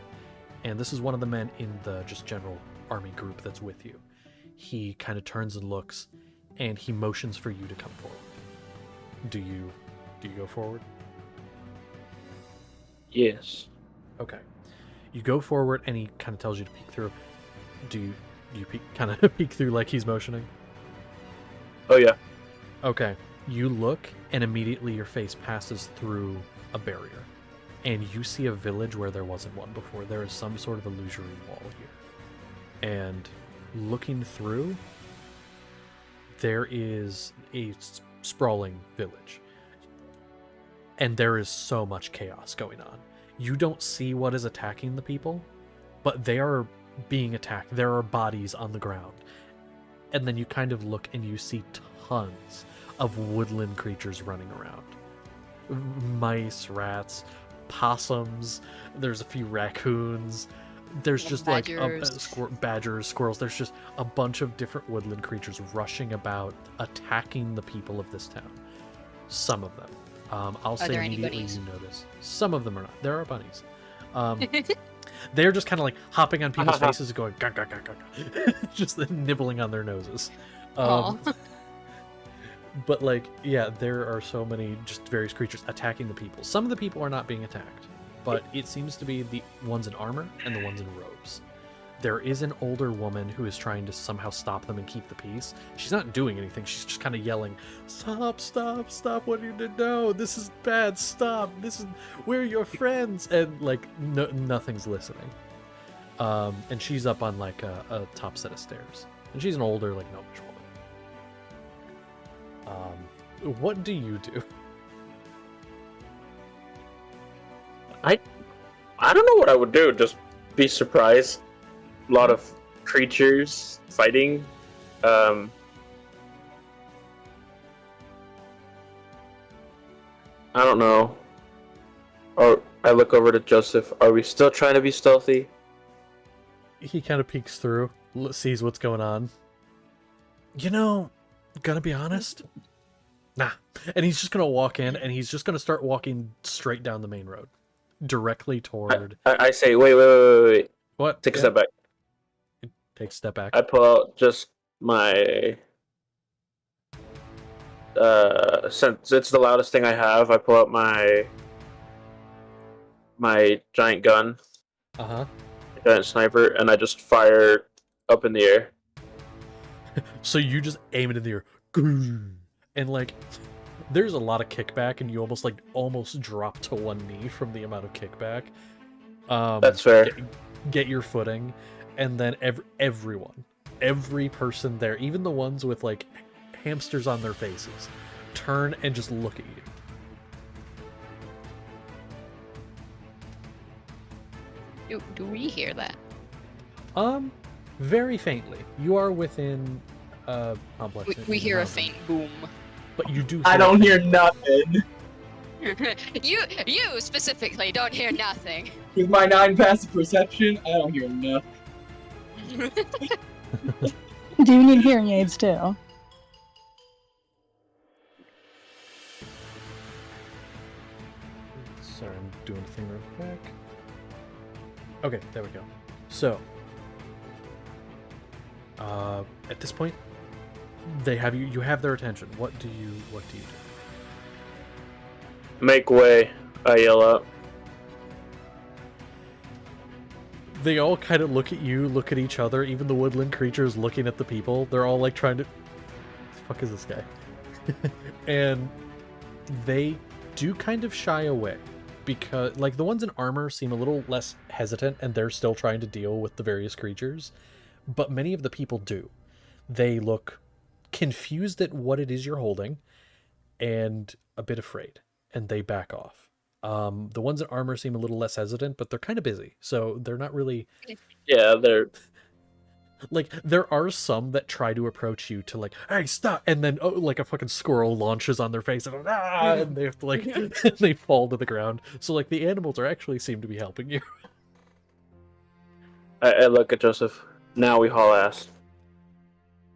And this is one of the men in the just general army group that's with you. He kind of turns and looks, and he motions for you to come forward. Do you go forward? Yes. Okay. You go forward, and he kind of tells you to peek through. Do you kind of peek through like he's motioning? Oh, yeah. Okay. You look, and immediately your face passes through a barrier, and you see a village where there wasn't one before. There is some sort of illusory wall here. And looking through, there is a sprawling village. And there is so much chaos going on. You don't see what is attacking the people, but they are being attacked. There are bodies on the ground. And then you kind of look and you see tons of woodland creatures running around. Mice, rats, possums, there's a few raccoons, there's just badgers. like badgers, squirrels, there's just a bunch of different woodland creatures rushing about, attacking the people of this town. Some of them. I'll say there any immediately bunnies? you notice. Some of them are not. There are bunnies. They're just kind of like hopping on people's faces and going, gah, gah, gah, gah, gah. Just nibbling on their noses. Aw. But like, yeah, there are so many just various creatures attacking the people. Some of the people are not being attacked, but it seems to be the ones in armor and the ones in robes. There is an older woman who is trying to somehow stop them and keep the peace. She's not doing anything. She's just kind of yelling, "Stop, stop, stop, what are you doing? No, this is bad, stop. We're your friends." And like, nothing's listening. And she's up on like a top set of stairs. And she's an older, like, gnomish woman. What do you do? I don't know what I would do. Just be surprised. A lot of creatures fighting. I don't know. Or I look over to Joseph. Are we still trying to be stealthy? He kind of peeks through, sees what's going on. You know, gonna be honest, nah. And he's just gonna walk in, and he's just gonna start walking straight down the main road, directly toward. I say, wait. What? Take a step back. Take a step back. I pull out just my. Since it's the loudest thing I have, I pull out my giant gun. Giant sniper, and I just fire up in the air. So you just aim it in the air, and like, there's a lot of kickback, and you almost drop to one knee from the amount of kickback. That's fair. Get your footing, and then every person there, even the ones with like hamsters on their faces, turn and just look at you. Do we hear that? Very faintly. You are within complex. We hear a faint boom. But you do. I don't hear nothing. You specifically don't hear nothing. With my 9 passive perception, I don't hear nothing. Do you need hearing aids too? Sorry, I'm doing a thing real quick. Okay, there we go. So, at this point, they have you. You have their attention. What do you do? Make way! I yell out. They all kind of look at you, look at each other. Even the woodland creatures looking at the people. They're all like trying to. What the fuck is this guy? And they do kind of shy away. Because, like, the ones in armor seem a little less hesitant, and they're still trying to deal with the various creatures. But many of the people do. They look confused at what it is you're holding, and a bit afraid, and they back off. The ones in armor seem a little less hesitant, but they're kind of busy, so they're not really... Yeah, they're... Like, there are some that try to approach you to, like, hey, stop! And then, like, a fucking squirrel launches on their face, and they have to, like, they fall to the ground. So, like, the animals actually seem to be helping you. I look at Joseph. Now we haul ass.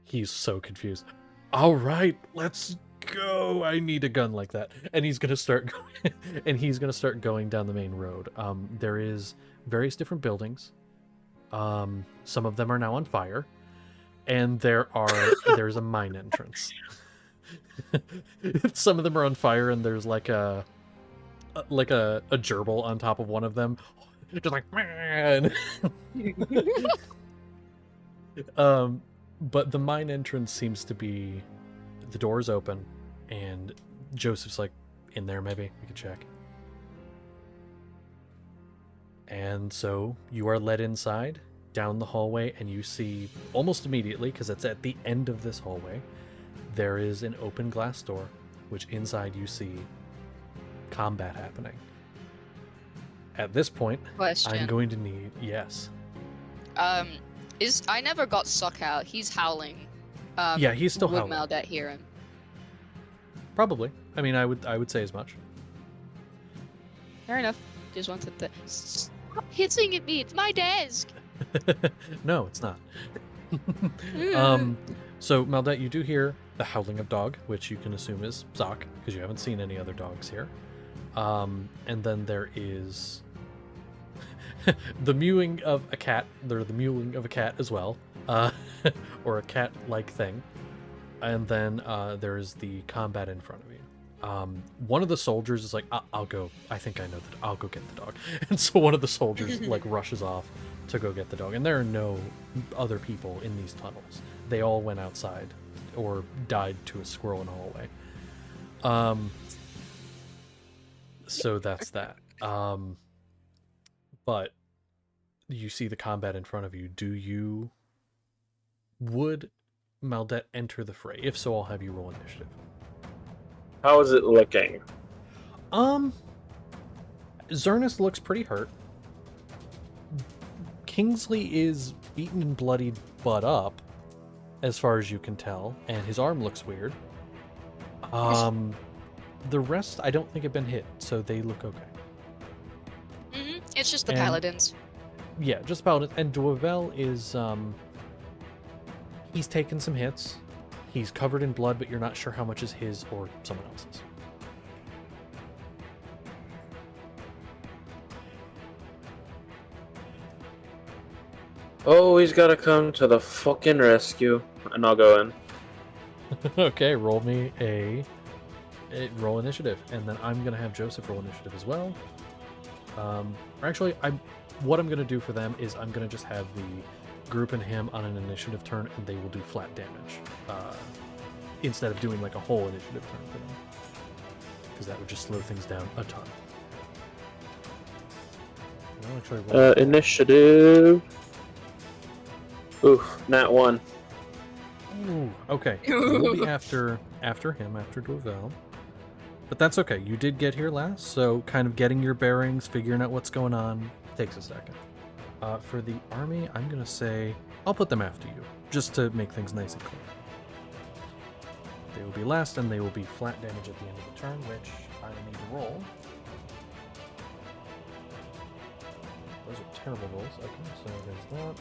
He's so confused. All right, let's go. I need a gun like that. And he's gonna start going, going down the main road. There is various different buildings. Some of them are now on fire, and there's a mine entrance. Some of them are on fire, and there's like a gerbil on top of one of them, just like man. But the mine entrance seems to be, the door's open, And Joseph's like, in there maybe? We could check. And so you are led inside, down the hallway, and you see almost immediately, because it's at the end of this hallway, there is an open glass door, which inside you see combat happening. At this point, Question. I'm going to need... Yes. I never got suck out. He's howling. Yeah, he's still would howling. Maldet hear him? Probably. I mean, I would say as much. Fair enough. Just wanted to stop hitting at me. It's my desk. No, it's not. So Maldet, you do hear the howling of dog, which you can assume is Zoc, because you haven't seen any other dogs here. And then there is the mewing of a cat. There's the mewing of a cat as well, or a cat-like thing. And then there's the combat in front of you. One of the soldiers is like, I'll go. I think I know that. I'll go get the dog. And so one of the soldiers like rushes off to go get the dog. And there are no other people in these tunnels. They all went outside or died to a squirrel in a hallway. So that's that. But you see the combat in front of you. Would Maldet enter the fray? If so, I'll have you roll initiative. How is it looking? Zernus looks pretty hurt. Kingsley is beaten and bloodied but up, as far as you can tell, and his arm looks weird. The rest I don't think have been hit, so they look okay. It's just the And- paladins. Yeah, just about it. And Duavel is he's taken some hits. He's covered in blood, but you're not sure how much is his or someone else's. Oh, he's gotta come to the fucking rescue. And I'll go in. Okay, roll me a roll initiative, and then I'm gonna have Joseph roll initiative as well. Actually, what I'm gonna do for them is I'm gonna just have the group and him on an initiative turn, and they will do flat damage instead of doing like a whole initiative turn for them, because that would just slow things down a ton. I'll actually roll Initiative. Oof, nat 1. Ooh, okay. We'll be after him, after Duavel. But that's okay. You did get here last, so kind of getting your bearings, figuring out what's going on, takes a second. For the army, I'm going to say I'll put them after you, just to make things nice and clear. They will be last, and they will be flat damage at the end of the turn, which I need to roll. Those are terrible rolls. Okay, so there's that.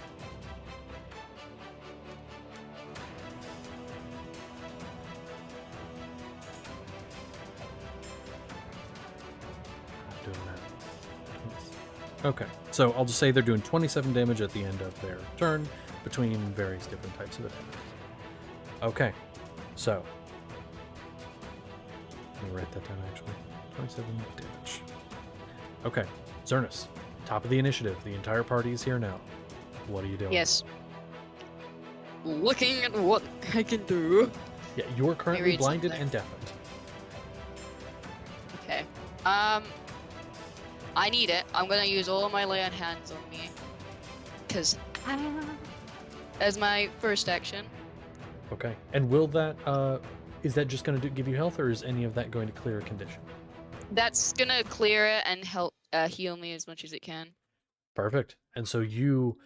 Doing that. Okay, so I'll just say they're doing 27 damage at the end of their turn between various different types of attacks. Okay, so let me write that down actually. 27 damage. Okay, Zernus, top of the initiative. The entire party is here now. What are you doing? Yes. Looking at what I can do. Yeah, you are currently read blinded something. and deafened. Okay. I need it. I'm gonna use all of my lay on hands on me. Cause as my first action. Okay, and will that is that just going to give you health, or is any of that going to clear a condition? That's gonna clear it and help heal me as much as it can. Perfect. And so you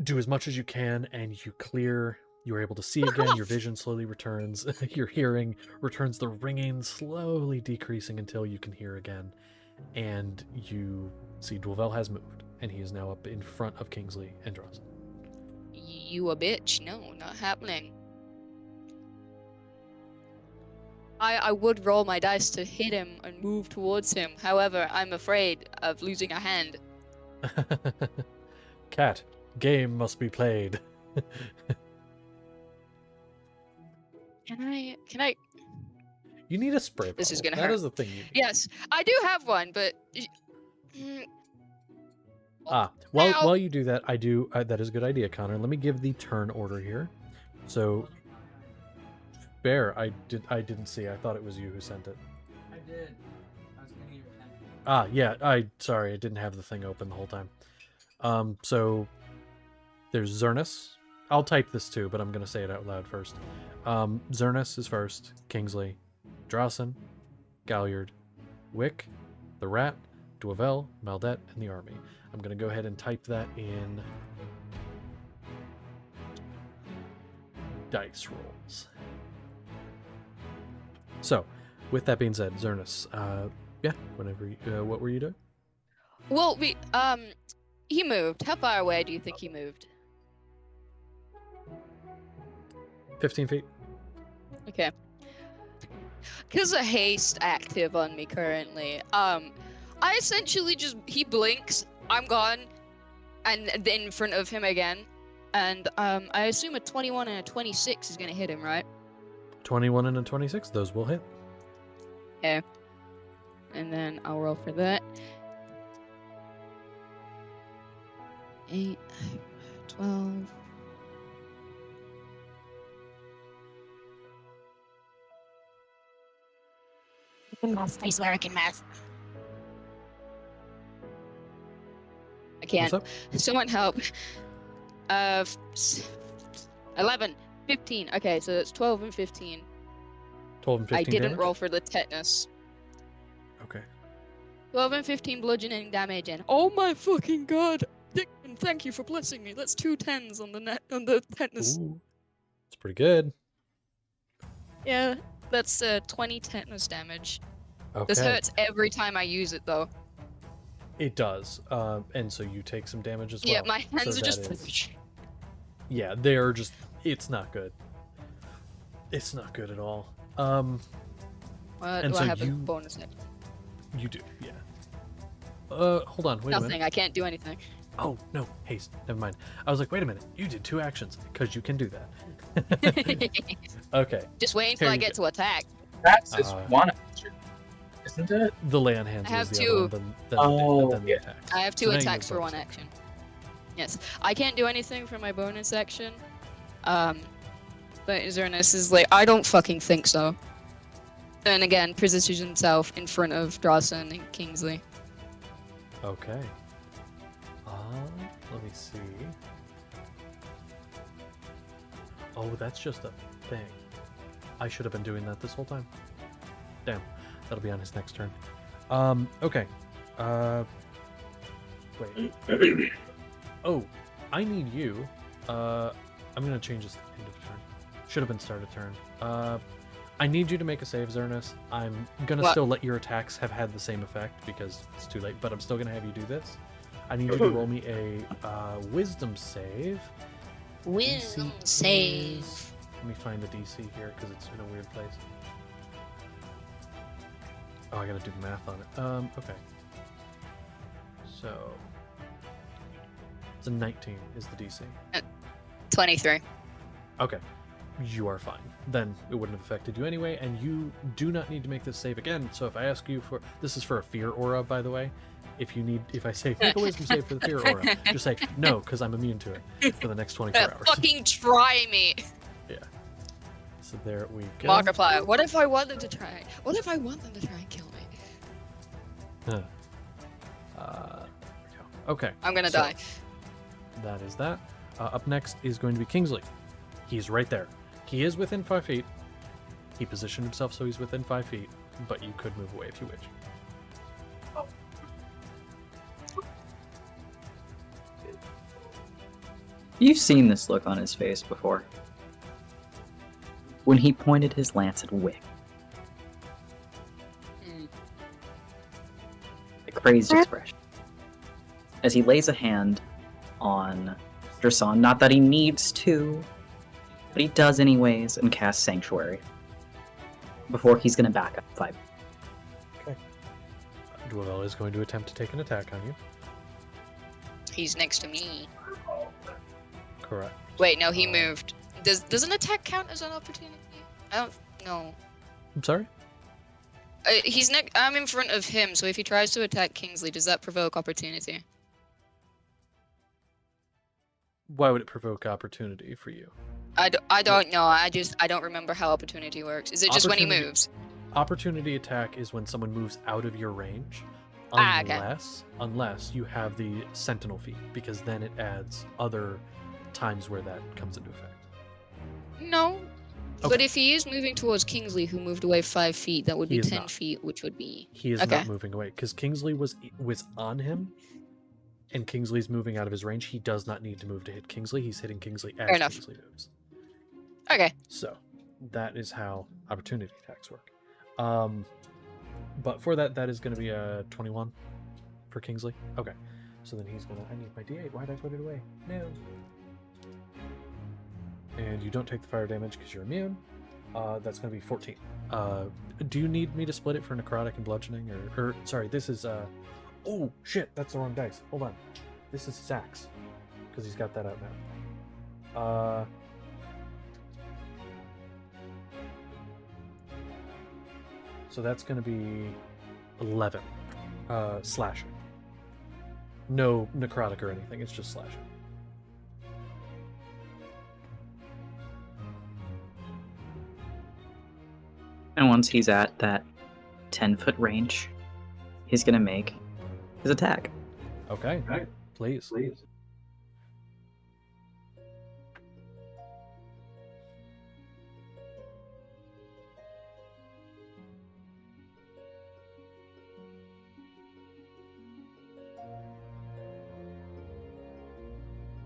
do as much as you can, and you clear. You're able to see again. Your vision slowly returns. Your hearing returns. The ringing slowly decreasing until you can hear again. And you see Duavel has moved, and he is now up in front of Kingsley and Dross. You a bitch? No, not happening. I would roll my dice to hit him and move towards him. However, I'm afraid of losing a hand. Cat, game must be played. Can I? You need a spray bottle. This is gonna That hurt. is the thing you need. Yes, I do have one, but. Ow. While you do that, I do. That is a good idea, Connor. Let me give the turn order here. So, Bear, I didn't see. I thought it was you who sent it. I did. I was getting your pen. Ah, yeah. Sorry, I didn't have the thing open the whole time. So there's Zernus. I'll type this too, but I'm gonna say it out loud first. Zernus is first. Kingsley, Drasen, Galliard, Wick, the Rat, Duavel, Maldet, and the Army. I'm gonna go ahead and type that in dice rolls. So, with that being said, Zernus, yeah, whenever what were you doing? Well, he moved. How far away do you think he moved? 15 feet. Okay. Because of haste active on me currently, I essentially he blinks, I'm gone, and then in front of him again, and I assume a 21 and a 26 is gonna hit him, right? 21 and a 26, those will hit. Okay. And then I'll roll for that. 8, 12. I swear I can math. I can't. What's up? Someone help. 11, 15. Okay, so it's 12 and 15. 12 and 15 I didn't damage? roll for the tetanus. Okay. 12 and 15 bludgeoning damage, and oh my fucking god! Dickon, thank you for blessing me. That's 2 10s on the tetanus. Ooh. It's pretty good. Yeah, that's 20 tetanus damage. Okay. This hurts every time I use it, though. It does. And so you take some damage as well. Yeah, my hands So are just. that is- Yeah, they are just. It's not good. It's not good at all. And do so I have a you- bonus hit? You do, yeah. Hold on, wait a Nothing. minute. I can't do anything. Oh, no, haste. Never mind. I was like, wait a minute. You did 2 actions, because you can do that. Okay. Just wait Here until I you get to attack. That's just Uh, one action, isn't it? The lay on hands I have was the 2. other one, then Oh, the yeah. attack. I have 2 So now you attacks have for 1 bonus. action. Yes. I can't do anything for my bonus action. But Zernus is like, I don't fucking think so. And again, positions himself in front of Drasen and Kingsley. Okay. Let me see. Oh, that's just a thing. I should have been doing that this whole time. Damn. That'll be on his next turn. Okay. Wait. Oh, I need you. I'm gonna change this to end of turn. Should have been start of turn. I need you to make a save, Zernus. I'm gonna What? still let your attacks have had the same effect because it's too late, but I'm still gonna have you do this. I need you to roll me a wisdom save. Wisdom DC save. is- Let me find the DC here because it's in a weird place. Oh, I gotta do the math on it. Okay. So it's a 19 is the DC. 23. Okay. You are fine. Then it wouldn't have affected you anyway, and you do not need to make this save again. So if I ask you for this is for a fear aura, by the way. If I say make a wisdom save for the fear aura, just say no, because I'm immune to it for the next 24 hours. Fucking try me. Yeah. So there we go. Markiplier. What if I want them to try? What if I want them to try and kill me? Huh. There we go. Okay. I'm gonna so die. That is that. Up next is going to be Kingsley. He's right there. He is within 5 feet. He positioned himself so he's within 5 feet, but you could move away if you wish. You've seen this look on his face before. When he pointed his lance at Wick. Mm. A crazed expression. As he lays a hand on Drasan, not that he needs to, but he does anyways, and casts Sanctuary. Before he's gonna back up 5. Duavel is going to attempt to take an attack on you. He's next to me. Correct. Wait, no, he moved. Does an attack count as an opportunity? I don't know. I'm sorry? I'm in front of him, so if he tries to attack Kingsley, does that provoke opportunity? Why would it provoke opportunity for you? I don't know. I don't remember how opportunity works. Is it just when he Opportunity- moves? Opportunity attack is when someone moves out of your range, Okay. unless you have the sentinel feat, because then it adds other times where that comes into effect. No. But Okay. if he is moving towards Kingsley, who moved away 5 feet, that would He be is 10 not. feet, which would be. He is Okay. not moving away because Kingsley was on him, and Kingsley's moving out of his range. He does not need to move to hit Kingsley. He's hitting Kingsley as Fair enough. Kingsley moves. Okay. So that is how opportunity attacks work. But for that is going to be a 21 for Kingsley. Okay. So then he's going to... I need my D8. Why'd I put it away? No. And you don't take the fire damage because you're immune. That's going to be 14. Do you need me to split it for necrotic and bludgeoning? Or sorry, this is... Oh, shit. That's the wrong dice. Hold on. This is Zach's. Because he's got that out now. So that's going to be 11 slashing. No necrotic or anything, it's just slashing. And once he's at that 10-foot range, he's gonna make his attack. Okay, please.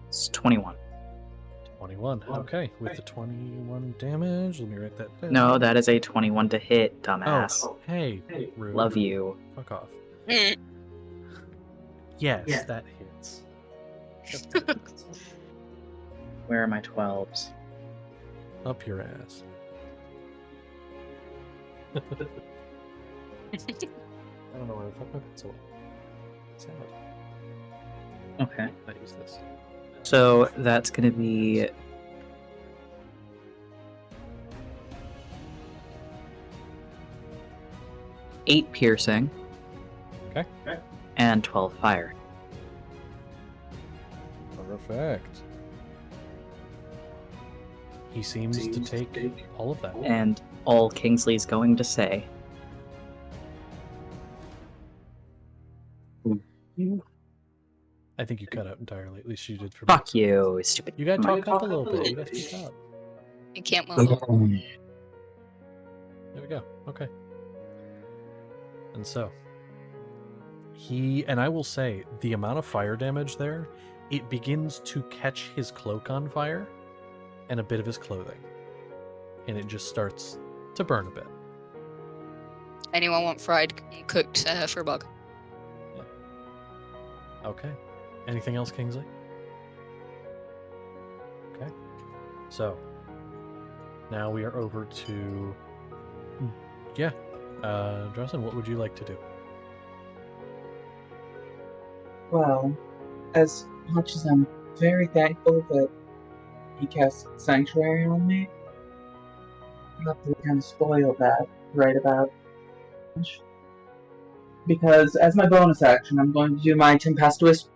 It's 21. 21. Okay, with the 21 damage, let me write that down. No, that is a 21 to hit, dumbass. Oh, hey, rude. Love you. Fuck off. Mm. Yes, that hits. Where are my 12s? Up your ass. I don't know where the fuck my pencil went. Okay. I use this. So that's gonna be 8 piercing. Okay. And 12 fire. Perfect. He seems to take all of that. And all Kingsley's going to say. I think you cut out entirely. At least you did for me. Fuck you, stupid. You gotta talk up a little bit. You gotta speak up. You can't move. There we go. Okay. And so, I will say, the amount of fire damage there, it begins to catch his cloak on fire and a bit of his clothing. And it just starts to burn a bit. Anyone want fried cooked for bug? Okay. Anything else, Kingsley? Okay. So, now we are over to... Yeah. Dresden, what would you like to do? Well, as much as I'm very thankful that he cast Sanctuary on me, I have to kind of spoil that right about. Because as my bonus action, I'm going to do my tempestuous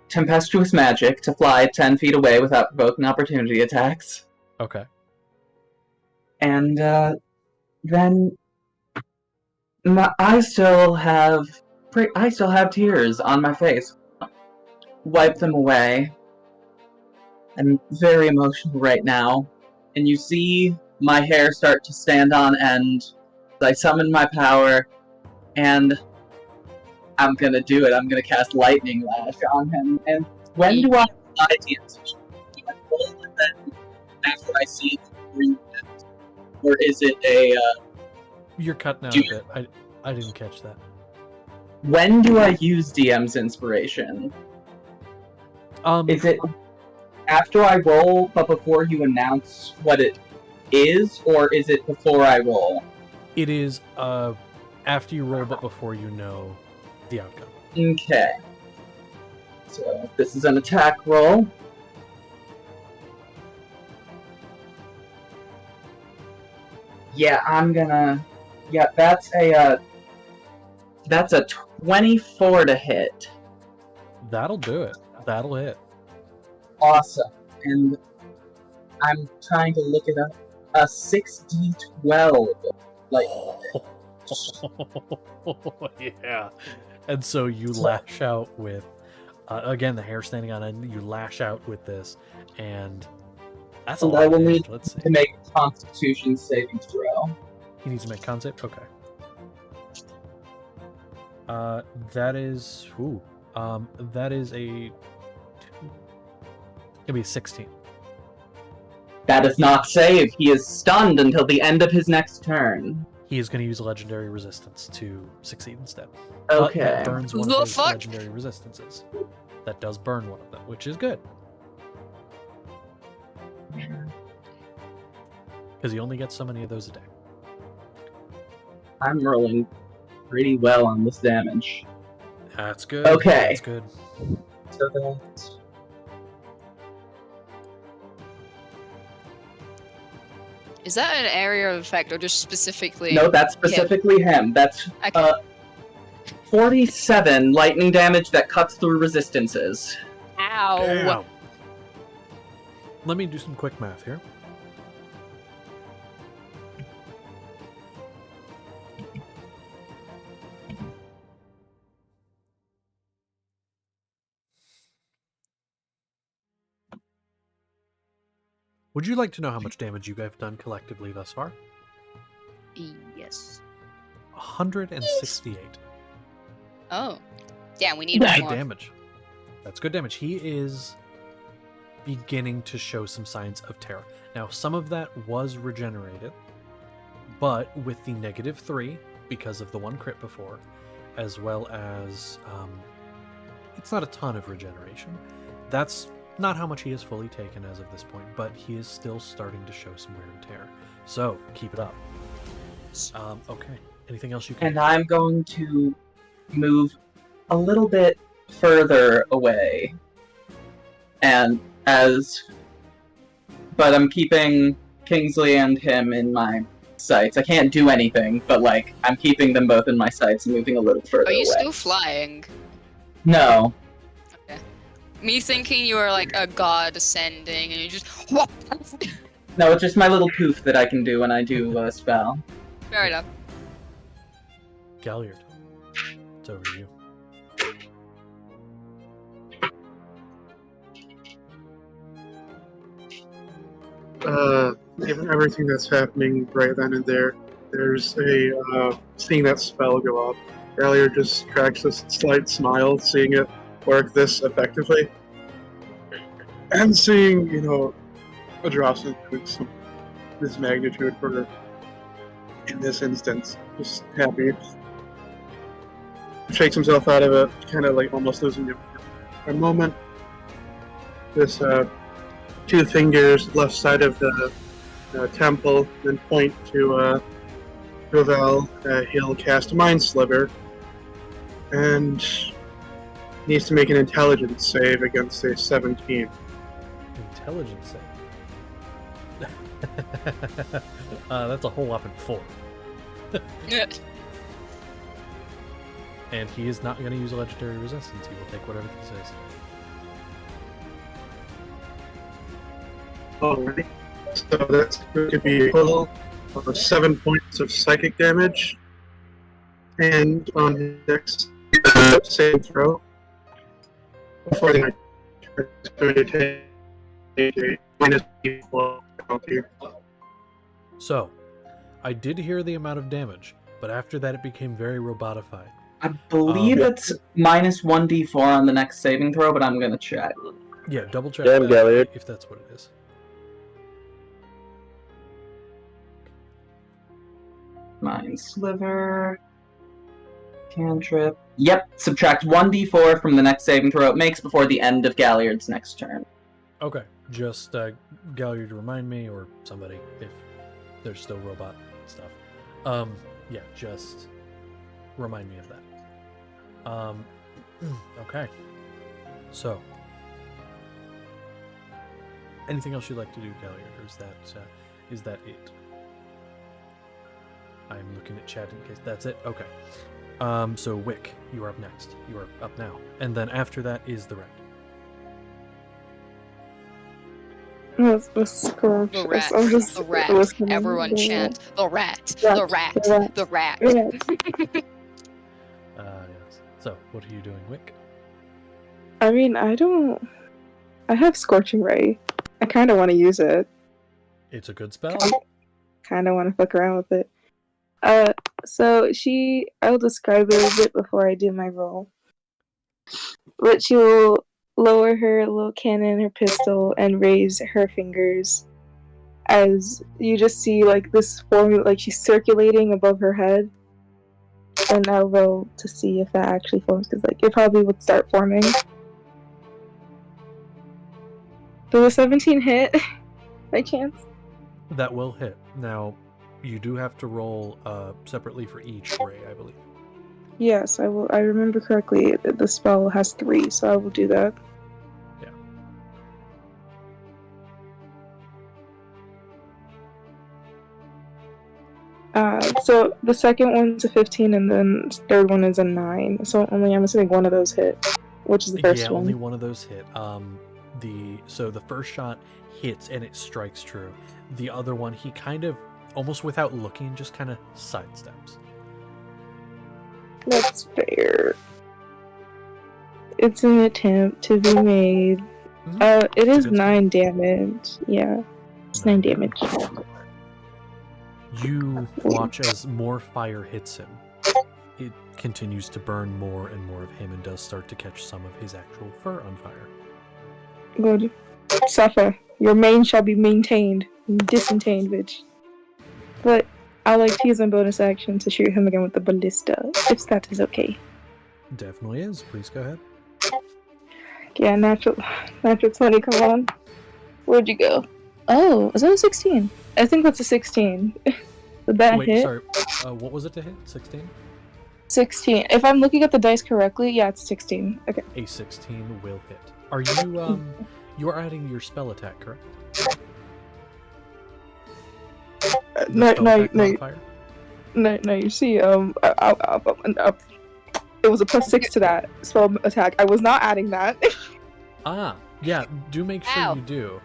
magic to fly 10 feet away without provoking opportunity attacks. Okay. And then I still have tears on my face. Wipe them away. I'm very emotional right now. And you see my hair start to stand on end. I summon my power, and I'm gonna do it. I'm gonna cast Lightning Lash on him. And when do I apply DMs? Do I roll it then after I see it? Or is it a... You're cutting out a bit. I didn't catch that. When do I use DM's inspiration? Is it after I roll, but before you announce what it is, or is it before I roll? It is after you roll, but before you know the outcome. Okay. So this is an attack roll. Yeah, I'm gonna... Yeah, that's a 24 to hit. That'll do it. That'll hit. Awesome. And I'm trying to look it up. A 6d12. Like, yeah. And so you lash out with, again, the hair standing on end. You lash out with this, and that's a and lot I of will damage. need Let's see. to make a Constitution saving throw. He needs to make con save? Okay. That is... Ooh. That is a... It's gonna be a 16. That does not save. He is stunned until the end of his next turn. He is going to use legendary resistance to succeed instead. Okay. That burns one The of his fuck? legendary resistances. That does burn one of them, which is good. Because he only gets so many of those a day. I'm rolling pretty well on this damage. That's good. Okay. That's good. So that's... Is that an area of effect or just specifically? No, that's specifically him. That's Okay. 47 lightning damage that cuts through resistances. Ow. Damn. Let me do some quick math here. Would you like to know how much damage you guys have done collectively thus far? Yes. 168. Oh. Yeah, we need That's one good more. damage. That's good damage. He is beginning to show some signs of terror. Now, some of that was regenerated, but with the -3 because of the one crit before, as well as it's not a ton of regeneration. That's not how much he has fully taken as of this point, but he is still starting to show some wear and tear. So keep it up. Okay. Anything else you can? And I'm going to move a little bit further away. But I'm keeping Kingsley and him in my sights. I can't do anything, but like I'm keeping them both in my sights and moving a little further Are you away. still flying? No. Me thinking you were like a god ascending and you just. No, it's just my little poof that I can do when I do a spell. Fair enough. Galliard, it's over to you. Given everything that's happening right then and there, there's a seeing that spell go up. Earlier, just cracks a slight smile, seeing it work this effectively, and seeing a drop in this magnitude for in this instance, just happy. Shakes himself out of it, kind of like almost losing it for a moment. This 2 fingers left side of the temple, then point to Ravel. He'll cast Mind Sliver, and needs to make an intelligence save against a 17. Intelligence save. That's a whole whopping 4. And he is not going to use a legendary resistance. He will take whatever he says. Alright. So that's going to be a total of 7 points of psychic damage. And on his next save throw, before the it's going to take a -4 penalty. So, I did hear the amount of damage, but after that it became very robotified. I believe it's -1d4 on the next saving throw, but I'm gonna check. Yeah, double check Damn, that Galliard. if that's what it is. Mind Sliver. Cantrip. Yep, subtract 1d4 from the next saving throw it makes before the end of Galliard's next turn. Okay, just Galliard to remind me, or somebody, if there's still robot stuff. Yeah, just remind me of that. Okay. So, anything else you'd like to do, Galliard, or is that it? I'm looking at chat in case that's it. Okay. So Wick, you are up next. You are up now, and then after that is the red. The scorch. The rat. I'm just The rat. listening. Everyone chant the rat. Rat, The rat. the rat, The rat. the Yes. So, what are you doing, Wick? I mean, I have Scorching Ray. I kind of want to use it. It's a good spell. Kind of want to fuck around with it. So I'll describe it a bit before I do my roll. But she will lower her little cannon, her pistol, and raise her fingers. As you just see, like, this formula, like, she's circulating above her head. And I'll roll to see if that actually forms, because, like, it probably would start forming. Does a 17 hit? By chance? That will hit. Now, you do have to roll separately for each ray, I believe. Yes, I will. I remember correctly, the spell has 3, so I will do that. So the second one's a 15, and then the third one is a 9. So I'm assuming one of those hit, which is the first one. Only one of those hit. So the first shot hits and it strikes true. The other one, he kind of, almost without looking, just kind of sidesteps. That's fair. It's an attempt to be made. It is 9 damage. Yeah, it's 9 damage. You watch as more fire hits him. It continues to burn more and more of him and does start to catch some of his actual fur on fire. Good. Suffer. Your mane shall be maintained. Disentaned, bitch. But I like to use my bonus action to shoot him again with the ballista, if that is okay. Definitely is. Please go ahead. Yeah, natural 20, come on. Where'd you go? Oh, is that a 16? I think that's a 16. Did that Wait, hit? sorry. What was it to hit? 16? 16. If I'm looking at the dice correctly, yeah, it's 16. Okay. A 16 will hit. Are you, you are adding your spell attack, correct? No, you see, it was a +6 to that spell attack. I was not adding that. Yeah, do make sure Ow. you do.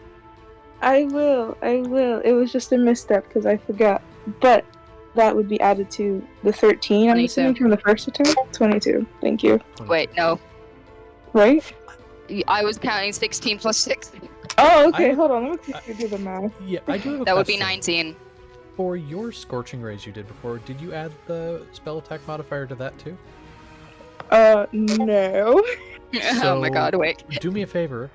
I will. It was just a misstep because I forgot. But that would be added to the 13, I'm 22. assuming, from the first attempt? 22. Thank you. Wait, no. Right? I was counting 16 plus 6. Oh, okay. I- Hold on. Let me see if you do the math. Yeah, I do have a That would be question. 19. For your Scorching Rays you did before, did you add the spell attack modifier to that too? No. Oh my god, wait. Do me a favor.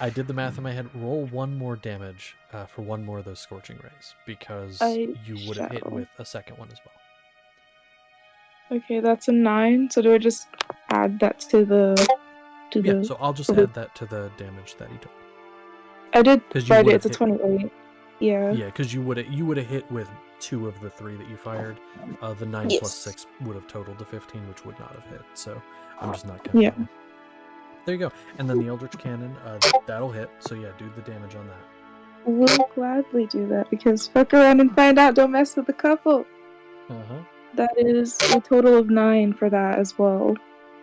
I did the math in my head. Roll 1 more damage for 1 more of those Scorching Rays, because you would have hit shall. with a second one as well. Okay, that's a 9. So do I just add that to the... Yeah, so I'll just add that to the damage that he took. I did 'Cause you write it. would've It's a hit- 28. Yeah. Yeah, because you would have hit with 2 of the 3 that you fired. The 9 plus Yes. 6 would have totaled to 15, which would not have hit. So I'm just not counting. Yeah. that one. There you go. And then the Eldritch Cannon, that'll hit. So yeah, do the damage on that. We'll gladly do that because fuck around and find out. Don't mess with the couple. Uh-huh. That is a total of 9 for that as well.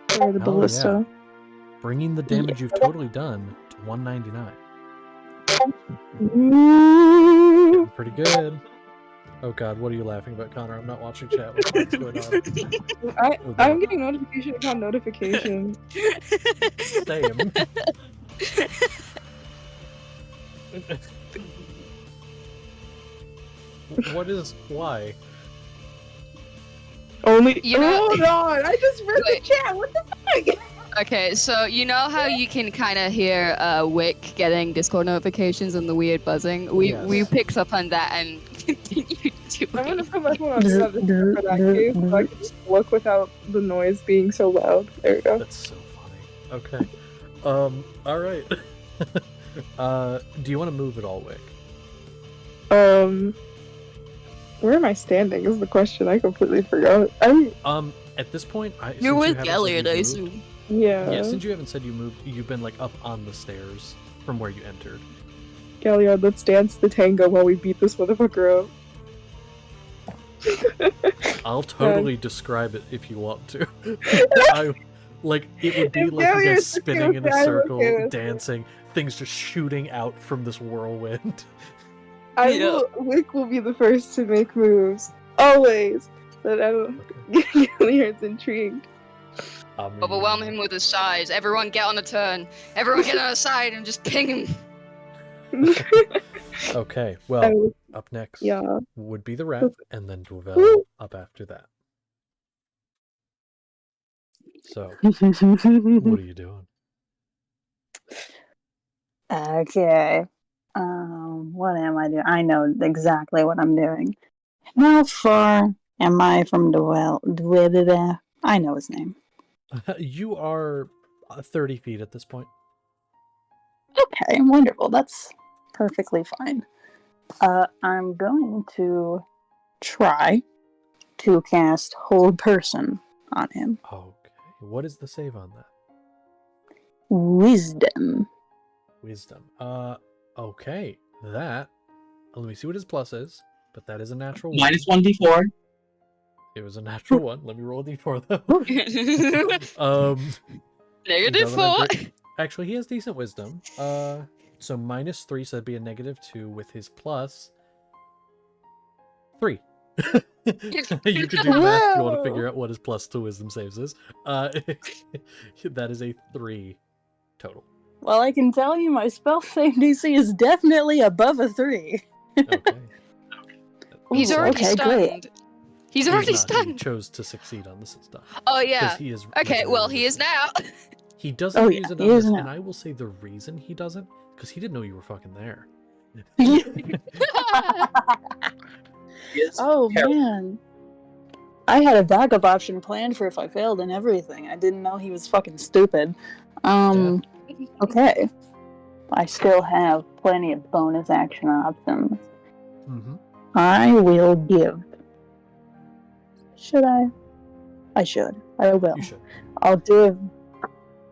For the Hell ballista. Bringing the damage you've totally done to 199. Ooh. Getting pretty good. Oh god, what are you laughing about, Connor? I'm not watching chat. What's going on? I'm getting notification upon notification. Same. Why? Only. You know- Hold on! I just read Wait. the chat. What the fuck? Okay, so you know how you can kind of hear Wick getting Discord notifications and the weird buzzing? We Yes. picked up on that and continued I'm gonna doing put my phone on do not disturb for that case, so I can just look without the noise being so loud. There we go. That's so funny. Okay. Alright. Do you want to move at all, Wick? Where am I standing is the question. I completely forgot. At this point, You're since with you haven't said Galliard, you I moved- assume. Yeah. Yeah, since you haven't said you moved, you've been like up on the stairs from where you entered. Galliard, let's dance the tango while we beat this motherfucker up. I'll totally describe it if you want to. Like, it would be If like you failure guys is the spinning in a case, I'm circle, okay with it. dancing, things just shooting out from this whirlwind. Wick will be the first to make moves. Always. But I don't Gilliard's intrigued. I mean, Overwhelm him with his size. Everyone get on a turn. Everyone get on a side and just ping him. Okay, I well, would- up next yeah. would be the rat, and then Dwevel Woo. up after that. So, what are you doing? Okay. What am I doing? I know exactly what I'm doing. How far am I from Dwell? I know his name. You are 30 feet at this point. Okay, wonderful. That's perfectly fine. I'm going to try to cast Hold Person on him. Okay, what is the save on that? Wisdom. Wisdom. Okay, that. Let me see what his plus is, but that is a natural one. Minus 1d4. It was a natural one. Let me roll a d4 though. He Negative doesn't have 4. great- Actually, he has decent wisdom. So minus 3, so that'd be a negative 2 with his plus 3. You could do the math if you want to figure out what his plus to wisdom saves is. That is a 3 total. Well, I can tell you my spell save DC is definitely above a 3. Okay. He's already okay, great. stunned. He's already He stunned. chose to succeed on this stuff. Oh 'Cause yeah. he is Okay, like, well really he is now. He doesn't Oh, use yeah, it he on is this, now. and I will say the reason he doesn't, because he didn't know you were fucking there. Oh man. I had a backup option planned for if I failed and everything. I didn't know he was fucking stupid. Okay. I still have plenty of bonus action options. Mm-hmm. I will give. Should I? I should. I will. You should. I'll give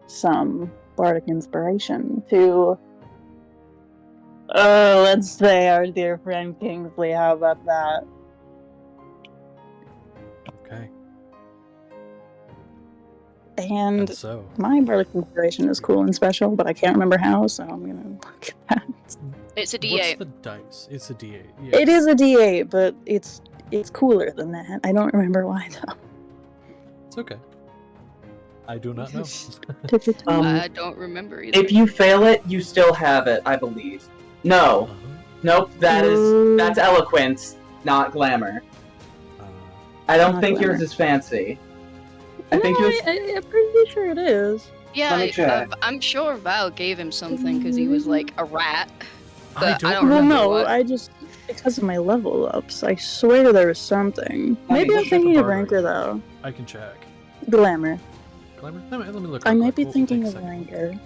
some bardic inspiration to let's say our dear friend Kingsley. How about that? Okay. And so my bardic inspiration is cool and special, but I can't remember how, so I'm gonna look at that. It's a what's D8. the dice? It's a D8. Yeah. It is a D8, but it's cooler than that. I don't remember why though. It's okay. I do not know. I don't remember either. If you fail it, you still have it, I believe. No. Nope, that's eloquence, not glamour. I don't Not think glamour. yours is fancy. I No, think yours. I'm pretty sure it is. Yeah, Let me check. I'm sure Val gave him something because he was like a rat. But I don't don't Well, remember no, what. I just because of my level ups. I swear there was something. Maybe what I'm type thinking of of bard are ranker you? though. I can check. Glamour. Glamour? Let me look. I real might quick. be We'll thinking take a of second. ranker.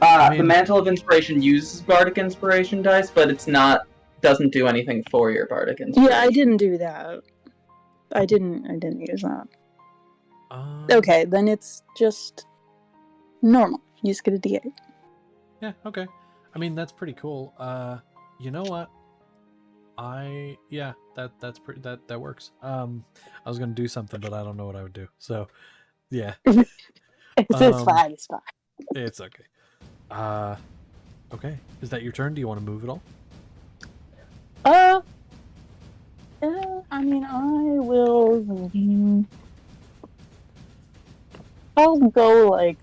I mean- The Mantle of Inspiration uses Bardic Inspiration dice, but it's not. Doesn't do anything for your Bardic Inspiration. Yeah, I didn't do that. I didn't use that. Um, Okay, then it's just normal. You just get a D8. Yeah. Okay. I mean, that's pretty cool. You know what? That's pretty. That works. I was gonna do something, but I don't know what I would do. So, yeah. It's fine. It's fine. It's okay. Okay. Is that your turn? Do you want to move at all? I mean, I will. I'll go like.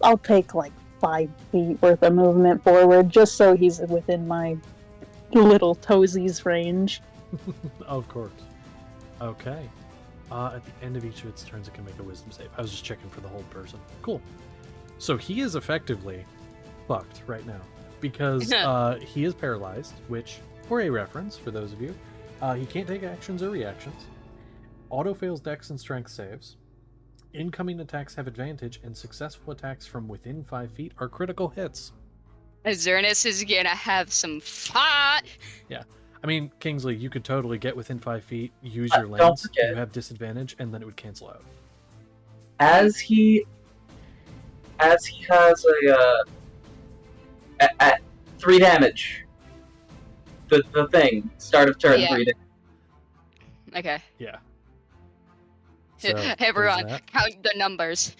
I'll take like 5 feet worth of movement forward, just so he's within my little toesies range. Of course. Okay. At the end of each of its turns, it can make a wisdom save. I was just checking for the whole person. Cool. So he is effectively fucked right now because he is paralyzed, which, for a reference, for those of you, he can't take actions or reactions. Auto fails dex and strength saves. Incoming attacks have advantage, and successful attacks from within 5 feet are critical hits. Azernus is gonna have some fun. Yeah. I mean, Kingsley, you could totally get within 5 feet, use your Don't lens, forget. you have disadvantage, and then it would cancel out. As he has at 3 damage. The thing start of turn Yeah. 3 damage. Okay. Yeah. there's Everyone, that. count the numbers.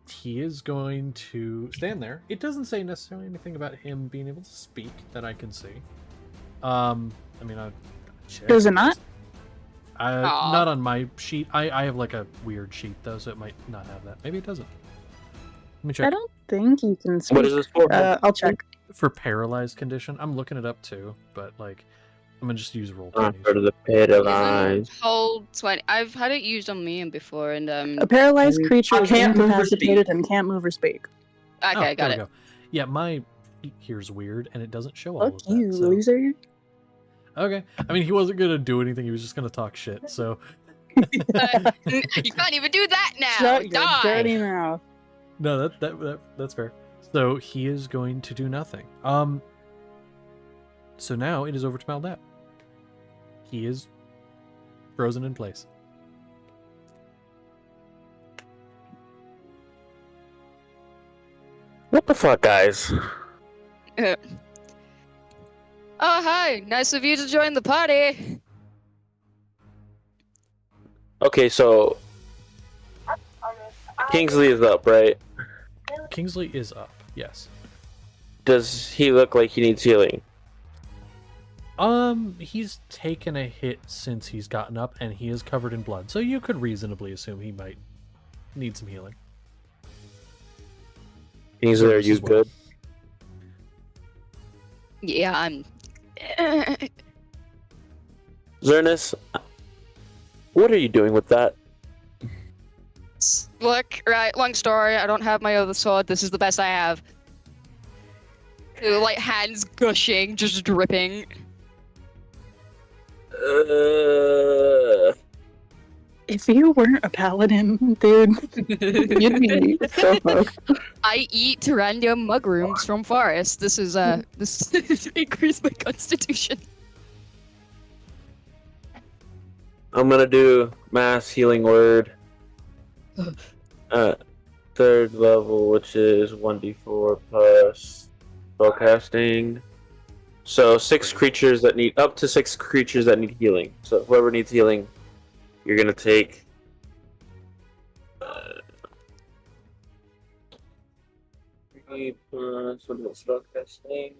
He is going to stand there. It doesn't say necessarily anything about him being able to speak that I can see. I mean, I checked. Does it not? Not on my sheet. I have like a weird sheet though, so it might not have that. Maybe it doesn't. Let me check. I don't think you can speak. What is this for? I'll check. For paralyzed condition, I'm looking it up too, but like, I'm gonna just use roll. Not for the paralyzed. Hold 20. I've had it used on me before, and A paralyzed creature I is can't move or incapacitated speak. and can't move or speak. Okay, got it. Go. Yeah, my sheet here's weird, and it doesn't show all Fuck of that. you, so- loser. Okay. I mean, he wasn't gonna do anything. He was just gonna talk shit. So You can't even do that now. Shut your Die. dirty mouth. no, that's fair. So he is going to do nothing. So now it is over to Maldat. He is frozen in place. What the fuck, guys? Oh, hi. Nice of you to join the party. Okay, so Kingsley is up, right? Kingsley is up. Yes. Does he look like he needs healing? He's taken a hit since he's gotten up, and he is covered in blood. So you could reasonably assume he might need some healing. Kingsley, are Yours you as well. good? Yeah, I'm. Zernus, what are you doing with that? Look, right, long story. I don't have my other sword. This is the best I have. Like, hands gushing, just dripping. If you weren't a paladin, dude, you'd be so fucked. I eat random mugrooms from forest. This is this increase my constitution. I'm gonna do mass healing word. Third level, which is 1d4 plus spellcasting. So up to 6 creatures that need healing. So whoever needs healing, you're gonna take 3 plus what is spellcasting?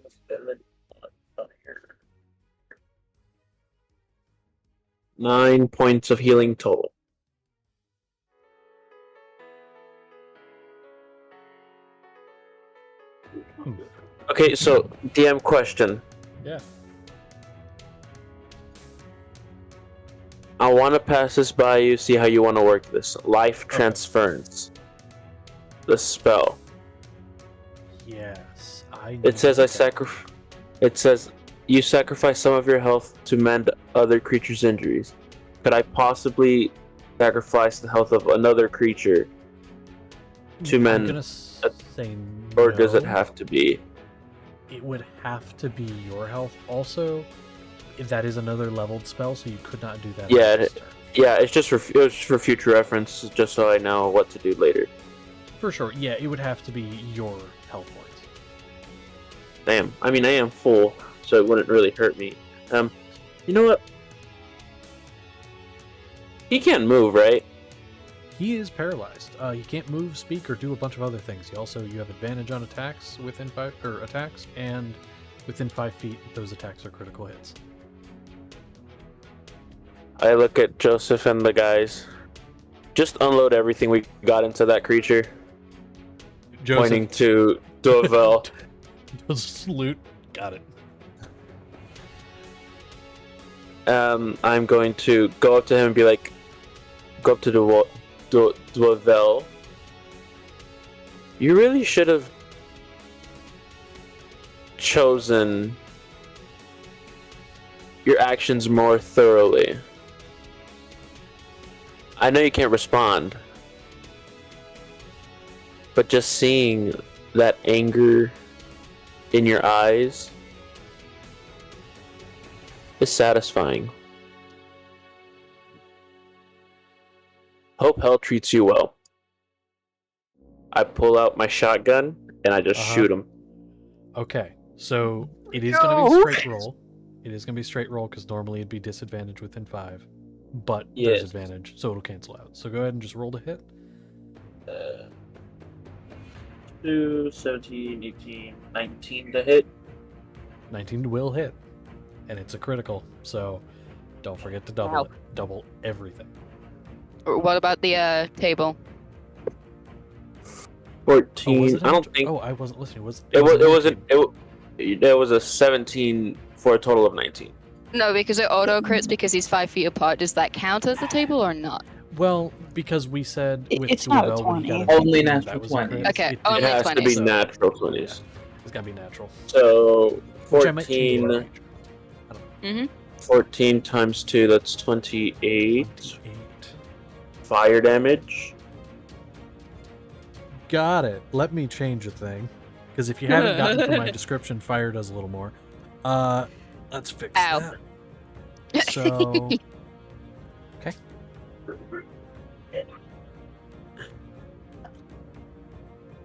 Fire. 9 points of healing total. Okay, so DM question. Yeah. I want to pass this by you, see how you want to work this. Life transference. The spell. Yes. It says It says you sacrifice some of your health to mend other creatures' injuries. Could I possibly sacrifice the health of another creature to I'm mend, gonna say or does it no. have to be? It would have to be your health. Also, if that is another leveled spell, so you could not do that. Yeah, on this turn. Yeah, it's just for future reference, just so I know what to do later. For sure. Yeah, it would have to be your health points. Damn. I mean, I am full, so it wouldn't really hurt me. You know what? He can't move, right? He is paralyzed. He can't move, speak, or do a bunch of other things. You have advantage on attacks within attacks, and within 5 feet, those attacks are critical hits. I look at Joseph and the guys. Just unload everything we got into that creature. Pointing to Dovel. Salute. Got it. I'm going to go up to him and be like, go up to Dovel. You really should have chosen your actions more thoroughly. I know you can't respond, but just seeing that anger in your eyes is satisfying. Hope hell treats you well. I pull out my shotgun and I just shoot him. Okay, so it is going to be straight roll. It is going to be straight roll because normally it'd be disadvantage within 5. but there's Yes. advantage, so it'll cancel out. So go ahead and just roll to hit. 2, 17, 18, 19 to hit. 19 will hit, and it's a critical, so don't forget to double Wow. it. Double everything. What about the table? 14. Oh, was it I don't think Oh, I wasn't listening. it was. a It wasn't. 19. There was a 17 for a total of 19. No, because it auto crits because he's 5 feet apart. Does that count as the table or not? Well, because we said with It's not a Duvel when he got 20. a Only 19, natural that was a crit. 20s. Okay, It only It did- has to 20. be so- natural 20s. It's gotta be natural. So Which I might change 14. in range. Mm-hmm. 14 times 2, that's 28. 28. Fire damage. Got it. Let me change a thing. Because if you haven't gotten from my description, fire does a little more. Let's fix Ow. that. So, okay.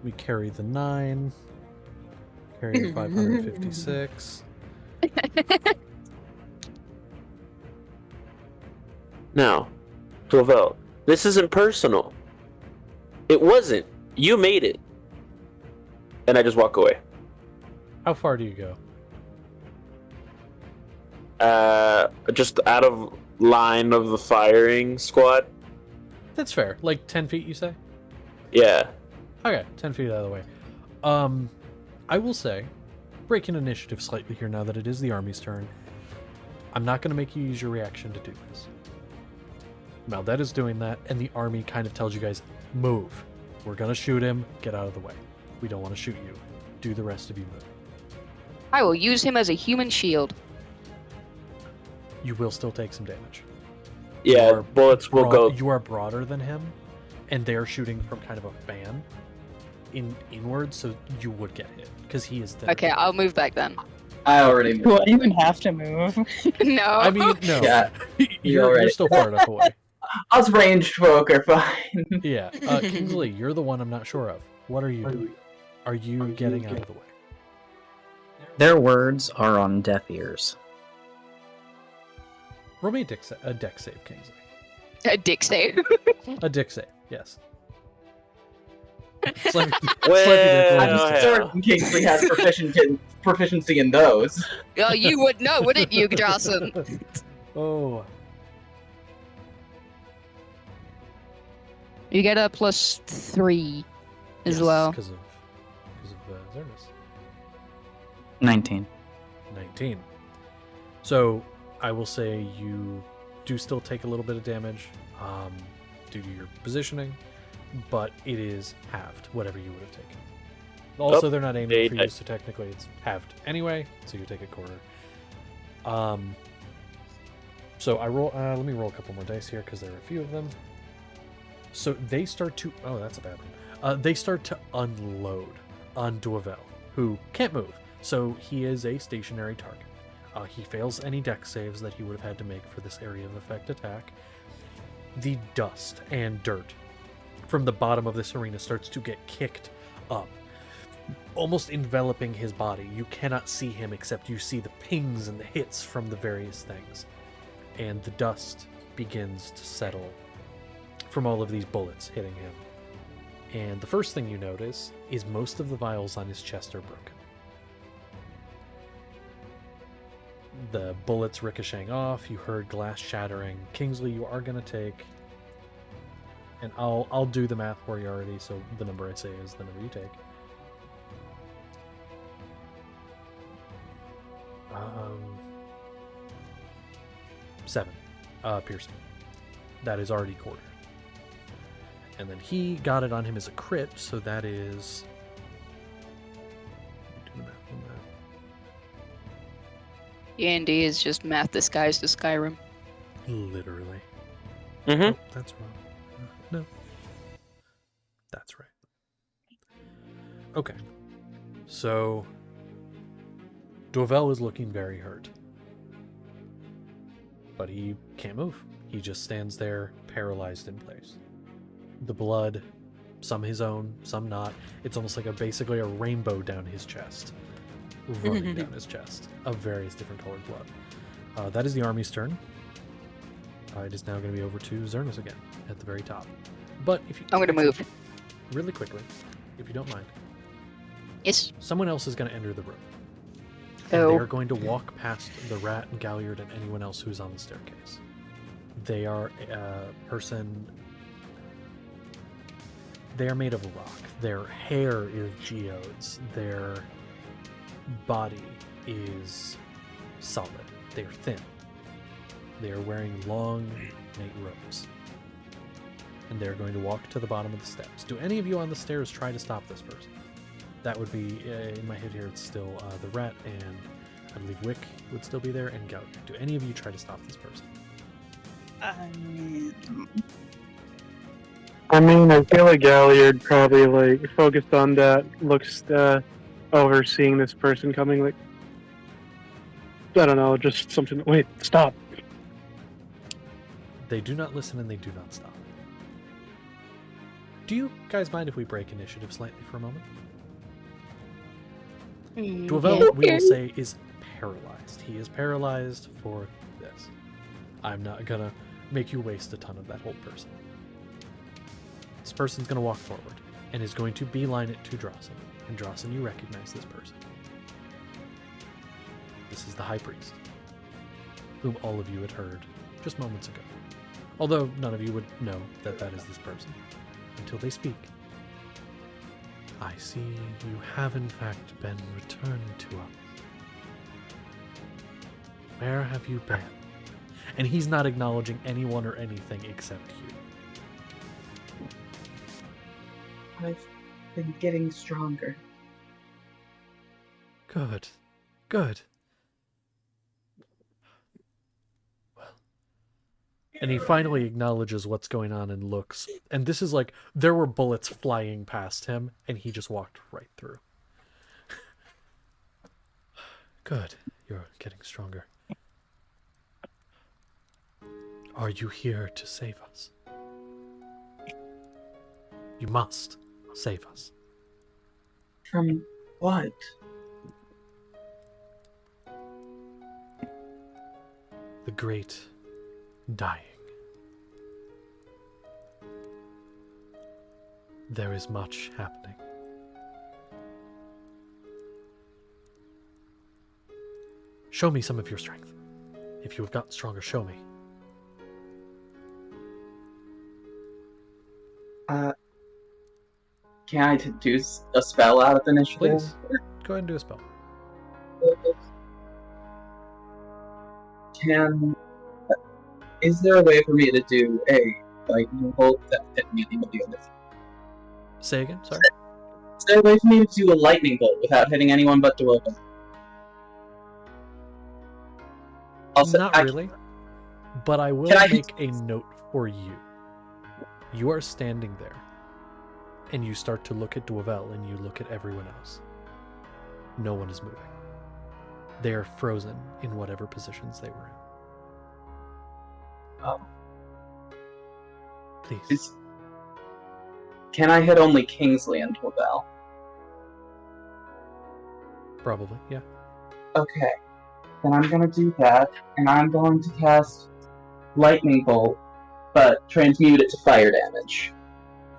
We carry the 9. Carry the 556. Now, Duvel, this isn't personal. It wasn't. You made it. And I just walk away. How far do you go? Just out of line of the firing squad. That's fair. Like 10 feet, you say? Yeah. Okay, 10 feet out of the way. I will say, breaking initiative slightly here now that it is the army's turn. I'm not going to make you use your reaction to do this. Maldet is doing that, and the army kind of tells you guys, move. We're going to shoot him. Get out of the way. We don't want to shoot you. Do the rest of you move. I will use him as a human shield. You will still take some damage. Yeah, You are bullets will go. You are broader than him, and they are shooting from kind of a fan inward, so you would get hit because he is thinner. Okay, I'll move back then. I already moved. Do I even have to move? No. I mean, no. Yeah, you're already- still far enough away. Us ranged folk are fine. Yeah. Kingsley, you're the one I'm not sure of. What are you doing? Are you getting out of the way? Their words are on deaf ears. Roll me a deck save, Kingsley. A dick save. A dick save, yes. Slightly Well, I'm hell. certain Kingsley has proficiency in those. Oh, you would know, wouldn't you, Dawson? Oh. You get a +3 as Yes, well. Because of Zernis. 19. 19. So I will say you do still take a little bit of damage due to your positioning, but it is halved, whatever you would have taken. Also, Oh, they're not aiming they- for you, so technically it's halved anyway, so you take a quarter. So I roll. Let me roll a couple more dice here because there are a few of them. So they start to. Oh, that's a bad one. They start to unload on Duvel, who can't move, so he is a stationary target. He fails any deck saves that he would have had to make for this area of effect attack. The dust and dirt from the bottom of this arena starts to get kicked up, almost enveloping his body. You cannot see him except you see the pings and the hits from the various things. And the dust begins to settle from all of these bullets hitting him. And the first thing you notice is most of the vials on his chest are broken. The bullets ricocheting off, you heard glass shattering. Kingsley, you are going to take, and I'll do the math for you already, so the number I say is the number you take. 7 piercing. That is already quartered. And then he got it on him as a crit, so that is... do the math on that. D&D is just math disguised as Skyrim. Literally. Mm-hmm. Oh, that's wrong. No. That's right. Okay. So, Duvel is looking very hurt. But he can't move. He just stands there, paralyzed in place. The blood, some his own, some not. It's almost like basically a rainbow down his chest. Running down his chest of various different colored blood. That is the army's turn. It is now going to be over to Xernas again at the very top. But if you, I'm gonna move. really quickly, if you don't mind, Yes. someone else is going to enter the room. And Oh. they are going to walk past the rat and Galliard and anyone else who's on the staircase. They are a person. They are made of rock. Their hair is geodes. Their body is solid. They are thin. They are wearing long, ornate robes. And they're going to walk to the bottom of the steps. Do any of you on the stairs try to stop this person? That would be, in my head here, it's still the rat, and I believe Wick would still be there, and Galliard. Do any of you try to stop this person? I mean, I feel like Galliard probably like focused on that, looks overseeing this person coming. Like, I don't know, just something. Wait, stop. They do not listen and they do not stop. Do you guys mind if we break initiative slightly for a moment? Dwevel, we will say, is paralyzed. He is paralyzed for this. I'm not gonna make you waste a ton of that whole person. This person's gonna walk forward and is going to beeline it to Drawson. And Drawson, you recognize this person. This is the High Priest, whom all of you had heard just moments ago. Although none of you would know that that is this person until they speak. I see you have in fact been returned to us. Where have you been? And he's not acknowledging anyone or anything except you. I've been getting stronger. Good. Good. And he finally acknowledges what's going on and looks. And this is like, there were bullets flying past him, and he just walked right through. Good. You're getting stronger. Are you here to save us? You must save us. From what? The great dying. There is much happening. Show me some of your strength. If you have gotten stronger, show me. Can I do a spell out of the initiative? Please, go ahead and do a spell. Is there a way for me to do a lightning bolt that hit me anybody on the field? Say again, sorry? Is there a way for me to do a lightning bolt without hitting anyone but Dwevel? Not really, but I will make a note for you. You are standing there, and you start to look at Dwevel, and you look at everyone else. No one is moving. They are frozen in whatever positions they were in. Please. Can I hit only Kingsley and Dwevel? Probably, yeah. Okay. Then I'm gonna do that, and I'm going to cast Lightning Bolt, but transmute it to fire damage.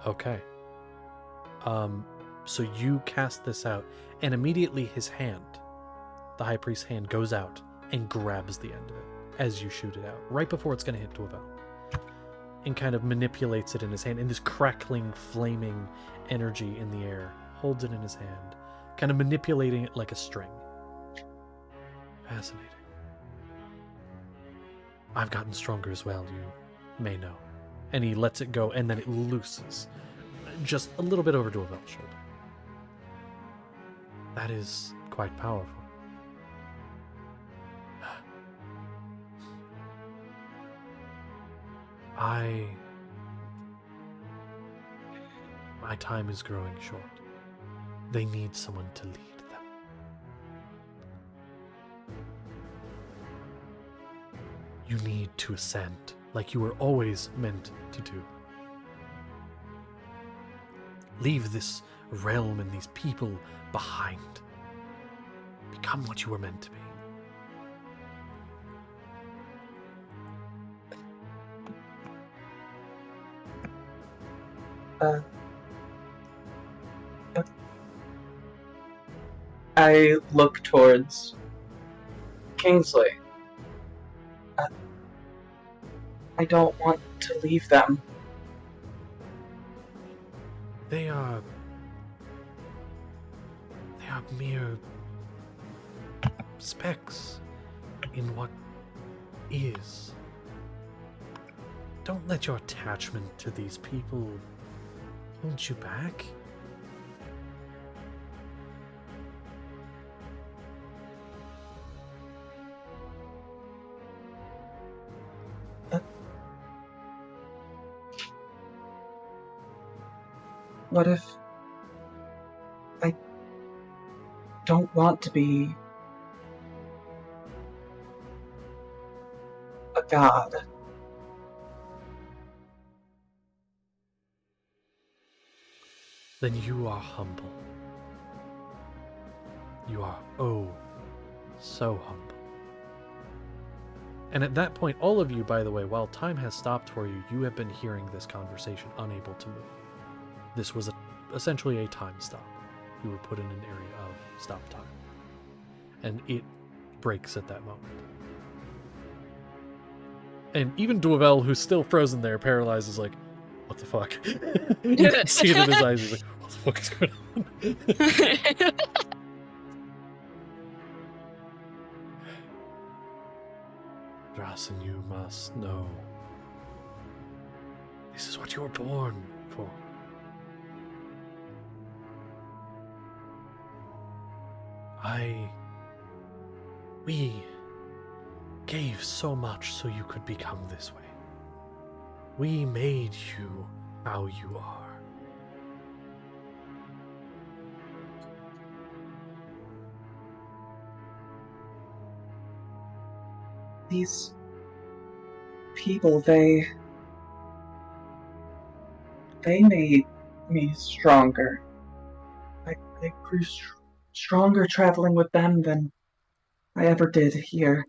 Okay. So you cast this out, and immediately his hand, the High Priest's hand, goes out and grabs the end of it as you shoot it out, right before it's going to hit Dwevel, and kind of manipulates it in his hand, and this crackling, flaming energy in the air, holds it in his hand, kind of manipulating it like a string. Fascinating. I've gotten stronger as well, you may know. And he lets it go, and then it looses just a little bit over Dwevel's shoulder. That is quite powerful. My time is growing short. They need someone to lead them. You need to ascend, like you were always meant to do. Leave this realm and these people behind. Become what you were meant to be. I look towards Kingsley. I don't want to leave them. They are mere specks in what is. Don't let your attachment to these people hold you back. What if I don't want to be a god? Then you are humble. You are so humble. And at that point, all of you, by the way, while time has stopped for you, you have been hearing this conversation, unable to move. This was essentially a time stop. You were put in an area of stop time. And it breaks at that moment. And even Duavel, who's still frozen there, paralyzed, is like, what the fuck? You can see it in his eyes. He's like, what the fuck is going on? Drasen, you must know. This is what you were born for. We gave so much so you could become this way. We made you how you are. These people, they made me stronger. I grew stronger traveling with them than I ever did here.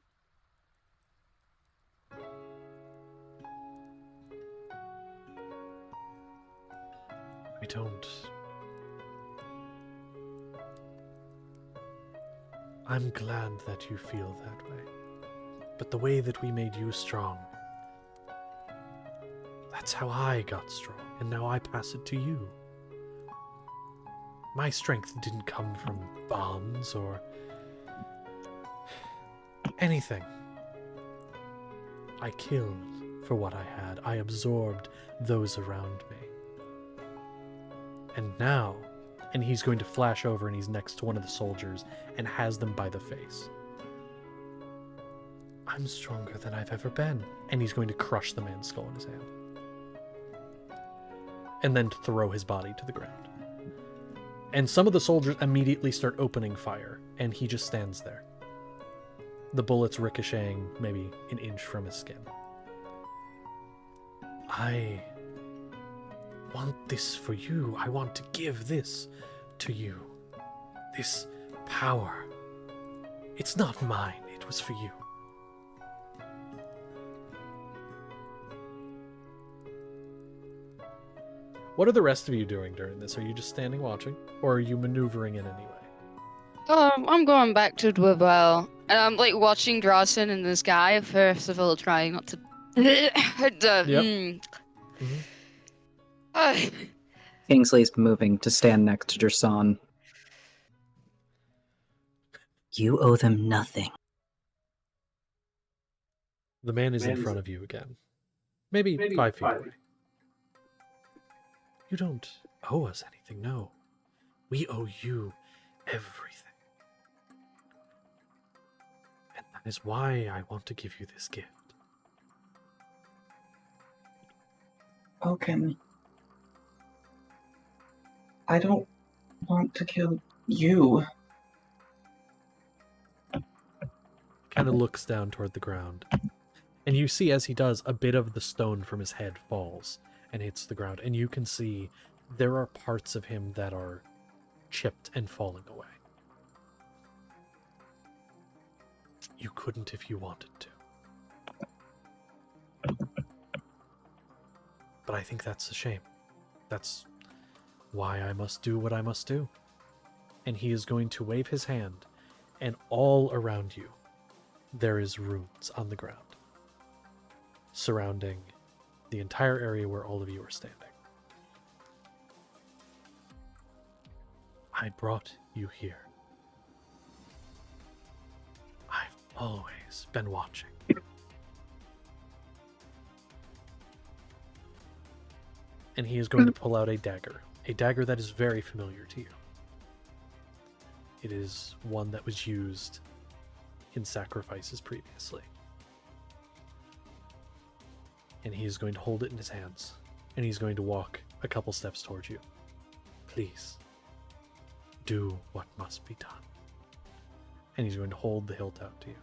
I'm glad that you feel that way. But the way that we made you strong, that's how I got strong, and now I pass it to you. My strength didn't come from bonds or anything. I killed for what I had. I absorbed those around me. And now, and he's going to flash over and he's next to one of the soldiers and has them by the face. I'm stronger than I've ever been. And he's going to crush the man's skull in his hand. And then throw his body to the ground. And some of the soldiers immediately start opening fire, and he just stands there. The bullets ricocheting maybe an inch from his skin. I want this for you. I want to give this to you. This power. It's not mine. It was for you. What are the rest of you doing during this? Are you just standing watching? Or are you maneuvering in any way? I'm going back to Dwebel, and I'm like watching Drasen and this guy, first of all, trying not to... Kingsley's moving to stand next to Drasan. You owe them nothing. The man is in front of you again. Maybe 5 feet away. You don't owe us anything, no. We owe you everything. And that is why I want to give you this gift. Oaken, I don't want to kill you. Kind of looks down toward the ground. And you see as he does, a bit of the stone from his head falls and hits the ground. And you can see there are parts of him that are chipped and falling away. You couldn't if you wanted to. But I think that's a shame. That's why I must do what I must do. And he is going to wave his hand, and all around you, there is runes on the ground, surrounding the entire area where all of you are standing. I brought you here. I've always been watching. And he is going to pull out a dagger that is very familiar to you. It is one that was used in sacrifices previously. And he is going to hold it in his hands, and he's going to walk a couple steps towards you. Please, do what must be done. And he's going to hold the hilt out to you.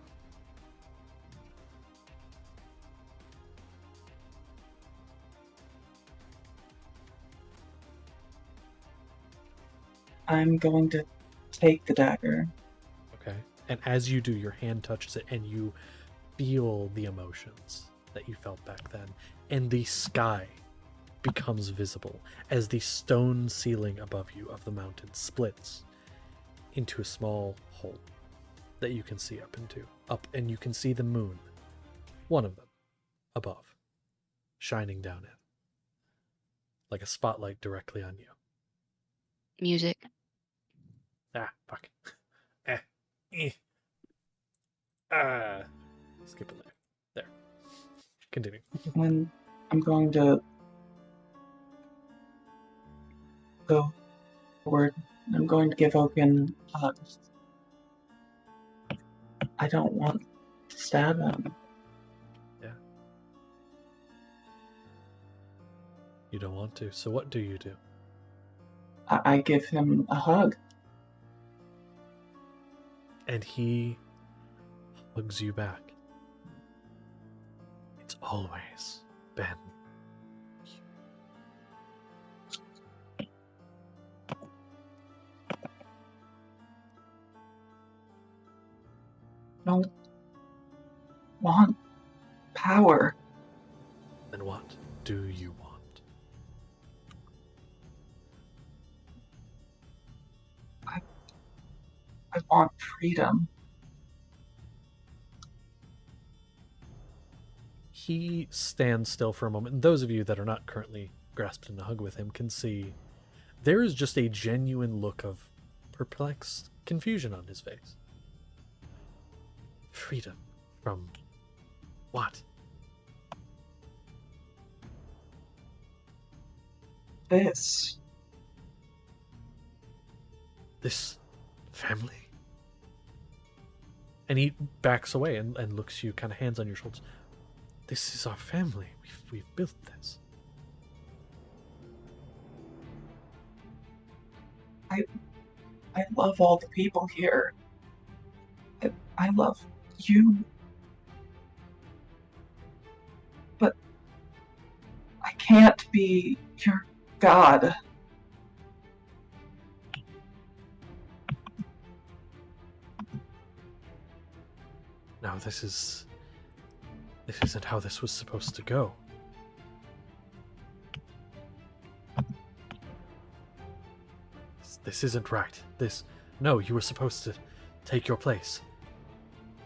I'm going to take the dagger. Okay. And as you do, your hand touches it, and you feel the emotions that you felt back then. And the sky becomes visible as the stone ceiling above you of the mountain splits into a small hole that you can see up, and you can see the moon, one of them, above, shining down in, like a spotlight directly on you. Music. Ah, fuck. Skip it there. Continue. When I'm going to go forward, I'm going to give Oaken hugs. I don't want to stab him. Yeah. You don't want to, so what do you do? I give him a hug. And he hugs you back. It's always been you. Don't want power. Then what do you want? I want freedom. He stands still for a moment, and those of you that are not currently grasped in a hug with him can see there is just a genuine look of perplexed confusion on his face. Freedom from what? This family? And he backs away and looks you, kind of hands on your shoulders. This is our family. We've built this. I love all the people here. I love you. But I can't be your god. No, this isn't how this was supposed to go. This isn't right. No, you were supposed to take your place.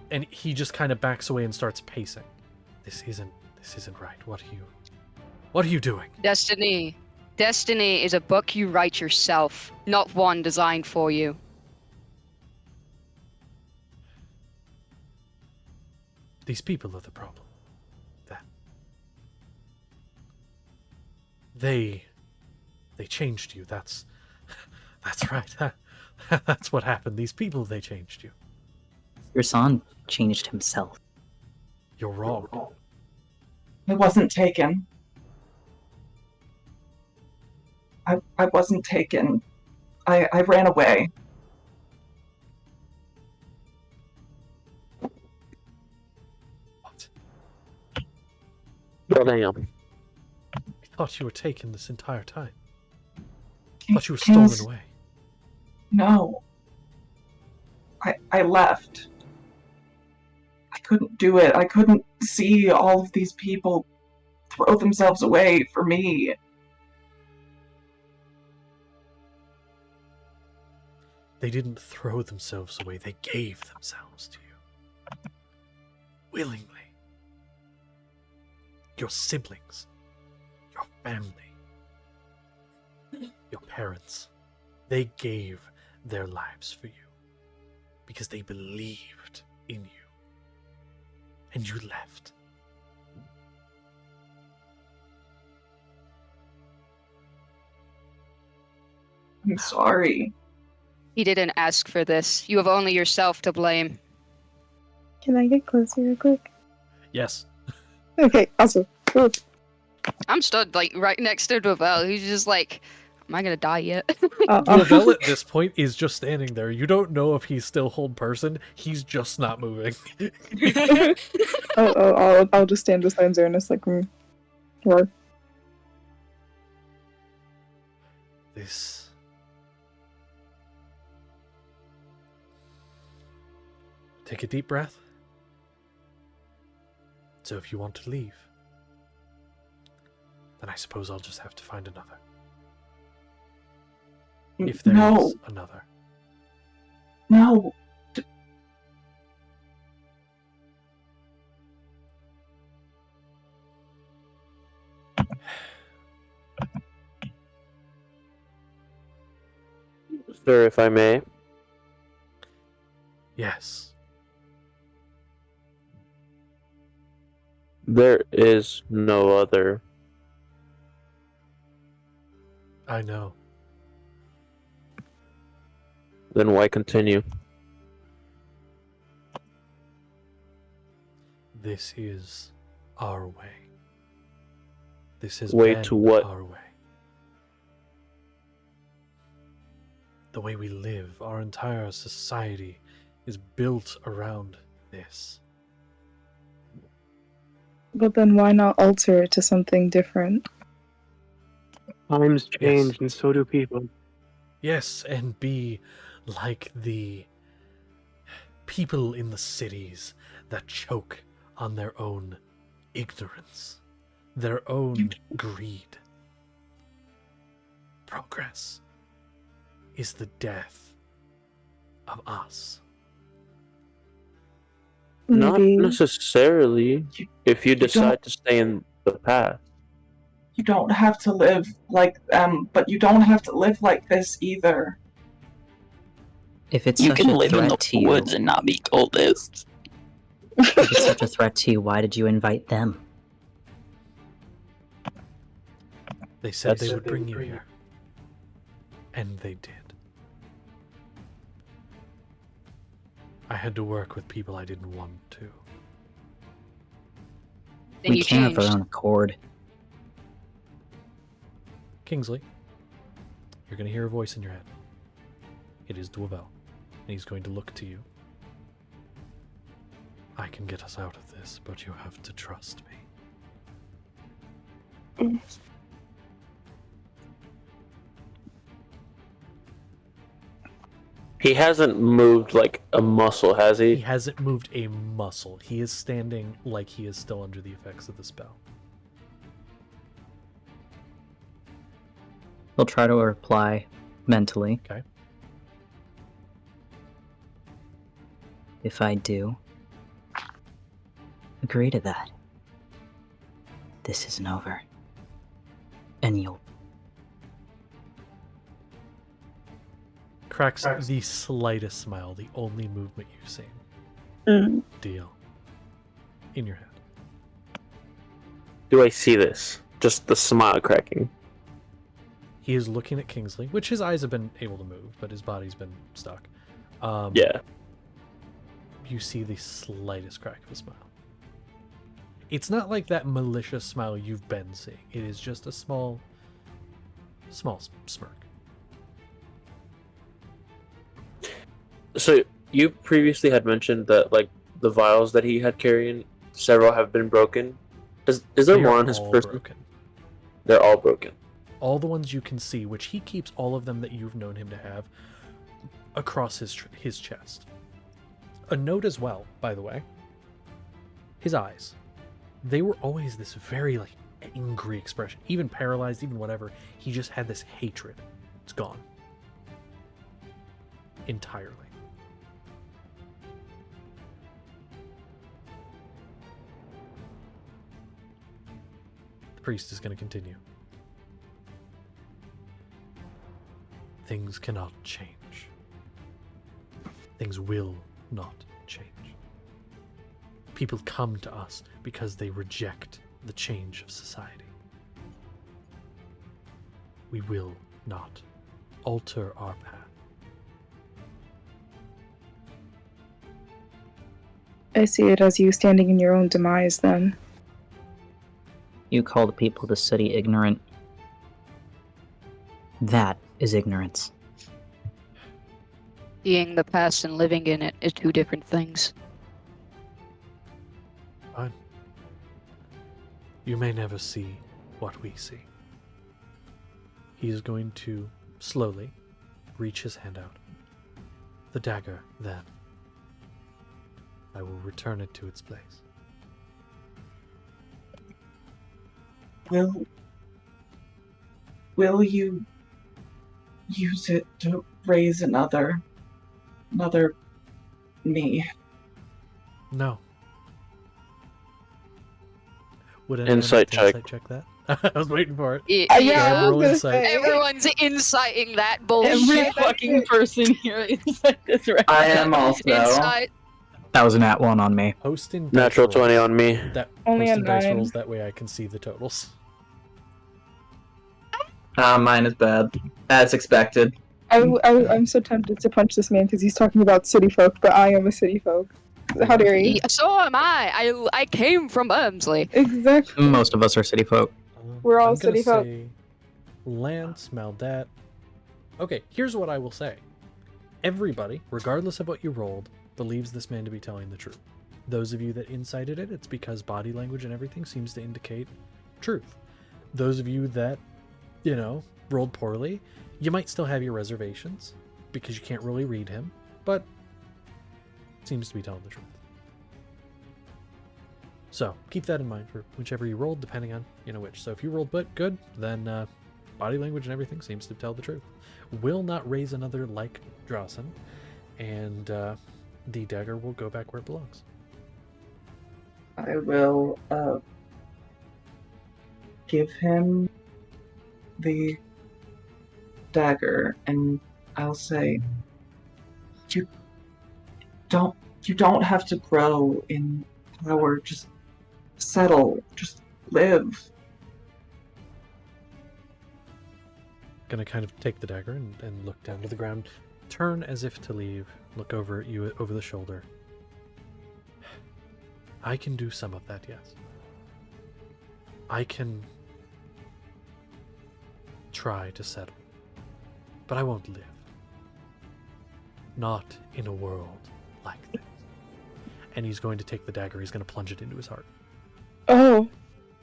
And he just kind of backs away and starts pacing. This isn't right. What are you doing? Destiny. Destiny is a book you write yourself, not one designed for you. These people are the problem. They changed you. That's right. That's what happened. These people, they changed you. Your son changed himself. You're wrong. I wasn't taken. I wasn't taken. I ran away. What? Oh, damn. I thought you were taken this entire time. I thought you were stolen away. No. I left. I couldn't do it. I couldn't see all of these people throw themselves away for me. They didn't throw themselves away, they gave themselves to you. Willingly. Your siblings, your family, your parents, they gave their lives for you because they believed in you. And you left. I'm sorry. He didn't ask for this. You have only yourself to blame. Can I get closer real quick? Yes. Okay, awesome. Cool. I'm stood like right next to Duvel. He's just like, am I gonna die yet? Lavelle at this point is just standing there. You don't know if he's still hold person. He's just not moving. I'll just stand beside Xerneas like, roar. This... Take a deep breath. So if you want to leave, then I suppose I'll just have to find another. If there is another. No. Sir, if I may. Yes. There is no other. I know. Then why continue? This is our way. This has Way been to what? our way. The way we live, our entire society is built around this. But then why not alter it to something different? Times change, and so do people. Yes, and be like the people in the cities that choke on their own ignorance, their own greed. Progress is the death of us. Not Maybe necessarily. If you decide to stay in the path. You don't have to live like them, but you don't have to live like this either. If it's You such can a live in threat the to you, woods and not be cultists. if it's such a threat to you, why did you invite them? They said they would bring you here. And they did. I had to work with people I didn't want to. Then We you came of changed. our own accord. Kingsley, you're going to hear a voice in your head. It is Dwebel, and he's going to look to you. I can get us out of this, but you have to trust me. He hasn't moved like a muscle, has He he? hasn't moved a muscle. He is standing like he is still under the effects of the spell. He'll try to reply mentally. Okay. If I do, agree to that. This isn't over. And you'll Cracks the slightest smile, the only movement you've seen. Deal. In your head. Do I see this? Just the smile cracking. He is looking at Kingsley, which his eyes have been able to move, but his body's been stuck. Yeah. You see the slightest crack of a smile. It's not like that malicious smile you've been seeing. It is just a small smirk. So you previously had mentioned that like the vials that he had carrying, several have been broken. Is there They more are on his all person? broken. They're all broken. All the ones you can see, which he keeps all of them that you've known him to have, across his chest. A note as well, by the way. His eyes. They were always this very like angry expression. Even paralyzed, even whatever. He just had this hatred. It's gone. entirely. The priest is going to continue. Things cannot change. Things will not change. People come to us because they reject the change of society. We will not alter our path. I see it as you standing in your own demise then. You call the people of the city ignorant. That is ignorance. Seeing the past and living in it is two different things. Fine. You may never see what we see. He is going to slowly reach his hand out. The dagger, then. I will return it to its place. Will you use it to raise another me? No. Would anyone Insight like to check. insight check that? I was waiting for it. Yeah, Go I ahead, was roll gonna insight. say. Everyone's inciting that bullshit. Every fucking person here is like this right I am also. Incite. That was an at one on me. Post in dice Natural rolls. 20 on me. That Only post a in dice 9. rolls, that way I can see the totals. Mine is bad, as expected. I'm so tempted to punch this man because he's talking about city folk, but I am a city folk. How dare you? Yeah, so am I. I came from Burnsley. Exactly. Most of us are city folk. We're all I'm gonna city folk. say Lance, Maldat. Okay, here's what I will say. Everybody, regardless of what you rolled, believes this man to be telling the truth. Those of you that incited it, it's because body language and everything seems to indicate truth. Those of you that, rolled poorly, you might still have your reservations because you can't really read him, but seems to be telling the truth. So keep that in mind for whichever you rolled, depending on which. So if you rolled good, then body language and everything seems to tell the truth. Will not raise another like Drossen, and the dagger will go back where it belongs. I will give him the dagger, and I'll say, you don't have to grow in power. Just settle. Just live. Gonna kind of take the dagger and look down to the ground, turn as if to leave, look over at you over the shoulder. I can do some of that, yes. I can try to settle, but I won't live. Not in a world like this. And he's going to take the dagger, he's going to plunge it into his heart. Oh.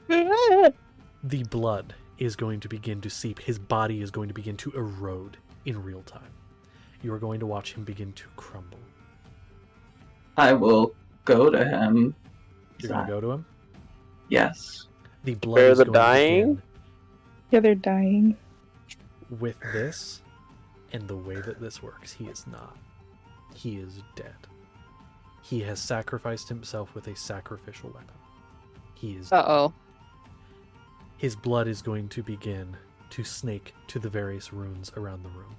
The blood is going to begin to seep. His body is going to begin to erode in real time. You are going to watch him begin to crumble. I will go to him. You're going to go to him? Yes. The blood Spare is the going dying? to begin Yeah, they're dying. with this, and the way that this works, he is not. He is dead. He has sacrificed himself with a sacrificial weapon. He is Uh-oh. His blood is going to begin to snake to the various runes around the room.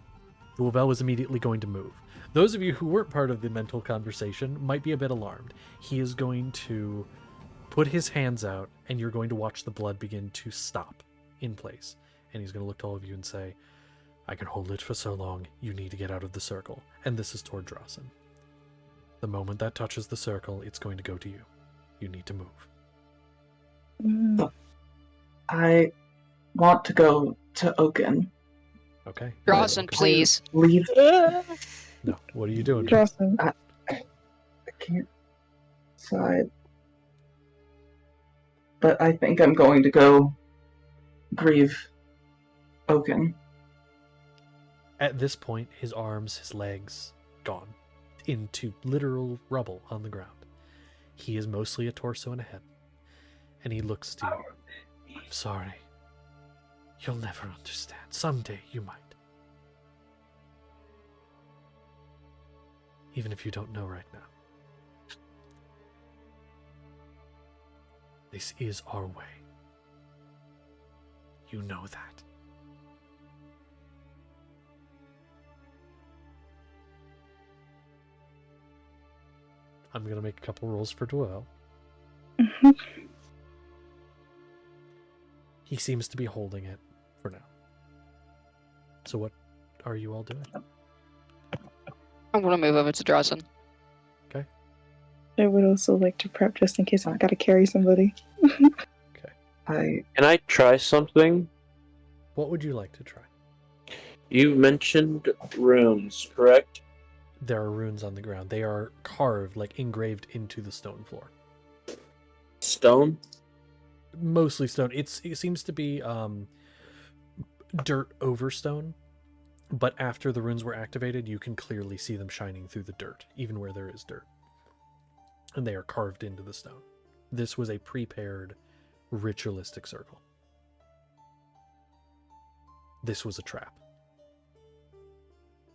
Louvel was immediately going to move. Those of you who weren't part of the mental conversation might be a bit alarmed. He is going to put his hands out, and you're going to watch the blood begin to stop in place. And he's going to look to all of you and say, I can hold it for so long, you need to get out of the circle. And this is toward Drossen. The moment that touches the circle, it's going to go to you. You need to move. I want to go to Oaken. Okay? Drossen, Okay. please. Leave. No, what are you doing? Drossen. I can't decide. But I think I'm going to go grieve Oaken. At this point, his arms, his legs, gone into literal rubble on the ground. He is mostly a torso and a head. And he looks to you. I'm sorry. You'll never understand. Someday you might. Even if you don't know right now. This is our way. You know that. I'm gonna make a couple rolls for Dwell. He seems to be holding it for now. So what are you all doing? I'm gonna move over to Drawson. Okay. I would also like to prep just in case I gotta carry somebody. Okay. Can I try something? What would you like to try? You mentioned runes, correct? There are runes on the ground. They are carved, like engraved into the stone floor. Stone? Mostly stone. It seems to be dirt over stone, but after the runes were activated, you can clearly see them shining through the dirt, even where there is dirt. And they are carved into the stone. This was a prepared ritualistic circle. This was a trap.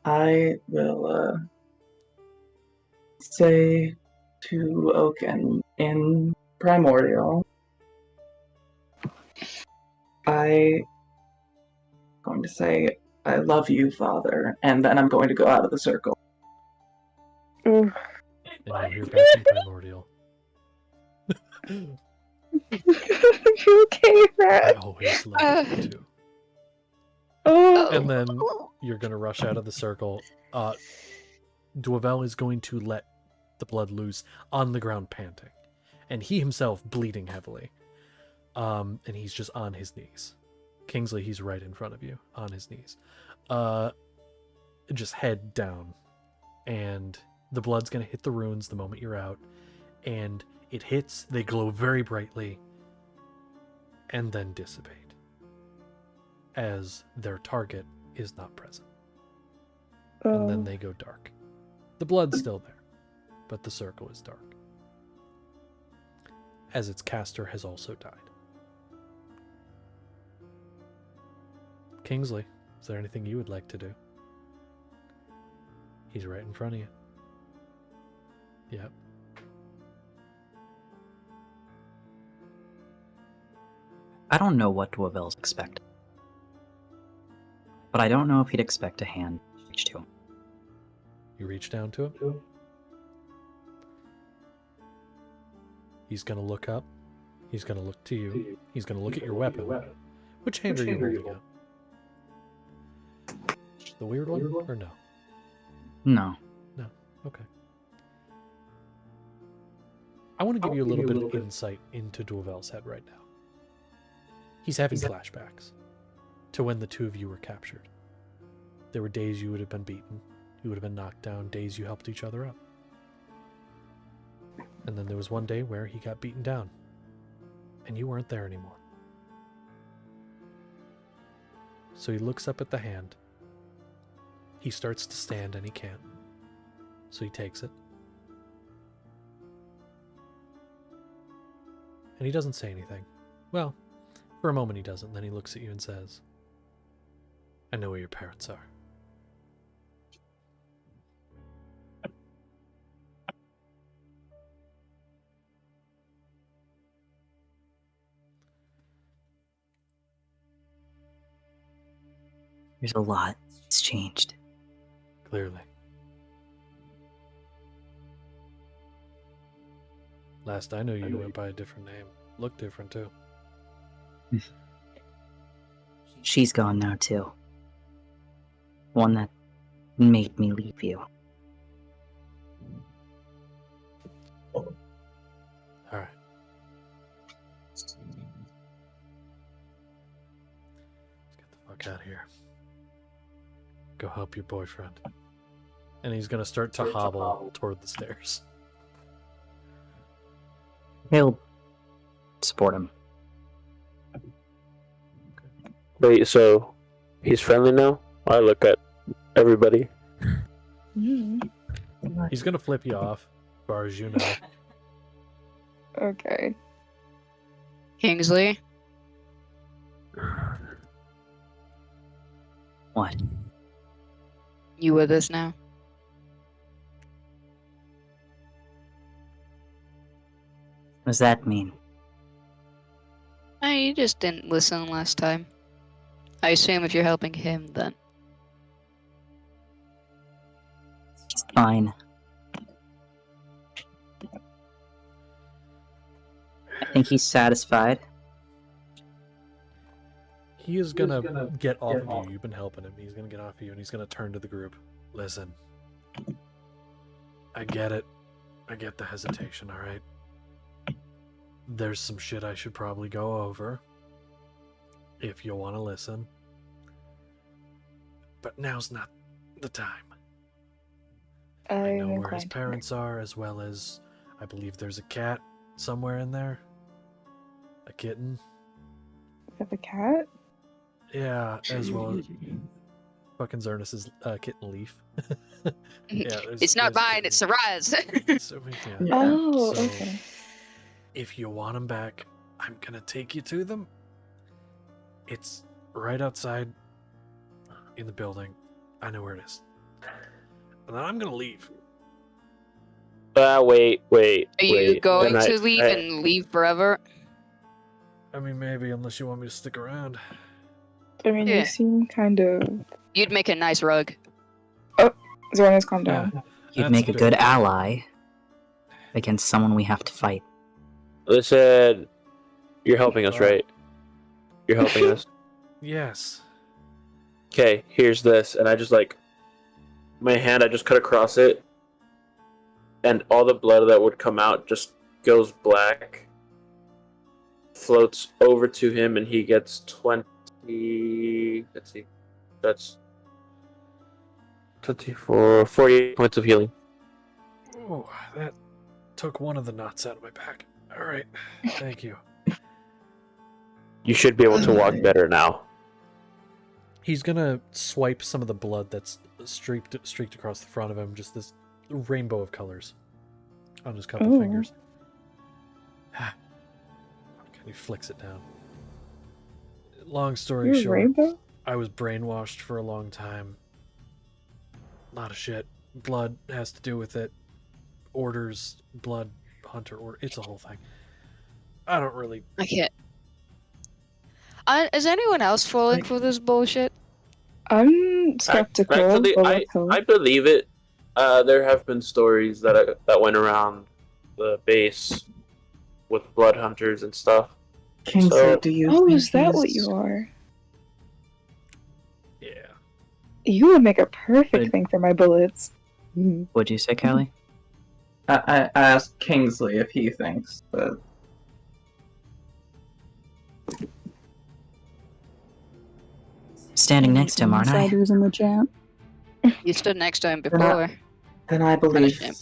I will say to Oaken in Primordial, I'm going to say, I love you, Father, and then I'm going to go out of the circle. And you'll hear back in Primordial. You okay with I that? always loved you too. Oh. And then you're going to rush out of the circle. Dwell is going to let the blood loose on the ground, panting. And he himself bleeding heavily. And he's just on his knees. Kingsley, he's right in front of you, on his knees. Just head down. And the blood's going to hit the runes the moment you're out. And it hits, they glow very brightly, and then dissipate. As their target is not present. And then they go dark. The blood's still there, but the circle is dark. As its caster has also died. Kingsley, is there anything you would like to do? He's right in front of you. Yep. I don't know what Dwell's expect. But I don't know if he'd expect a hand to reach to him. You reach down to him? He's going to look up. He's going to look to you. He's going to look at your weapon. Which hand are you holding up? The weird one or no? No. No. Okay. I want to give you a little bit of insight into Dwell's head right now. He's having flashbacks to when the two of you were captured. There were days you would have been beaten, you would have been knocked down, days you helped each other up. And then there was one day where he got beaten down, and you weren't there anymore. So he looks up at the hand. He starts to stand and he can't. So he takes it. And he doesn't say anything. Well, for a moment he doesn't, then he looks at you and says, I know where your parents are. There's a lot that's changed. Clearly. Last I knew you went by a different name. Looked different too. She's gone now too. One that made me leave you. Alright. Let's get the fuck out of here. Go help your boyfriend. And he's gonna start to hobble toward the stairs. He'll support him. Wait, so he's friendly now? I look at everybody. He's gonna flip you off, as far as you know. Okay. Kingsley, What? you with us now? What does that mean? You just didn't listen last time. I assume if you're helping him, then. Fine. I think he's satisfied. He is gonna get off of you. You've been helping him. He's gonna get off of you, and he's gonna turn to the group. Listen, I get it. I get the hesitation, alright? There's some shit I should probably go over, if you want to listen. But now's not the time. I know where his parents are, as well as, I believe there's a cat somewhere in there. A kitten. You have a cat? Yeah, as well as fucking Zernus's kitten Leaf. Yeah, It's not mine, it's Sarai's. So, yeah. Oh, So, okay. if you want them back, I'm gonna take you to them. It's right outside in the building. I know where it is. And then I'm gonna leave. Wait. Are you going Then to leave and leave forever? I mean, maybe, unless you want me to stick around. I mean, Yeah. you seem kind of... You'd make a nice rug. Zorna's calm down. You'd That's make a big. good ally against someone we have to fight. Listen, you're helping us, right? You're helping us. Yes. Okay, here's this, and I just my hand, I just cut across it, and all the blood that would come out just goes black, floats over to him, and he gets 20. Let's see, that's 24, 48 points of healing. Oh, that took one of the knots out of my back. All right, thank you. You should be able to walk better now. He's gonna swipe some of the blood that's streaked across the front of him, just this rainbow of colors on his couple Ooh. fingers. And he flicks it down. Long story You're a short, rainbow? I was brainwashed for a long time. A lot of shit. Blood has to do with it. Orders, blood, hunter order. It's a whole thing. I don't really. I can't. Is anyone else falling for this bullshit? I'm skeptical, Actually, but let's hope. I believe it. There have been stories that went around the base with blood hunters and stuff. Kingsley, So- do you Oh, think is that what he's- you are? Yeah. You would make a perfect Good. thing for my bullets. Mm. What'd you say, Callie? I asked Kingsley if he thinks that. Standing next to him, aren't I? Insiders in the chat. You stood next to him They're not- before. Then I believe. shame.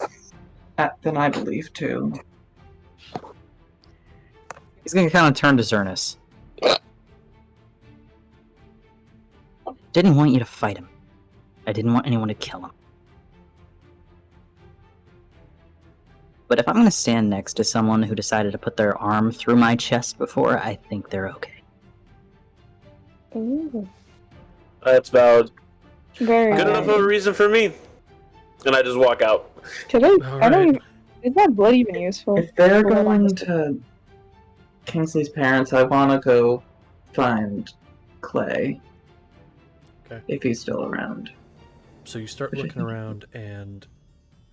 Then I believe too. He's gonna kind of turn to Zernus. Didn't want you to fight him. I didn't want anyone to kill him. But if I'm gonna stand next to someone who decided to put their arm through my chest before, I think they're okay. Ooh. That's valid. Very Good enough of a reason for me. And I just walk out. Should I? All I don't right. even. Is that blood even useful? If they're going to Kingsley's parents, I want to go find Clay. Okay. If he's still around. So you start looking around, and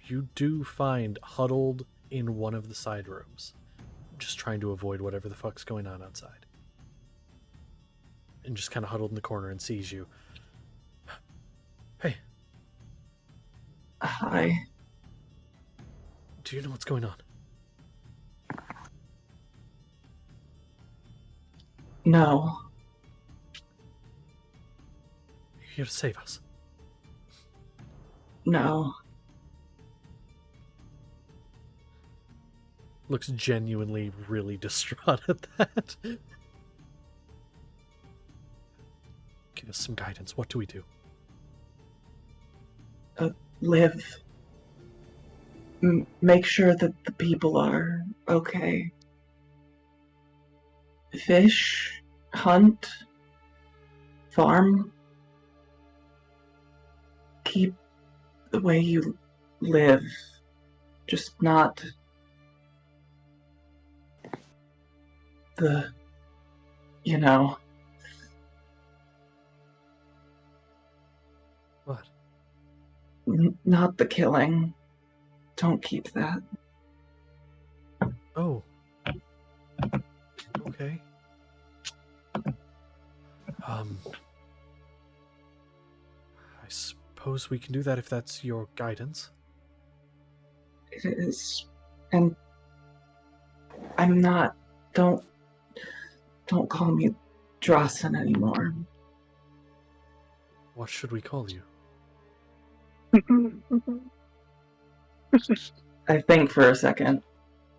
you do find huddled in one of the side rooms, just trying to avoid whatever the fuck's going on outside. And just kind of huddled in the corner and sees you. Hey, Hi. do you know what's going on? No. You're here to save us. No. Looks genuinely really distraught at that. Give us some guidance. What do we do? Live. Make sure that the people are okay. Fish. Hunt. Farm. Keep the way you live. Just not the, you know, What? not the killing. Don't keep that. Oh. Okay. I suppose we can do that if that's your guidance. It is, and I'm not. Don't call me Drawson anymore. What should we call you? I think for a second,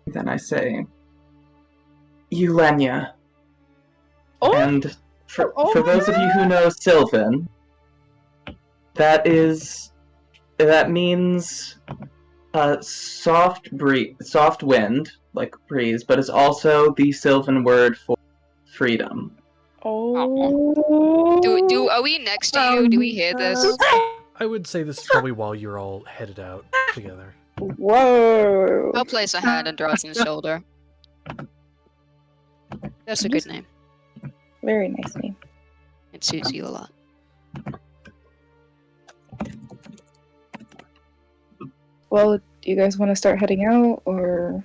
then I say, Eulenia. Oh! And for Oh those of you who know Sylvan, that means soft wind, like breeze, but it's also the Sylvan word for freedom. Oh. Are we next to you? Do we hear this? I would say this is probably while you're all headed out together. Whoa. I'll place a hand on Drawson's shoulder. That's a good name. Very nice name. It suits you a lot. Well, do you guys want to start heading out, or?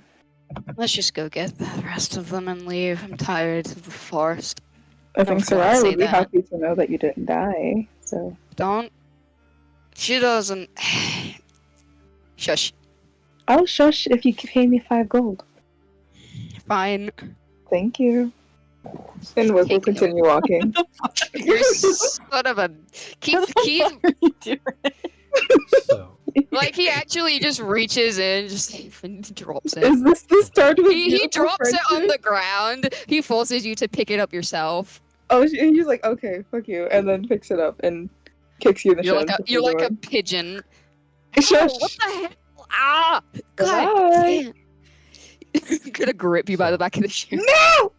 Let's just go get the rest of them and leave. I'm tired of the forest. I think Don't Sarai say would be that. happy to know that you didn't die, so. Don't. She doesn't. Shush. I'll shush if you pay me 5 gold. Fine. Thank you. And we'll Take continue walking. You're son of a. Keep. So, Like, he actually just reaches in, and drops it. Is this the start of a He beautiful drops it on friendship? the ground. He forces you to pick it up yourself. Oh, he's like, okay, fuck you, and then picks it up and kicks you in the shins. You're like a pigeon. Shush. Oh, what the hell? Ah! God Bye. damn. I'm gonna grip you by the back of the shoe. No!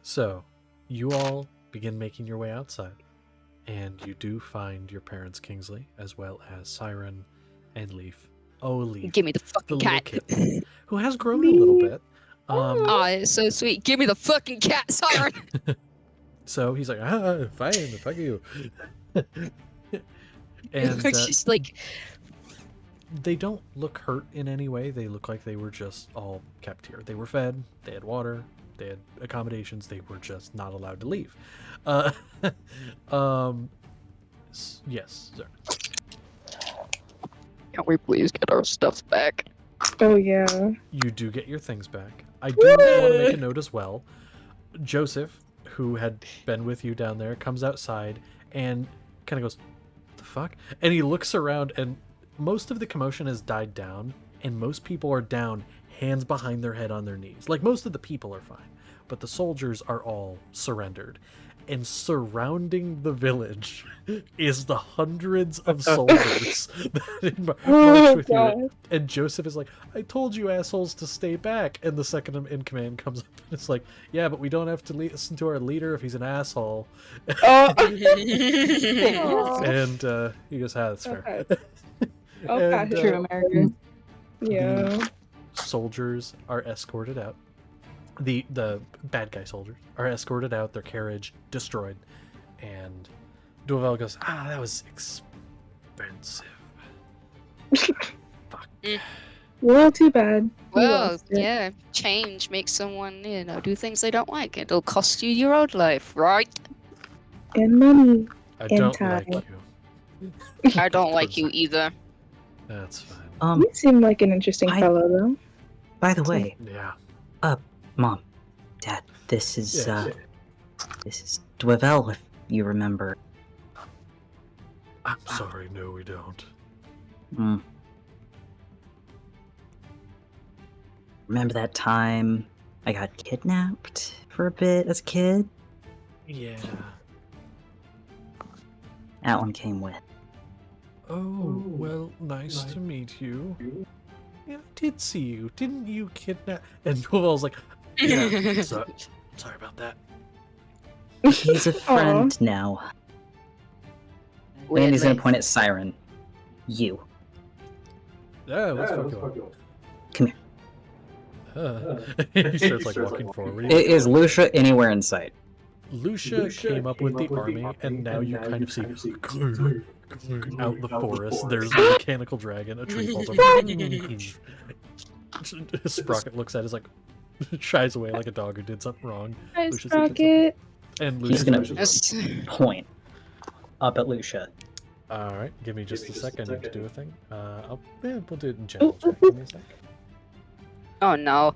so you all begin making your way outside, and you do find your parents, Kingsley, as well as Siren and Leaf. Oh, Leaf. Give me the the fucking little cat. kitten, who has grown a little bit. Oh, it's so sweet. Give me the fucking cat, Siren. So he's like, fine, fuck you. And She's like, they don't look hurt in any way. They look like they were just all kept here. They were fed, they had water, they had accommodations. They were just not allowed to leave. Yes, sir. can we please get our stuff back? Oh, yeah. You do get your things back. I do want to make a note as well. Joseph, who had been with you down there, comes outside and kind of goes, "The fuck?" And he looks around, and most of the commotion has died down, and most people are down, hands behind their head on their knees. Like, most of the people are fine, but the soldiers are all surrendered. And surrounding the village is the hundreds of soldiers that march with you. And Joseph is like, "I told you assholes to stay back." And the second in command comes up and it's like, "Yeah, but we don't have to listen to our leader if he's an asshole." Oh. And he goes, "That's fair." Okay. And, True American. Yeah. the soldiers are escorted out. The bad guy soldiers are escorted out, their carriage destroyed, and Duvel goes, "That was expensive." Fuck. Well, too bad. We Well, lost it. yeah, change makes someone, do things they don't like. It'll cost you your own life, right? And money. I In don't time. like you. I don't like you either. That's fine. You seem like an interesting I- fellow, though. By the way, Yeah. Mom, Dad, this is Yeah. this is Dwevel, if you remember. I'm sorry, no, we don't. Mm. Remember that time I got kidnapped for a bit as a kid? Yeah. That one came with. Oh, well, nice to meet you. Yeah, I did see you. Didn't you kidnap? And Duvel's like, "Yeah, sorry about that." He's a friend now. And he's gonna Weirdly. point at Siren. You. Yeah, let's fuck you up. Come here. He starts like walking forward. Is Lucia anywhere in sight? Lucia came up with the army, and now you kind of see out in the forest. There's the mechanical dragon. A tree falls over. Sprocket looks at it, is like shies away like a dog who did something wrong. Hi, Lucia Sprocket. and He's Lucia's gonna point up at Lucia. All right, give me just a second to do a thing. We'll do it in general. Give me a sec. Oh no.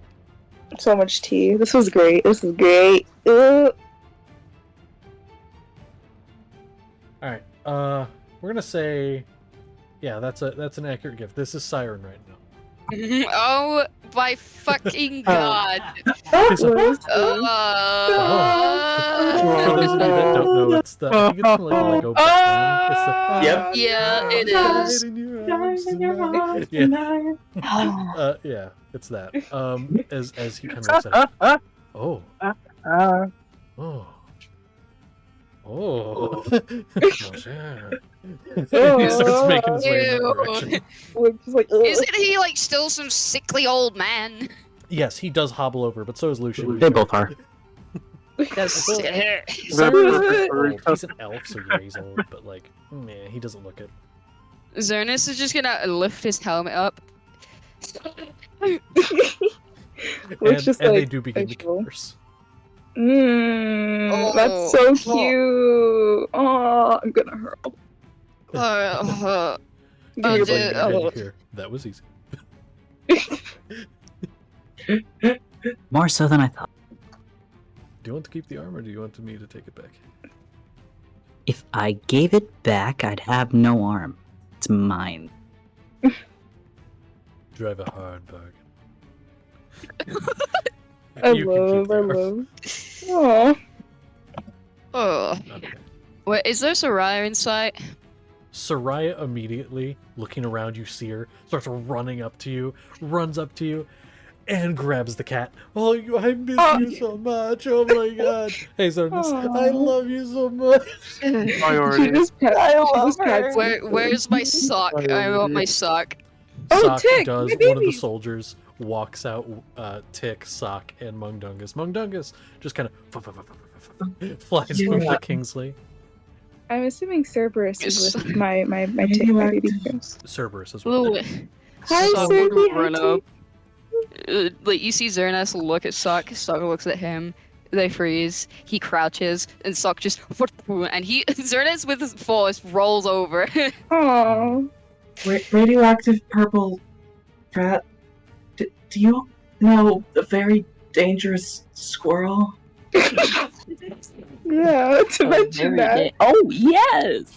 So much tea. This was great. This is great. All right. We're gonna say, yeah, that's an accurate gift. This is Siren right now. Oh my fucking god. For those of you that don't know, it's the I think it's the like Lego Batman. It's the Yep. Yeah, it is. Yeah, it's that. As he kind of looks at it. Oh. Oh. He starts making his way in that direction. Isn't he like still some sickly old man? Yes, he does hobble over, but so is Lucian. They both are. That's He's an elf, so yeah, he's old, but like, man, he doesn't look it. Zernus is just gonna lift his helmet up. And just they like do begin to visual. curse. That's so cute. Oh, I'm gonna hurl. That was easy. More so than I thought. Do you want to keep the armor, or do you want me to take it back? If I gave it back, I'd have no arm. It's mine. Drive a hard bargain. I You can keep the armor. love. Aww. Oh. Okay. Wait, is there Soraya in sight? Soraya immediately, looking around, you see her, starts running up to you, runs up to you, and grabs the cat. Oh, I miss you so much. Oh my god. Hey, Zernus, I love you so much. She just pets Where's my sock? I want my sock. Oh, Sock Tick, does. my One of the baby. soldiers walks out, Tick, Sock, and Mungdungus. Mungdungus just kind of flies over to Kingsley. I'm assuming Cerberus is Yes. with my tick, my baby. Cerberus as well. Ooh. Hi, Sock would Sadie. run up. Like you see Zernus look at Sock. Sock looks at him. They freeze. He crouches, and Sock just and he Zernus with his force rolls over. Aww. Radioactive purple rat. Do you know a very dangerous squirrel? Yeah, to mention that. Oh yes,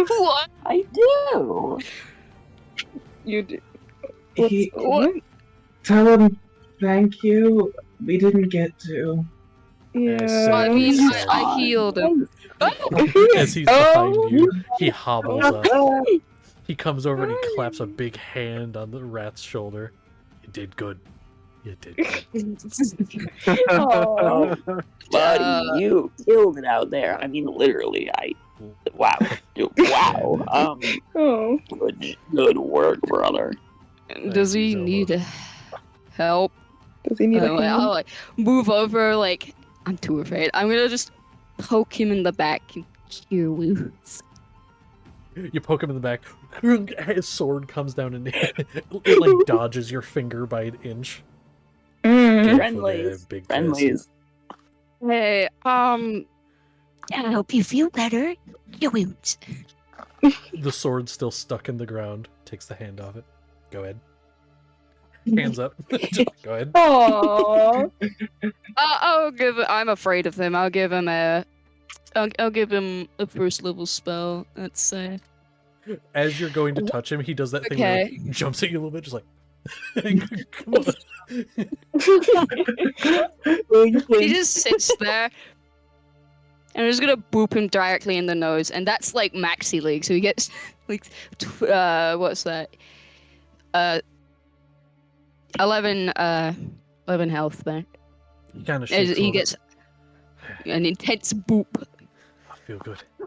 What? I do. You do. He, What? tell him thank you. We didn't get to. Yeah. I mean, I healed him. As he's behind you, he hobbles up. He comes over and he claps a big hand on the rat's shoulder. You did good. You did good. Aw. Buddy, you killed it out there. I mean, literally, wow, wow. Oh. Good work, brother. Does he you so need much. Does help? he need a hand? I'll like move over. Like I'm too afraid. I'm gonna just poke him in the back and cure wounds. You poke him in the back. His sword comes down and it like dodges your finger by an inch. Mm. Friendlies, Big friendlies. Hey, I hope you feel better. You won't. The sword's still stuck in the ground. Takes the hand off it. Go ahead. Hands up. Go ahead. Aww. I'll give. I'm afraid of him. I'll give him a. I'll give him a first level spell. Let's say. As you're going to touch him, he does that thing where he jumps at you a little bit, just like, come on. He just sits there. And I'm just gonna boop him directly in the nose, and that's like maxi league, so he gets like, what's that? 11 health back. He kind of As shakes he over. gets an intense boop. I feel good. I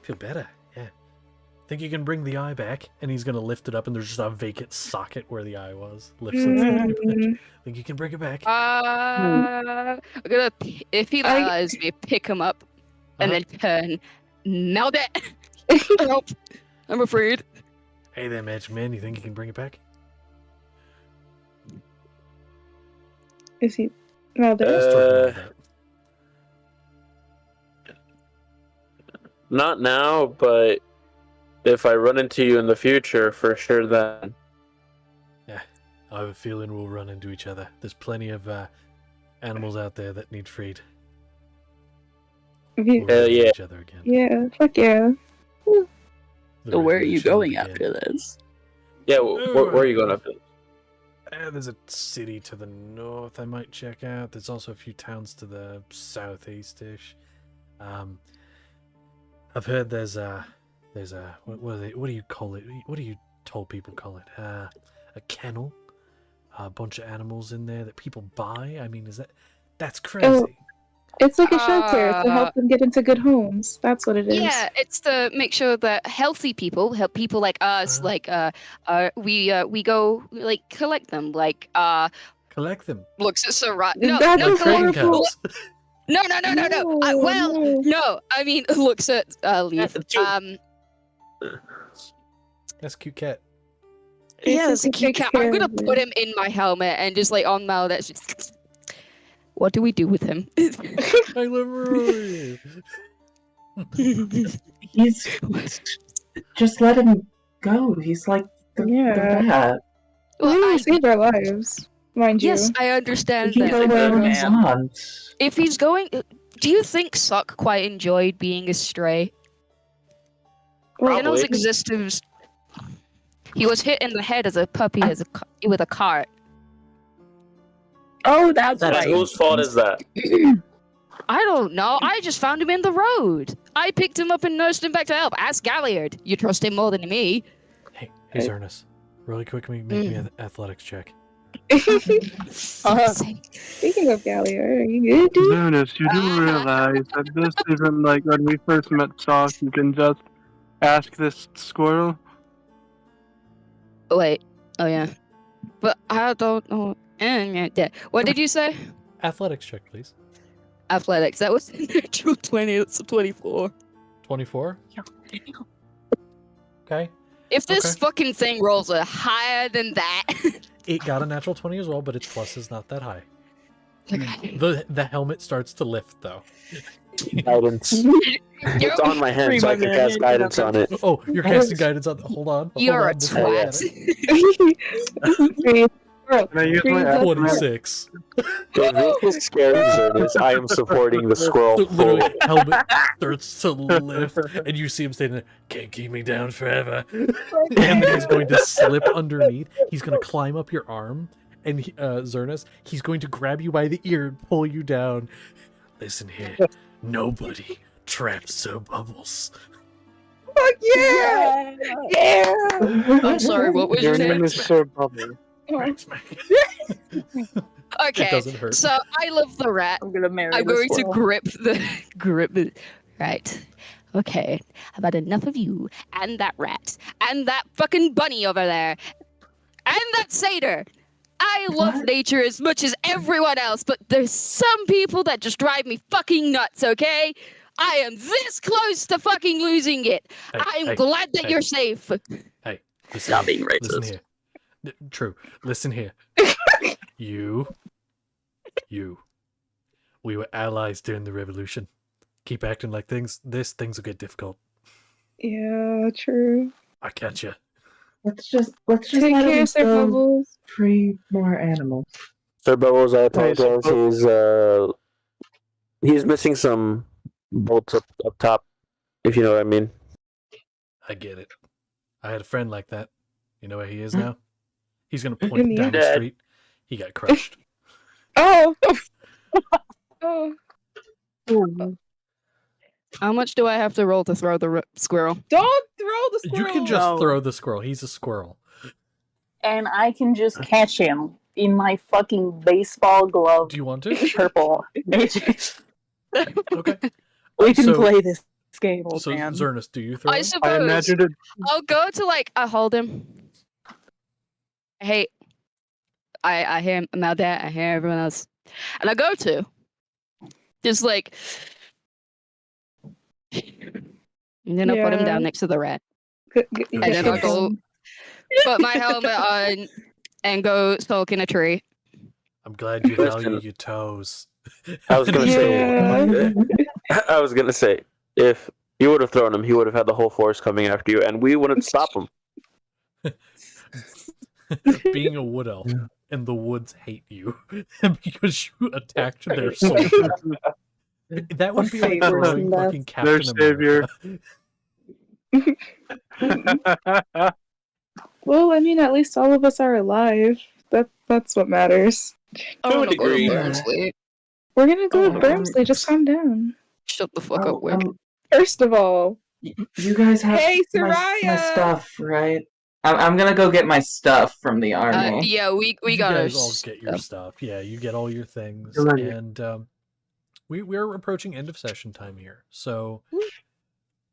feel better. Yeah. think you can bring the eye back? And he's gonna lift it up, and there's just a vacant socket where the eye was. Lifts it. Think you can bring it back? I'm gonna, if he allows me, pick him up and then turn. Nailed it. Help! I'm afraid. Hey there, Magic Man. You think you can bring it back? Is he? No, Not now, but if I run into you in the future, for sure then. Yeah, I have a feeling we'll run into each other. There's plenty of animals out there that need freed. We'll run into yeah. each other again. Yeah, fuck yeah. So where are you revolution will going begin. after this? Yeah, where are you going after this? There's a city to the north I might check out. There's also a few towns to the southeast-ish. I've heard there's a what do you call it? What do you told people call it? A kennel. A bunch of animals in there that people buy. I mean, that's crazy? Oh, it's like a shelter to help them get into good homes. That's what it is. Yeah, it's to make sure that healthy people help people like us. Like we go like collect them. Like collect them. Looks at Sarat. No, That's no, horrible. no. No. I mean, looks at Leaf. That's a cute cat. Yeah, it's a He cute takes cat. I'm care gonna of it. put him in my helmet and just like on Mal. That's just. What do we do with him? I love Rory. He's just let him go. He's like the rat. Well, He I- saved our lives, mind you. Yes, I understand He can go that. wherever he wants. If he's going, do you think Suck quite enjoyed being a stray? In his existence, he was hit in the head as a puppy with a cart. Oh, that's That's right. whose fault is that? I don't know. I just found him in the road. I picked him up and nursed him back to health. Ask Galliard. You trust him more than me. Hey, Ernest. Really quick, make me an athletics check. Speaking of Galliard, are you good, dude? Lunas, you do realize that this isn't like when we first met Sock, you can just ask this squirrel. Wait. Oh, yeah. But I don't know. What did you say? Athletics check, please. Athletics. That was a natural 20. It's a 24. 24? Okay. If this fucking thing rolls a higher than that. It got a natural 20 as well, but its plus is not that high. Okay. The helmet starts to lift, though. Guidance. It's on my hand, so I can cast guidance on it. Oh, you're casting guidance on... Hold on. You're a before I twat. get it. Can I use my 26. If this is scary service, I am supporting the squirrel So literally, fully. helmet starts to lift, and you see him standing there, can't keep me down forever. And then he's going to slip underneath. He's going to climb up your arm, and Zernus, he's going to grab you by the ear and pull you down. Listen here, nobody traps Sir Bubbles. Fuck yeah! Yeah! I'm sorry, what was your name? is Sir Bubble. Okay, It doesn't hurt. so I love the rat. I'm gonna marry I'm the going to squirrel. grip the right. Okay, I've had enough of you and that rat and that fucking bunny over there and that satyr. I love nature as much as everyone else, but there's some people that just drive me fucking nuts. Okay, I am this close to fucking losing it. I'm glad that you're safe. Hey, listen Not here, being listen racist. here. True. Listen here. You. We were allies during the revolution. Keep acting like things will get difficult. Yeah, true. I catch you. Let's just Take let care, him Sir go Bubbles. free more animals. Sir Bubbles, I apologize. He's missing some bolts up top, if you know what I mean. I get it. I had a friend like that. You know where he is now? He's gonna In point the down the Dead. street. He got crushed. Oh! Oh. How much do I have to roll to throw the squirrel? Don't throw the squirrel! You can just No. throw the squirrel. He's a squirrel. And I can just catch him in my fucking baseball glove. Do you want to? Purple. Okay. We can So- play this scared, old So man. Zernus, do you throw I him? suppose I imagined it. I'll go to I hold him. Hey, I hear him out there. I hear everyone else, and I go to just and then I'll put him down next to the rat, You and get then I'll put go down. put my helmet on and go sulk in a tree. I'm glad you Listen. value your toes. I was gonna Yeah. I was gonna say, if you would have thrown him, he would have had the whole force coming after you, and we wouldn't stop him. Being a wood elf and the woods hate you because you attacked their soldier. That would be like Fate worse throwing than fucking Their Captain savior. America. Well, I mean, at least all of us are alive. That's what matters. I want to go to degree. Burnsley. We're gonna go Oh, with Bramsley. Just calm down. Shut the fuck up, Wick. First of all, You guys have Hey, my Soraya! stuff, right? I'm gonna go get my stuff from the army. Yeah, we You got guys all get your stuff. Yeah, you get all your things, and we're approaching end of session time here. So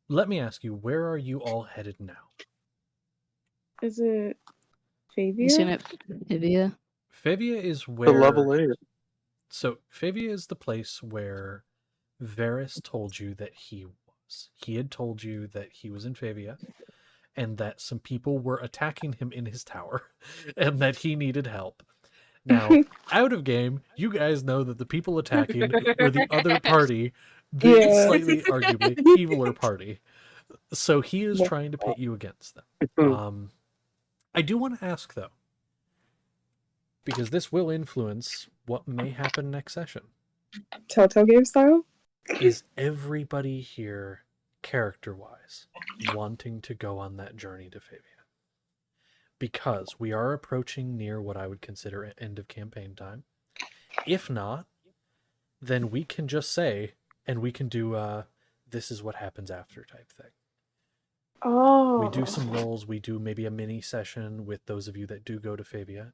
let me ask you, where are you all headed now? Is it You seen Favia? it,Ivia? Favia is The where. level 8. So Favia is the place where Varys told you that he was. He had told you that he was in Favia, and that some people were attacking him in his tower, and that he needed help. Now, out of game, you guys know that the people attacking were the other party, the Yeah. slightly, arguably, eviler party. So he is trying to pit you against them. I do want to ask, though, because this will influence what may happen next session. Telltale game style? Is everybody here, character-wise, wanting to go on that journey to Favia? Because we are approaching near what I would consider end of campaign time. If not, then we can just say, and we can do this is what happens after type thing. Oh. We do some rolls, we do maybe a mini session with those of you that do go to Favia.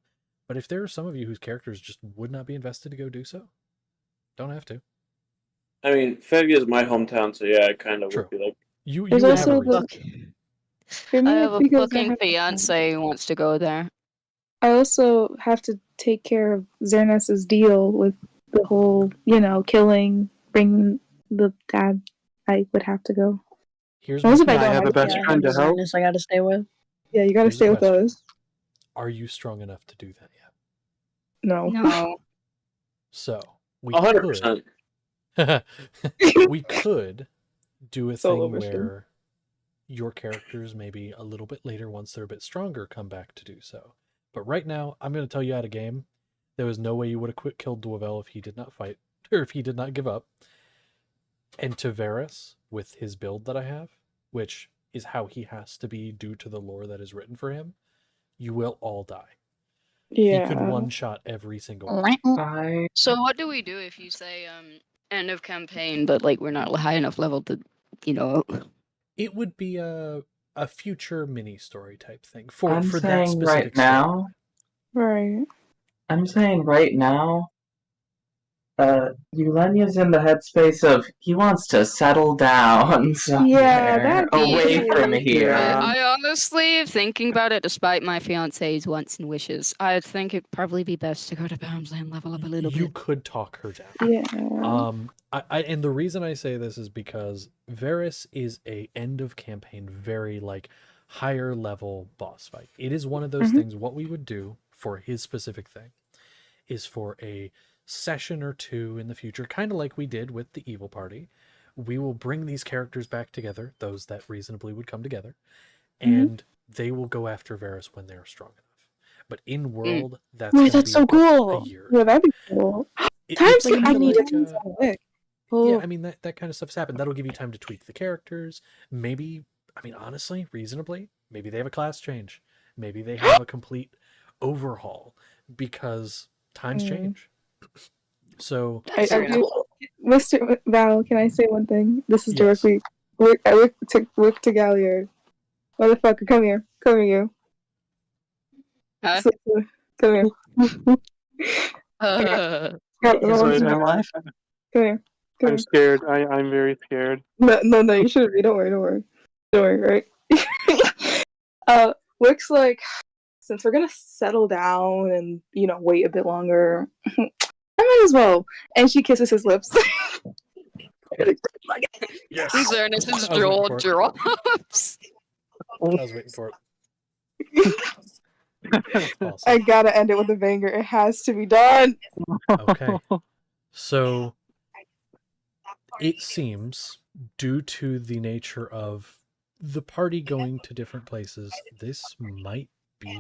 But if there are some of you whose characters just would not be invested to go do so, don't have to. I mean, Favia is my hometown, so yeah, it kind of True. would be like. You There's would have a also reason. I have a because I fucking have- fiance who wants to go there. I also have to take care of Xernes's deal with the whole, killing, bring the dad. I would have to go. Here's Unless my if I I don't have a best Yeah, friend to I'm help. Zionist I gotta stay with. Yeah, you gotta Here's the stay with question. us. Are you strong enough to do that yet? No. No. So we 100%. could we could do a Solo thing mission. where your characters maybe a little bit later, once they're a bit stronger, come back to do so. But right now, I'm going to tell you out of game, there was no way you would have killed Dwevil if he did not fight, or if he did not give up. And Varys, with his build that I have, which is how he has to be due to the lore that is written for him, you will all die. Yeah. He could one-shot every single one. I So what do we do if you say end of campaign, but we're not high enough level to, It would be a future mini story type thing for I'm that saying specific right now. Right. I'm saying right now. Eulenia's in the headspace of he wants to settle down Yeah, somewhere that'd be away it. from here. Yeah. I honestly, thinking about it, despite my fiance's wants and wishes, I think it'd probably be best to go to Barmsley and level up a little You bit. could talk her down. Yeah. And the reason I say this is because Varys is a end of campaign, very higher level boss fight. It is one of those things. What we would do for his specific thing is for a session or two in the future, kind of like we did with the evil party. We will bring these characters back together, those that reasonably would come together, and they will go after Varys when they're strong enough. But in world, that's Wait, gonna that's be so about cool. a year. Yeah, that'd be cool. It's Times kinda I need like, to yeah, Oh. I mean that kind of stuff's happened. That'll give you time to tweak the characters. Maybe, honestly, reasonably, maybe they have a class change. Maybe they have a complete overhaul because times change. So I do, Mr. Val, can I say one thing? This is Yes. directly. I look to Galliard. Motherfucker, come here. Come here, you. Huh? Come here. He's Come living here. my life. Come here. I'm scared. I'm very scared. No, you shouldn't be. Don't worry, right? Looks like since we're gonna settle down and, wait a bit longer, I might as well. And she kisses his lips. Yes. Zernus's I was jaw waiting for it. drops. I was waiting for it. Awesome. I gotta end it with a banger. It has to be done. Okay. So it seems, due to the nature of the party going to different places, this might be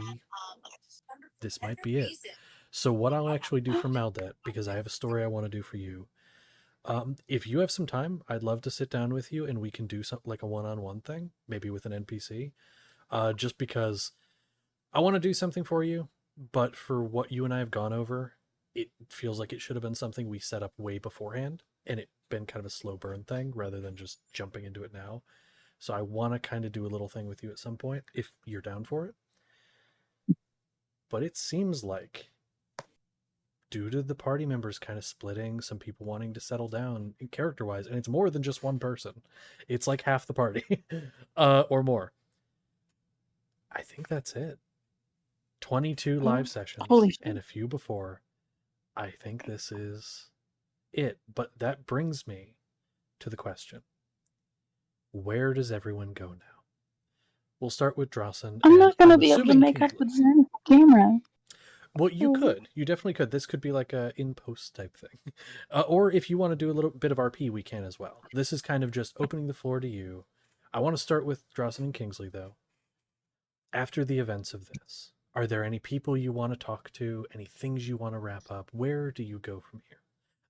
it. So what I'll actually do for Maldet, because I have a story I want to do for you. If you have some time, I'd love to sit down with you and we can do something like a one-on-one thing, maybe with an NPC. Just because I want to do something for you, but for what you and I have gone over, it feels like it should have been something we set up way beforehand, and it been kind of a slow burn thing rather than just jumping into it now. So I want to kind of do a little thing with you at some point if you're down for it. But it seems like, due to the party members kind of splitting, some people wanting to settle down character-wise, and it's more than just one person. It's like half the party, or more. I think that's it. 22 live sessions and a few before. I think this is it. But that brings me to the question. Where does everyone go now? We'll start with Drawson. I'm not going to be able to make up with Zen camera. Well, you could. You definitely could. This could be like a in-post type thing. Or if you want to do a little bit of RP, we can as well. This is kind of just opening the floor to you. I want to start with Drawson and Kingsley, though. After the events of this, are there any people you want to talk to? Any things you want to wrap up? Where do you go from here?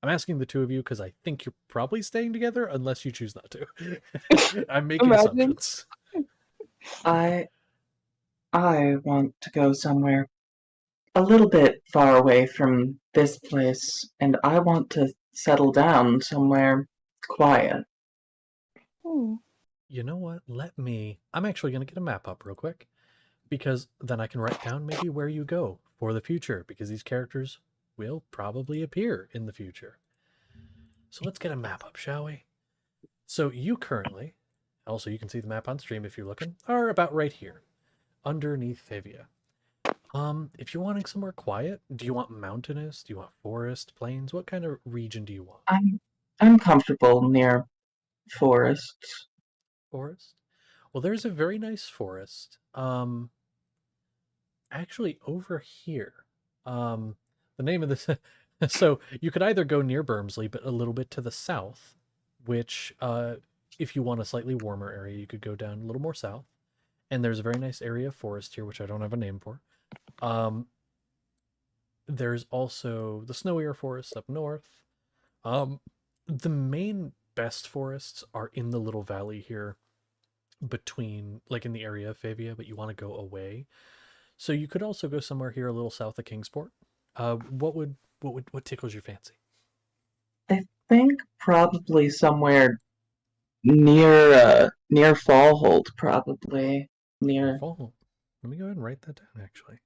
I'm asking the two of you because I think you're probably staying together unless you choose not to. I'm making assumptions. I want to go somewhere a little bit far away from this place, and I want to settle down somewhere quiet. You know what? I'm actually going to get a map up real quick, because then I can write down maybe where you go for the future, because these characters will probably appear in the future. So let's get a map up, shall we? So you currently, also you can see the map on stream if you're looking, are about right here, underneath Favia. If you're wanting somewhere quiet, do you want mountainous? Do you want forest, plains? What kind of region do you want? I'm comfortable near forests. Forest? Well, there's a very nice forest. Actually over here. The name of this so you could either go near Bermsley, but a little bit to the south, which if you want a slightly warmer area, you could go down a little more south. And there's a very nice area of forest here, which I don't have a name for. There's also the snowier forests up north. The main best forests are in the little valley here between, like in the area of Favia, but you want to go away. So you could also go somewhere here a little south of Kingsport. What tickles your fancy? I think probably somewhere near Fallholt, probably near Fallholt. Let me go ahead and write that down, actually.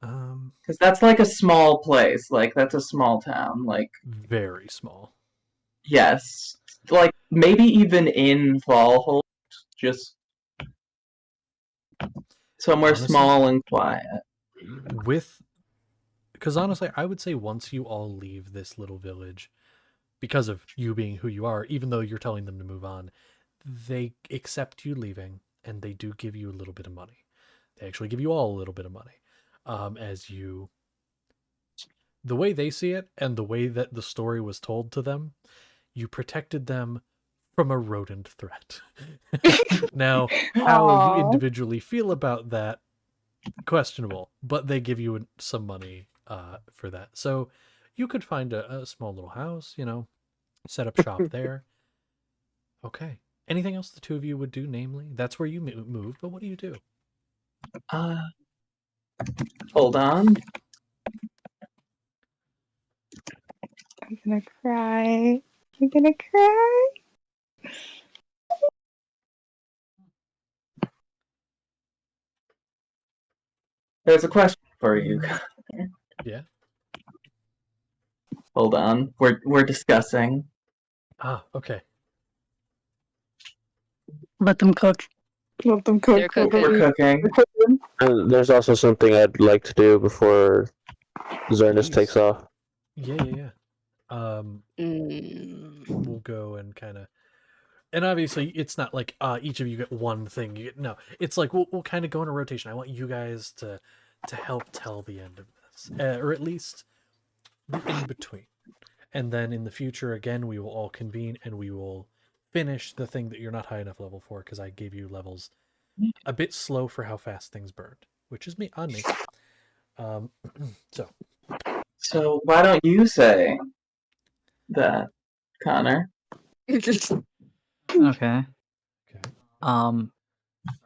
Because that's like a small place, like that's a small town, like very small. Yes, like maybe even in Fallholt, just somewhere honestly, small and quiet. Because honestly, I would say once you all leave this little village, because of you being who you are, even though you're telling them to move on, they accept you leaving, and they do give you a little bit of money. They actually give you all a little bit of money. The way they see it, and the way that the story was told to them, you protected them from a rodent threat. Now, how you individually feel about that, questionable, but they give you some money for that. So you could find a small little house, set up shop there. Okay. Anything else the two of you would do, namely? That's where you move, but what do you do? Hold on. I'm gonna cry. I'm gonna cry. There's a question for you. Yeah. Hold on. We're discussing. Ah, okay. Let them cook. Let them cook. They're cooking. We're cooking. They're cooking. And there's also something I'd like to do before Zernus Please. takes off. Yeah. We'll go and kind of, and obviously it's not like each of you get one thing. No, it's like we'll kind of go in a rotation. I want you guys to help tell the end of this, or at least the in between, and then in the future again we will all convene and we will finish the thing that you're not high enough level for, because I gave you levels a bit slow for how fast things burned, which is me on me. So why don't you say that, Connor? Okay.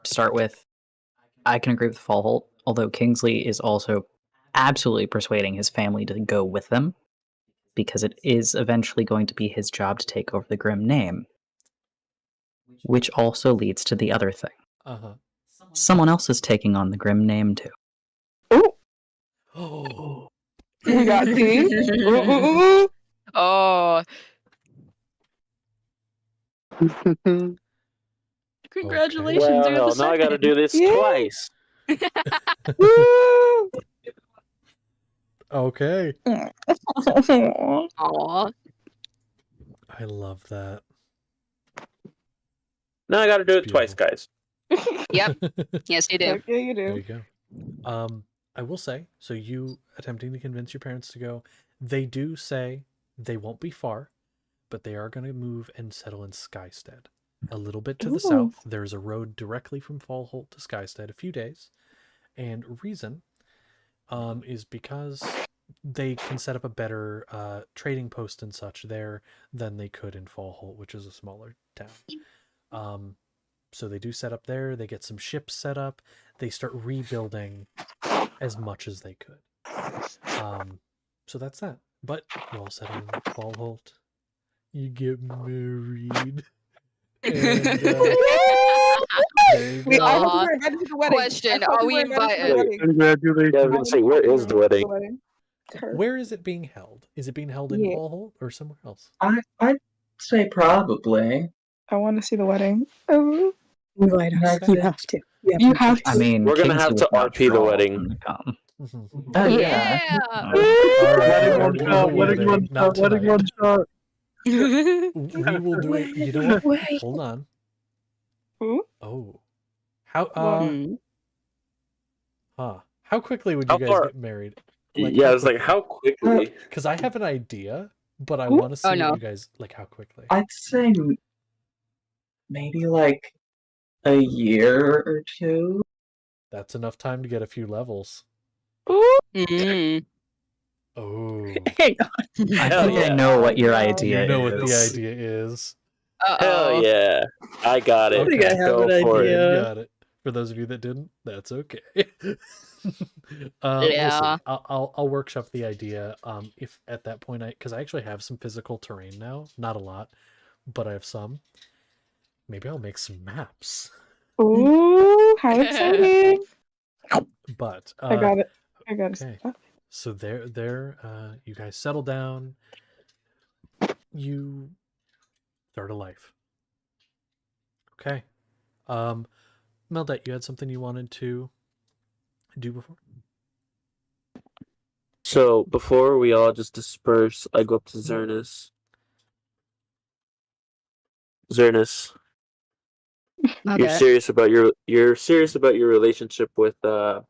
Start with, I can agree with Fallholt, although Kingsley is also absolutely persuading his family to go with them, because it is eventually going to be his job to take over the Grim name. Which also leads to the other thing. Someone else is taking on the Grim name too. Oh. We got tea. Ooh. Oh. Congratulations, Well, you're the hell, now I gotta second. do this Yeah. twice. Woo! Okay. Aw. I love that. Now I gotta do it It's twice, guys. Yep. Yes, you do. Okay, you There do. you go. I will say, so you attempting to convince your parents to go, they do say they won't be far, but they are going to move and settle in Skystead. A little bit to the south, there's a road directly from Fallholt to Skystead, a few days. And reason is because they can set up a better trading post and such there than they could in Fallholt, which is a smaller town. So they do set up there, they get some ships set up, they start rebuilding as much as they could. So that's that. But you all settle in Fallholt. You get married. And, there you Wait, go. I hope we were invited to the wedding. Question, I hope are we we were invited to the invited? wedding. Congratulations. Yeah, I was gonna say, where is the wedding? Where is it being held? Is it being held in Yeah. Fallholt or somewhere else? I'd say probably. I want to see the wedding. Oh. Invite us. Okay. You have to. You have I to. mean, We're gonna Kingsley have to would much RP the for all of wedding. them to come. Oh yeah. Yeah. All right, we're Wedding doing one the shot. wedding, not Wedding one tonight. shot. We will do it. You know what? Wait. Hold on. Ooh. Oh, how Mm. how quickly would How you guys far- get married? Yeah, I was like, how quickly? Because I have an idea, but I Ooh. want to see Oh, no. what you guys like. How quickly? I'd say maybe like a year or two. That's enough time to get a few levels. Mm. Oh, Hang on. I Hell think I yeah. know what your Oh, no. idea you know what the is. idea is. Hell Uh-oh. yeah. I got it. I think I have Go an for idea. it. You got it. For those of you that didn't, that's okay. We'll see. Yeah. I'll workshop the idea. If at that point because I actually have some physical terrain now, not a lot, but I have some. Maybe I'll make some maps. Ooh, how exciting! But I got it. I got it. okay. So there, you guys settle down. You start a life. Okay. Meldet, you had something you wanted to do before? So before we all just disperse, I go up to Zernus. Zernus, Okay. you're serious about your relationship with Soraya.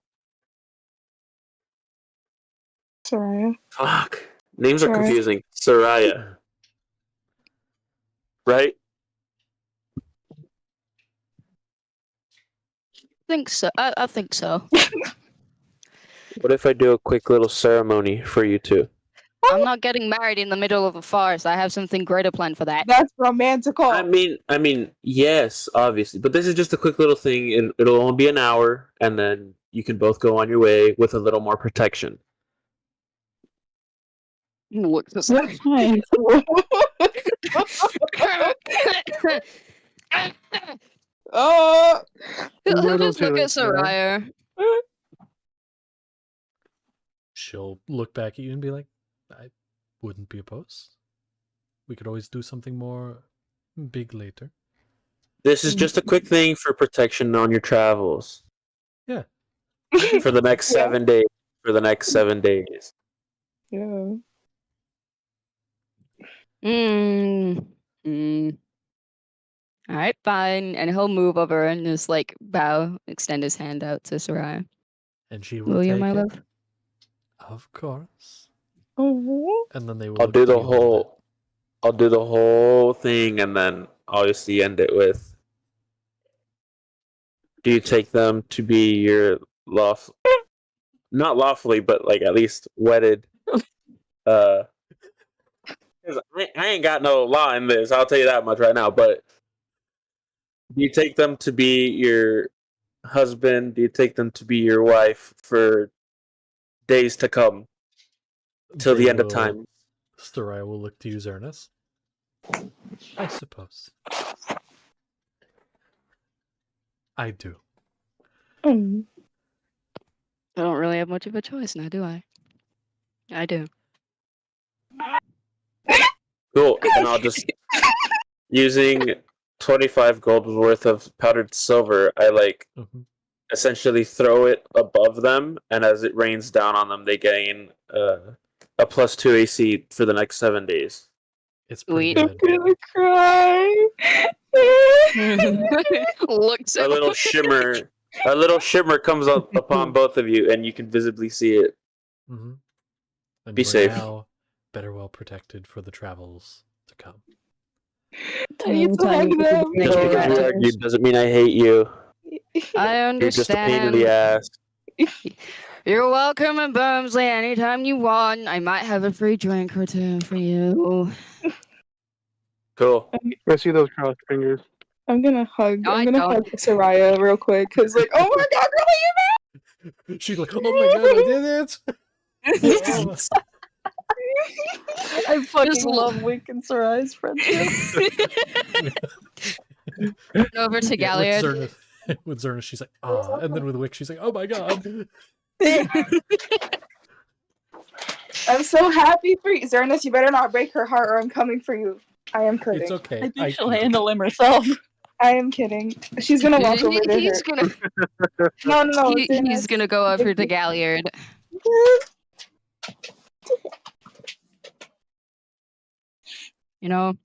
fuck. Names are Soraya. confusing. Soraya. Right? Think so. I think so. What if I do a quick little ceremony for you two? I'm not getting married in the middle of a forest. I have something greater planned for that. That's romantical. I mean, yes, obviously, but this is just a quick little thing. It'll only be an hour, and then you can both go on your way with a little more protection. Look, this What kind? Oh, Little just too look late, at Soraya. She'll look back at you and be like, wouldn't be opposed. We could always do something more big later. This is just a quick thing for protection on your travels. Yeah. For the next 7 days. For the next 7 days. Yeah. All right, fine. And he'll move over and just like bow, extend his hand out to Soraya. And she will Will you, take my it. love? Of course. Oh. And then they will. I'll do the you a little bit. whole. I'll do the whole thing, and then obviously end it with. Do you take them to be your not lawfully, but like at least wedded? 'Cause I ain't got no law in this. I'll tell you that much right now. But do you take them to be your husband? Do you take them to be your wife for days to come till the end of time? Soraya will look to you, Zernus. I suppose. I do. I don't really have much of a choice now, do I? I do. Cool. And I'll just using 25 gold worth of powdered silver. I essentially throw it above them, and as it rains down on them, they gain a +2 AC for the next 7 days. It's pretty Sweet. good. I'm gonna cry. Looks A little shimmer comes up upon both of you, and you can visibly see it. Mm-hmm. And Be you are safe. now better well protected for the travels to come. I need to hug them. Just because we argued doesn't mean I hate you. I You're just a pain in the understand. ass. You're welcome in Bermsley anytime you want. I might have a free drink or two for you. Cool. I see those crossed fingers. I'm gonna hug. No, I I'm gonna don't. hug Soraya real quick, cause like, oh my god, girl, She's like, oh my god, I did it! Oh. I fucking Just love Wink and Soraya's friendship. Over to Yeah, Galliard. with Zernus, she's like, ah. And then with Wick, she's like, oh my god. I'm so happy for you, Zernus. You better not break her heart, or I'm coming for you. I am kidding. It's okay. I think I she'll can- handle him herself. I am kidding. She's gonna walk over to He's her. gonna No, he's Zernus. gonna go over to Galliard. You know,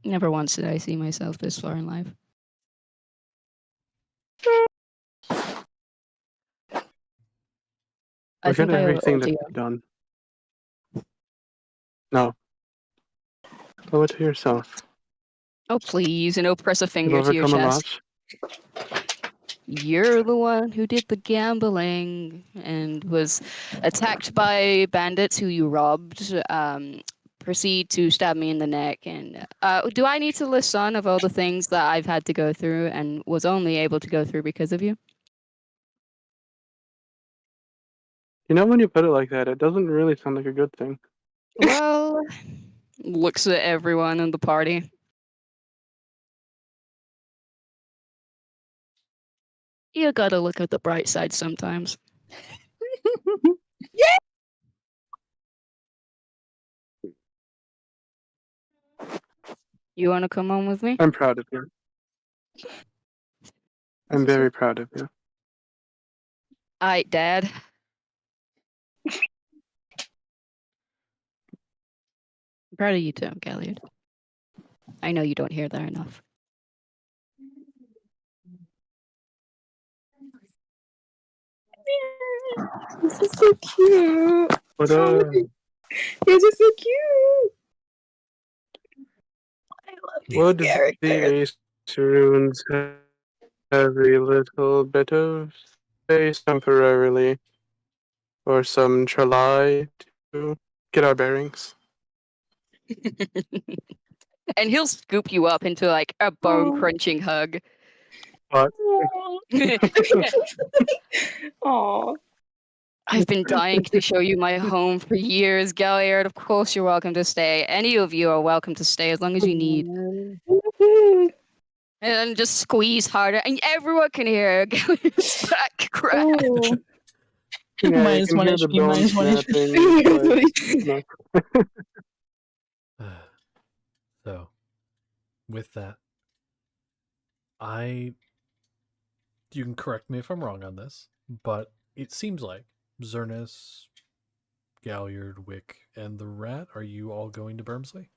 never once did I see myself this far in life. I Look at think I owe it everything all to that you. you've done. No. Owe it to yourself. Oh please, and don't press a You've finger to your overcome a chest. lot. You're the one who did the gambling and was attacked by bandits who you robbed. Proceed to stab me in the neck. And do I need to list on of all the things that I've had to go through and was only able to go through because of you? You know, when you put it like that, it doesn't really sound like a good thing. Well, looks at everyone in the party. You gotta look at the bright side sometimes. You wanna come on with me? I'm proud of you. I'm very proud of you. Aight, Dad. I'm proud of you too, Galliard. I know you don't hear that enough. This is so cute. What You're just so cute. I love these would the characters. Ace runes have a little bit of space temporarily, or some Trelai to get our bearings? And he'll scoop you up into like a bone crunching hug. What? Aw. I've been dying to show you my home for years, Galliard. Of course you're welcome to stay. Any of you are welcome to stay as long as you need. And just squeeze harder. And everyone can hear Galliard's back crack. Oh. Yeah, you Minus can one hear the HP, bone minus one snapping. So, with that, you can correct me if I'm wrong on this, but it seems like Zernus, Galliard, Wick, and the rat, are you all going to Bermsley?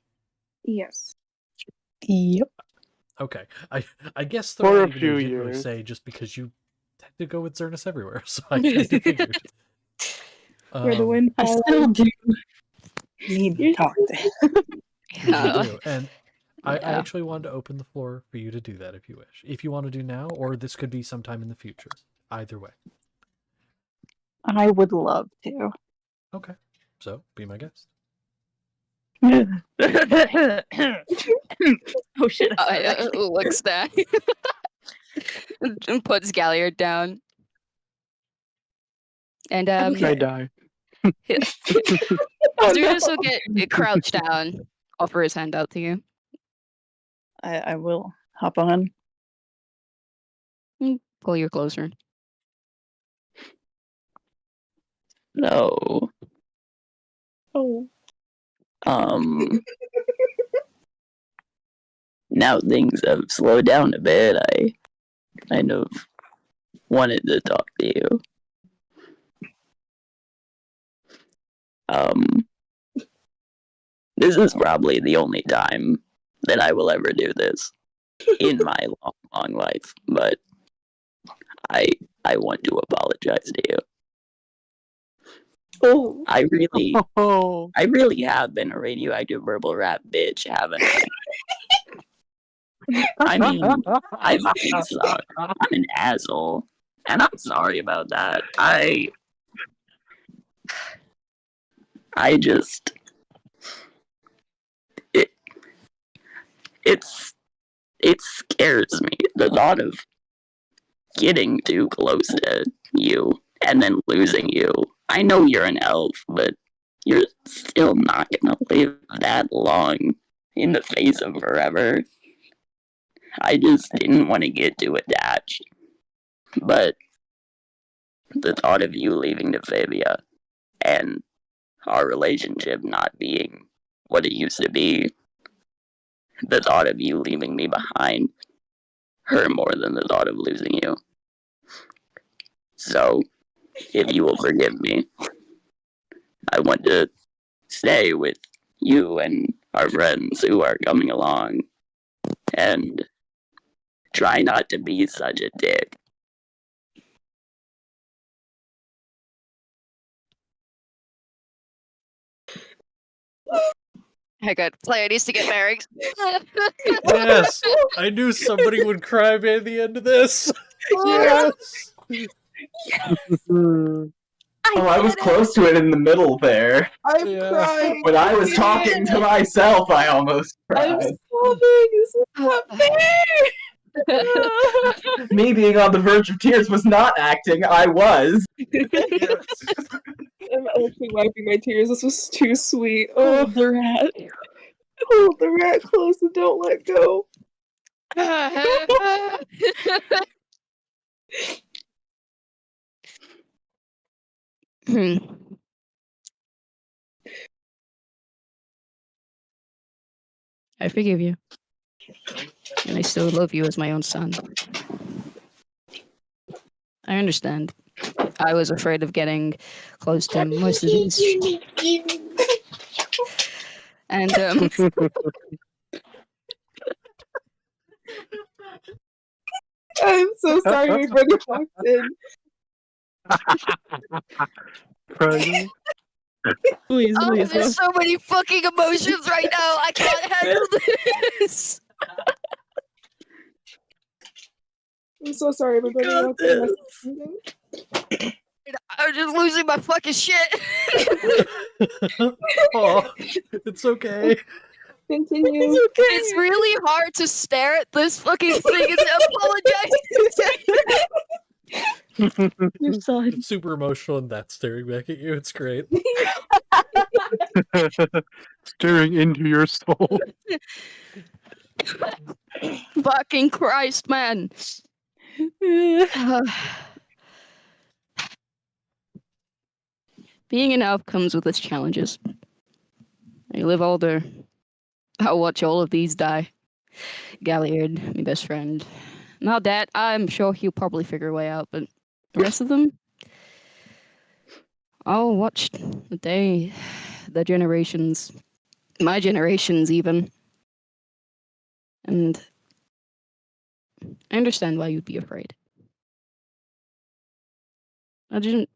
Yes. Yep. Okay. I guess the For rat a even few didn't really years. say just because you tend to go with Zernus everywhere, so I kind of figured. Where the wind I follows. still do need to talk to him. You do. And I Yeah. actually wanted to open the floor for you to do that if you wish. If you want to do now, or this could be sometime in the future. Either way. I would love to. Okay. So, be my guest. Oh shit! Looks that and puts Galliard down. And I die. Zernus will get crouched down, offer his hand out to you. I will hop on. Pull your closer. No. Oh. Now things have slowed down a bit. I kind of wanted to talk to you. This is probably the only time that I will ever do this in my long, long life, but I want to apologize to you. Oh. I really have been a radioactive verbal rat bitch, haven't I? I mean, I fucking suck. I'm an asshole, and I'm sorry about that. I just it scares me, the thought of getting too close to you and then losing you. I know you're an elf, but you're still not gonna live that long in the face of forever. I just didn't want to get too attached. But the thought of you leaving Defavia and our relationship not being what it used to be, the thought of you leaving me behind hurt more than the thought of losing you. So, if you will forgive me, I want to stay with you and our friends who are coming along and try not to be such a dick. I got player needs to get married. Yes! I knew somebody would cry by the end of this! Yes! I was close to it in the middle there. I'm Yeah. crying. When I was talking to myself, I almost I'm cried. sobbing. This is not fair. Me being on the verge of tears was not acting, I was. I'm actually wiping my tears. This was too sweet. Oh, Hold the rat. hold the rat close and don't let go. I forgive you. And I still love you as my own son. I understand. I was afraid of getting close to most of these. And I'm so sorry my brother walked in. Crying. Please, oh, please. there's so many fucking emotions right now. I can't handle this. I'm so sorry my brother walked in. I'm just losing my fucking shit. Oh, it's okay. Continue. It's okay. It's really hard to stare at this fucking thing and apologize. Your son. Super emotional and that's staring back at you. It's great. Staring into your soul. Fucking Christ, man. Being an elf comes with its challenges. You live older. I'll watch all of these die. Galliard, my best friend. Now that, I'm sure he'll probably figure a way out, but the rest of them, I'll watch the day, the generations, my generations even. And I understand why you'd be afraid. It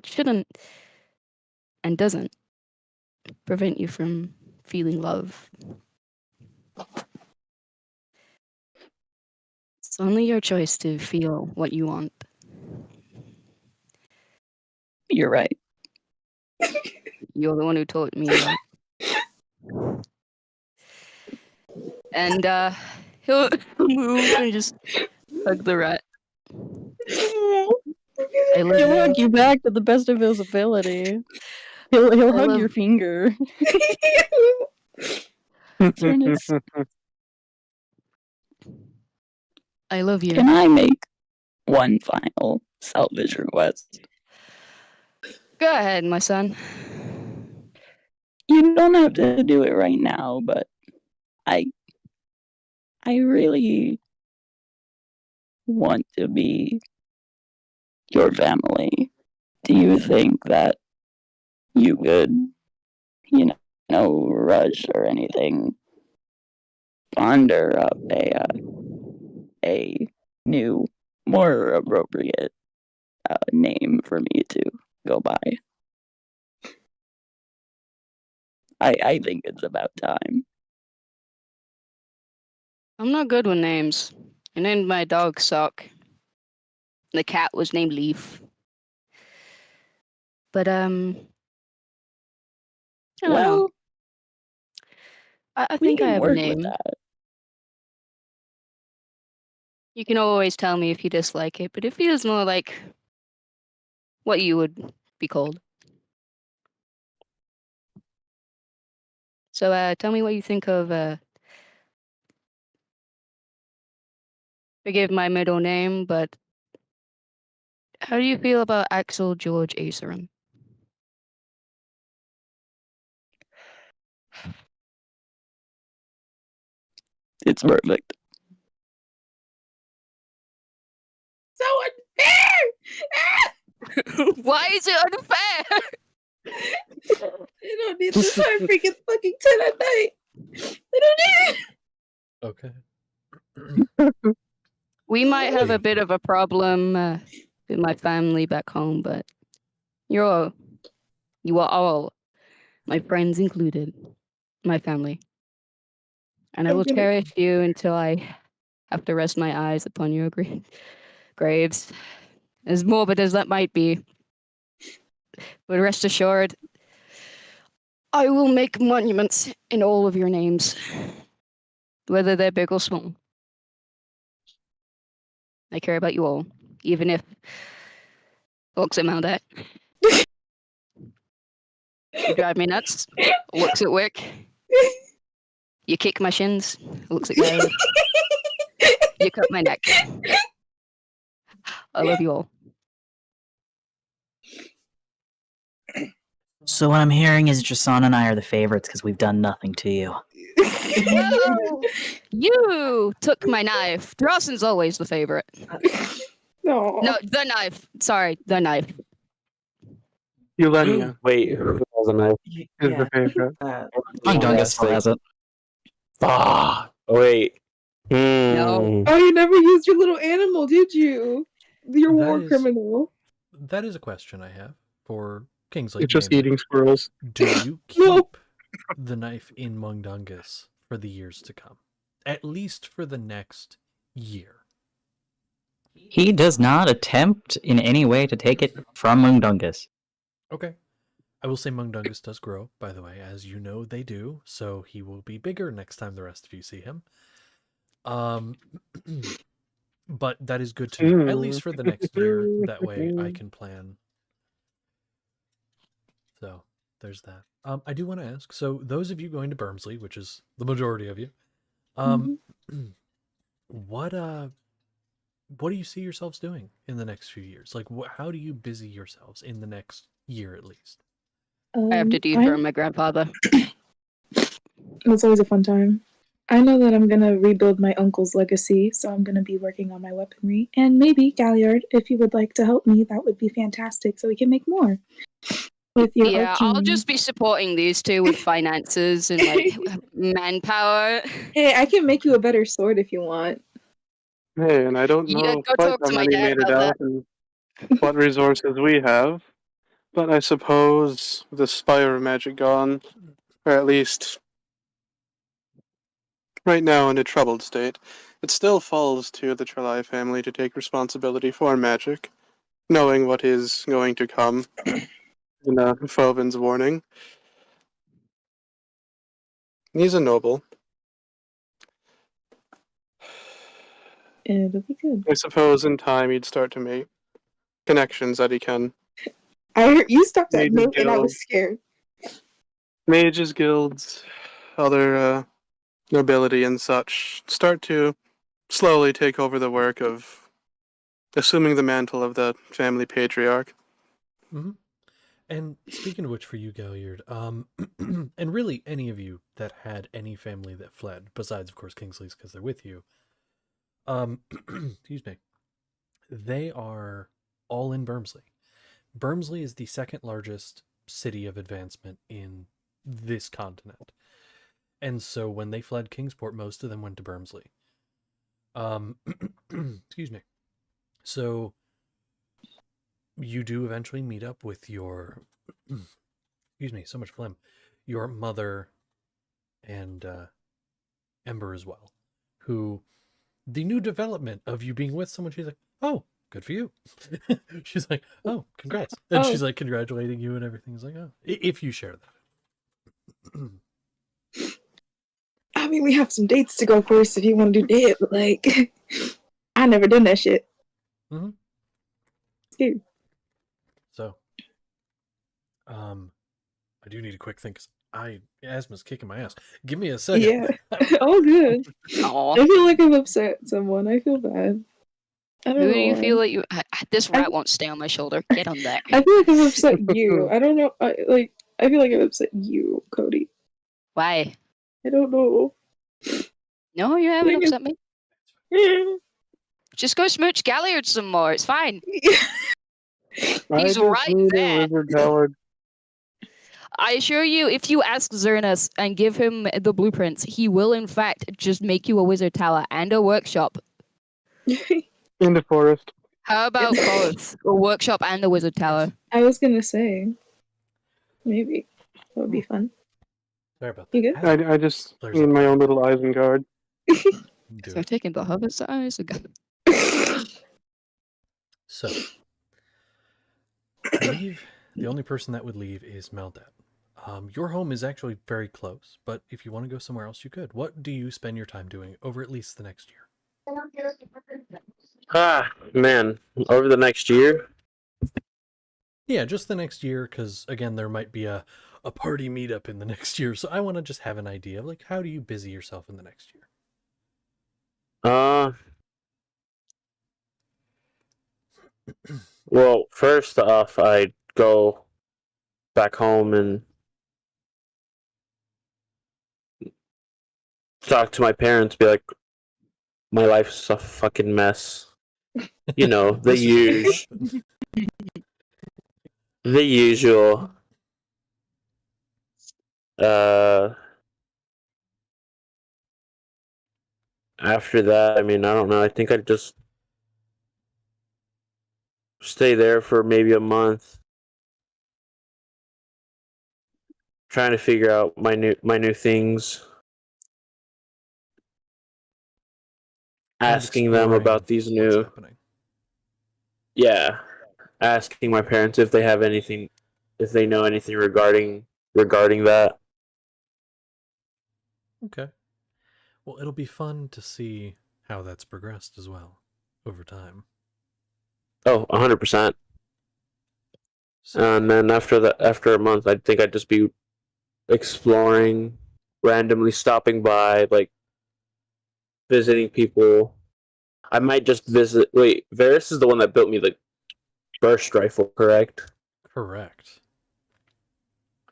shouldn't, and doesn't, prevent you from feeling love. It's only your choice to feel what you want. You're right. You're the one who taught me that. And he'll move and just hug the rat. I love He'll you. hug you back to the best of his ability. He'll hug your finger. I love you. Can I make one final salvage request? Go ahead, my son. You don't have to do it right now, but I really want to be your family. Do you think that you could, rush or anything, ponder up a new, more appropriate name for me to go by? I think it's about time. I'm not good with names. I named my dog Sock. The cat was named Leaf. But I don't know. I we think I can have a work with name. that. You can always tell me if you dislike it, but it feels more like what you would be called. So tell me what you think of forgive my middle name, but how do you feel about Axel George Acerin? It's perfect. So unfair! Why is it unfair? You don't need this hard freaking fucking 10 at night. They don't need it. Okay. We might have a bit of a problem with my family back home, but you are all, my friends included, my family. And I will cherish you until I have to rest my eyes upon your graves. As morbid as that might be. But rest assured, I will make monuments in all of your names, whether they're big or small. I care about you all, even if looks at Maldat. You drive me nuts. Looks at Wick. You kick my shins. Looks at Gary. You cut my neck. I love you all. So what I'm hearing is Jason and I are the favorites because we've done nothing to you. No! You took my knife. Drawson's always the favorite. No, the knife. Sorry, the knife. Eulenia Wait, who has a knife? is the favorite. Mundungus still has it. Ah, wait. No. Oh, you never used your little animal, did you? Your war criminal. That is a question I have for Kingsley. It's just namely, eating squirrels. Do you keep the knife in Mundungus for the years to come? At least for the next year. He does not attempt in any way to take it from Mundungus. Okay. I will say Mundungus does grow, by the way, as you know they do, so he will be bigger next time the rest of you see him. But that is good to know, at least for the next year. That way I can plan. So there's that. I do want to ask, so those of you going to Bermsley, which is the majority of you, what do you see yourselves doing in the next few years? Like, how do you busy yourselves in the next year at least. I have to dethrone my grandfather. It's always a fun time. I know that I'm gonna rebuild my uncle's legacy, so I'm gonna be working on my weaponry. And maybe, Galliard, if you would like to help me, that would be fantastic, so we can make more. With your Yeah, I'll arcane- just be supporting these two with finances and like manpower. Hey, I can make you a better sword if you want. Hey, and I don't Yeah, know go quite talk how to my many dad made it about that. out and what resources we have, but I suppose with the Spire of Magic gone, or at least right now in a troubled state, it still falls to the Trelai family to take responsibility for magic, knowing what is going to come in Fovin's warning. He's a noble. It'll be good. I suppose in time he'd start to make connections that he can. I heard you stopped at Mages milk and I was Guild, scared. mages guilds, other nobility and such start to slowly take over the work of assuming the mantle of the family patriarch. Mm-hmm. And speaking of which, for you, Galliard, and really any of you that had any family that fled, besides of course Kingsley's because they're with you, excuse me, they are all in Bermsley. Bermsley is the second largest city of advancement in this continent. And so when they fled Kingsport, most of them went to Bermsley. Excuse me. So you do eventually meet up with your, excuse me, so much phlegm, your mother and Ember as well, who the new development of you being with someone, she's like, oh, good for you. She's like, oh, congrats. And she's like congratulating you and everything. He's like, oh, if you share that. I mean, we have some dates to go first if you want to do that, but like, I never done that shit. Mm-hmm. Dude. So, I do need a quick thing because asthma's kicking my ass. Give me a second. Yeah. All good. Aww. I feel like I've upset someone. I feel bad. I don't Who know do you why. feel like you? This rat won't stay on my shoulder. Get on that. I feel like I've upset you. I don't know. I feel like I've upset you, Cody. Why? I don't know. No, you haven't upset me. Just go smooch Galliard some more. It's fine. He's right there. I assure you, if you ask Zernas and give him the blueprints, he will in fact just make you a wizard tower and a workshop. In the forest. How about both? A workshop and a wizard tower. I was gonna say, maybe that would be fun. Sorry about that. You good? I just need my own little Isengard. So I'm taking the hobbit size again. So, leave. The only person that would leave is Meldat. Your home is actually very close, but if you want to go somewhere else, you could. What do you spend your time doing over at least the next year? Man, over the next year? Yeah, just the next year, because again, there might be a party meetup in the next year, so I want to just have an idea of like, how do you busy yourself in the next year? Well, first off, I'd go back home and talk to my parents, be like, my life's a fucking mess. You know, the usual. After that, I mean, I don't know. I think I'd just stay there for maybe a month, trying to figure out my new things, asking them about these new. Yeah, asking my parents if they have anything, if they know anything regarding that. Okay. Well, it'll be fun to see how that's progressed as well over time. Oh, 100%. And then after a month, I think I'd just be exploring, randomly stopping by, like visiting people. I might just visit. Wait, Varys is the one that built me the burst rifle, correct? Correct.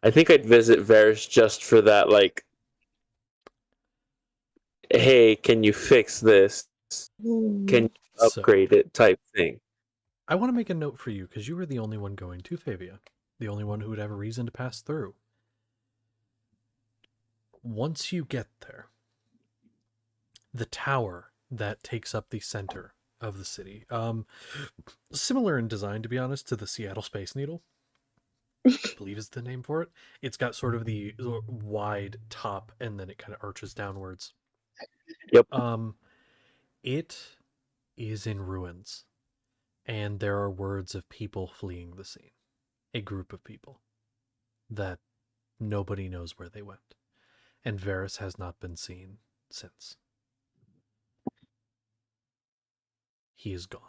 I think I'd visit Varys just for that, like, hey, can you fix this? Can you upgrade it type thing. I want to make a note for you because you were the only one going to Favia, the only one who would have a reason to pass through. Once you get there, the tower that takes up the center of the city, similar in design, to be honest, to the Seattle Space Needle, I believe is the name for it. It's got sort of the wide top and then it kind of arches downwards. Yep. It is in ruins, and there are words of people fleeing the scene. A group of people that nobody knows where they went, and Varys has not been seen since. He is gone.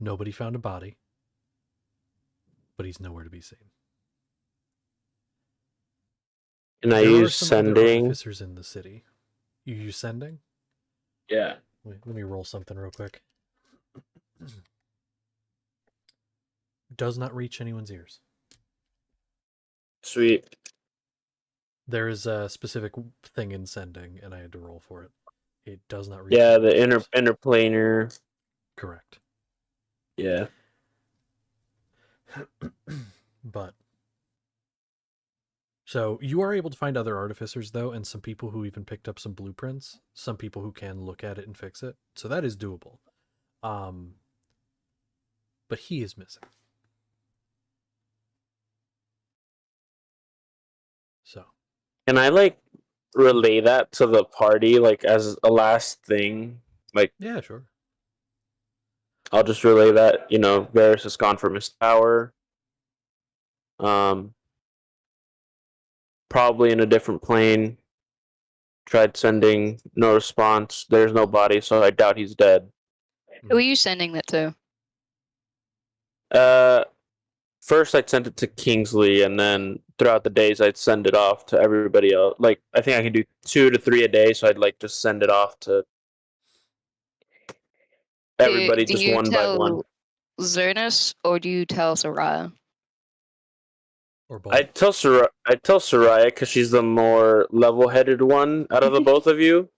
Nobody found a body, but he's nowhere to be seen. And I there use are some other sending. artificers in the city. You use sending? Yeah. Wait, let me roll something real quick. Does not reach anyone's ears. Sweet. There is a specific thing in sending, and I had to roll for it. It does not reach. Yeah, the interplanar. Correct. Yeah. But so you are able to find other artificers though, and some people who even picked up some blueprints, some people who can look at it and fix it. So that is doable. But he is missing. So Can I like relay that to the party like as a last thing? Like, yeah, sure. I'll just relay that, Varys is gone from his tower. Probably in a different plane. Tried sending, no response. There's no body, so I doubt he's dead. Who are you sending that to? First I'd send it to Kingsley, and then throughout the days I'd send it off to everybody else. Like, I think I can do 2 to 3 a day, so I'd like just send it off to everybody, Do just you one by one. tell Xerxes or do you tell Soraya? Or both. I'd tell Soraya because she's the more level-headed one out of the both of you.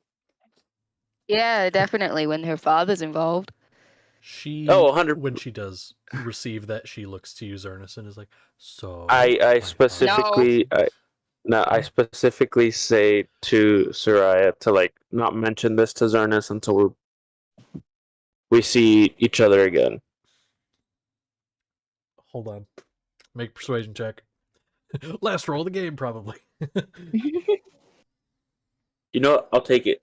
Yeah, definitely when her father's involved. She 100. When she does receive that, she looks to you, Xerxes, and is like, so I specifically I specifically say to Soraya to like not mention this to Xerxes until we see each other again. Hold on. Make persuasion check. Last roll of the game, probably. You know what? I'll take it.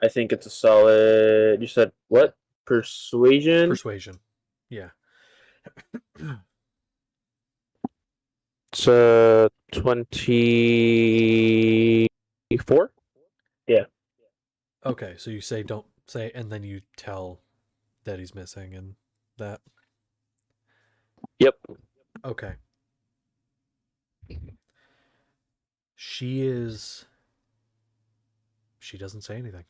I think it's a solid. You said what? Persuasion? Persuasion. Yeah. It's 24? Yeah. Okay, so you say don't say, and then you tell that he's missing and that. Yep. Okay. She doesn't say anything.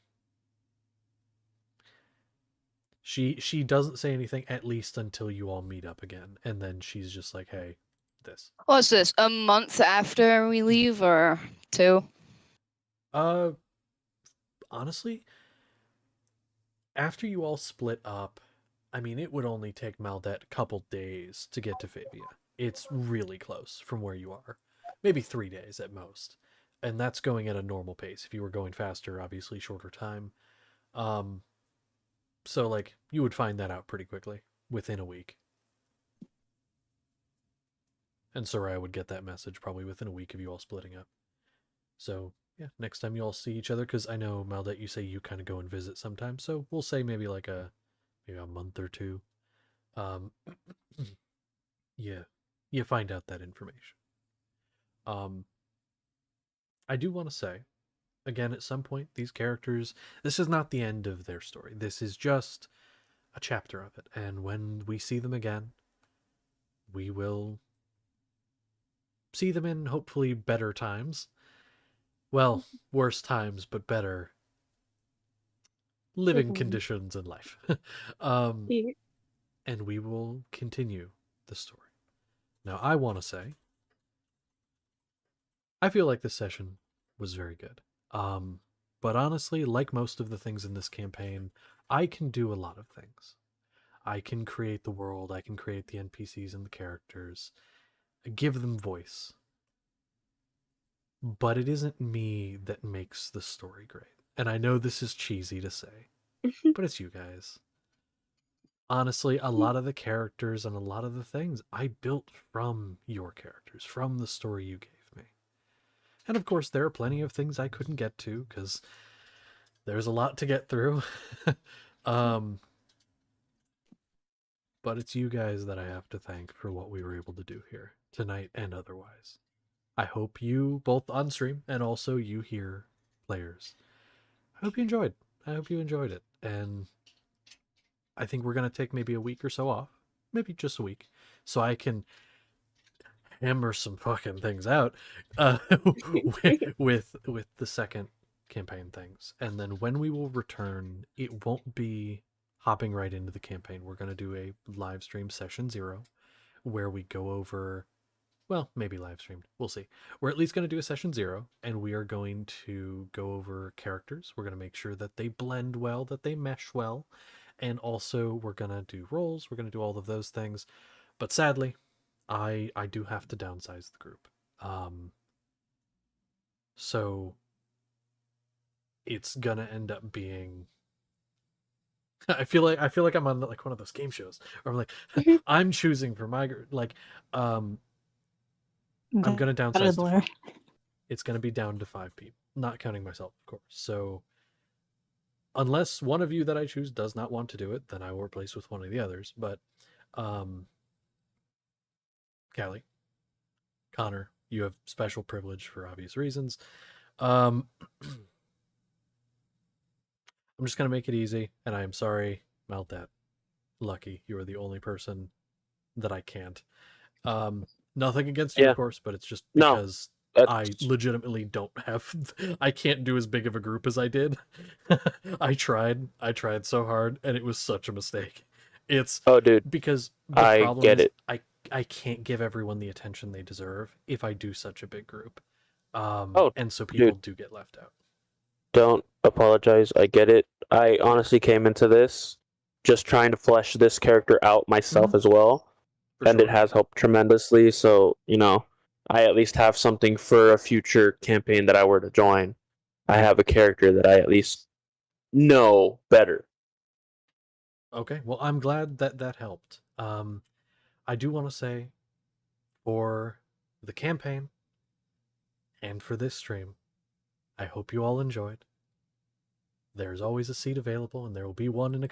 She doesn't say anything, at least until you all meet up again, and then she's just like, hey, this. What's this? A month after we leave, or 2? Honestly, after you all split up, I mean, it would only take Maldet a couple days to get to Favia. It's really close from where you are. Maybe 3 days at most. And that's going at a normal pace. If you were going faster, obviously shorter time. So, like, you would find that out pretty quickly, within a week. And Soraya would get that message probably within a week of you all splitting up. So, yeah, next time you all see each other, because I know, Maldet, you say you kind of go and visit sometimes, so we'll say maybe like a month or 2. Yeah, you find out that information. I do want to say, again, at some point, these characters, this is not the end of their story. This is just a chapter of it. And when we see them again, we will see them in hopefully better times. Well, worse times, but better living conditions in life. And we will continue the story. Now, I want to say, I feel like this session was very good. But honestly, like most of the things in this campaign, I can do a lot of things. I can create the world, I can create the NPCs and the characters, give them voice. But it isn't me that makes the story great. And I know this is cheesy to say, but it's you guys. Honestly, a lot of the characters and a lot of the things I built from your characters, from the story you gave me. And of course, there are plenty of things I couldn't get to because there's a lot to get through. But it's you guys that I have to thank for what we were able to do here tonight and otherwise. I hope you, both on stream and also you here, players, I hope you enjoyed. I hope you enjoyed it. And I think we're going to take maybe a week or so off, maybe just a week, so I can hammer some fucking things out with the second campaign things. And then when we will return, it won't be hopping right into the campaign. We're going to do a live stream session 0 where we go over, well, maybe live streamed. We'll see. We're at least going to do a session 0 and we are going to go over characters. We're going to make sure that they blend well, that they mesh well. And also we're going to do roles. We're going to do all of those things. But sadly, I do have to downsize the group. So it's going to end up being I feel like I'm on like one of those game shows where I'm like I'm choosing for my like I'm going to downsize it's going to be down to 5 people, not counting myself, of course. So unless one of you that I choose does not want to do it, then I will replace with one of the others. But Callie, Connor, you have special privilege for obvious reasons. I'm just going to make it easy, and I am sorry about that. Lucky, you are the only person that I can't. Nothing against you, of course, but it's just because I legitimately don't have... I can't do as big of a group as I did. I tried so hard, and it was such a mistake. It's... Oh, dude. Because the problem is I can't give everyone the attention they deserve if I do such a big group. And so people do get left out. Don't apologize. I get it. I honestly came into this just trying to flesh this character out myself as well. And it has helped tremendously. So, you know, I at least have something for a future campaign that I were to join. I have a character that I at least know better. Okay, well, I'm glad that that helped. I do want to say, for the campaign and for this stream, I hope you all enjoyed. There's always a seat available, and there will be one in a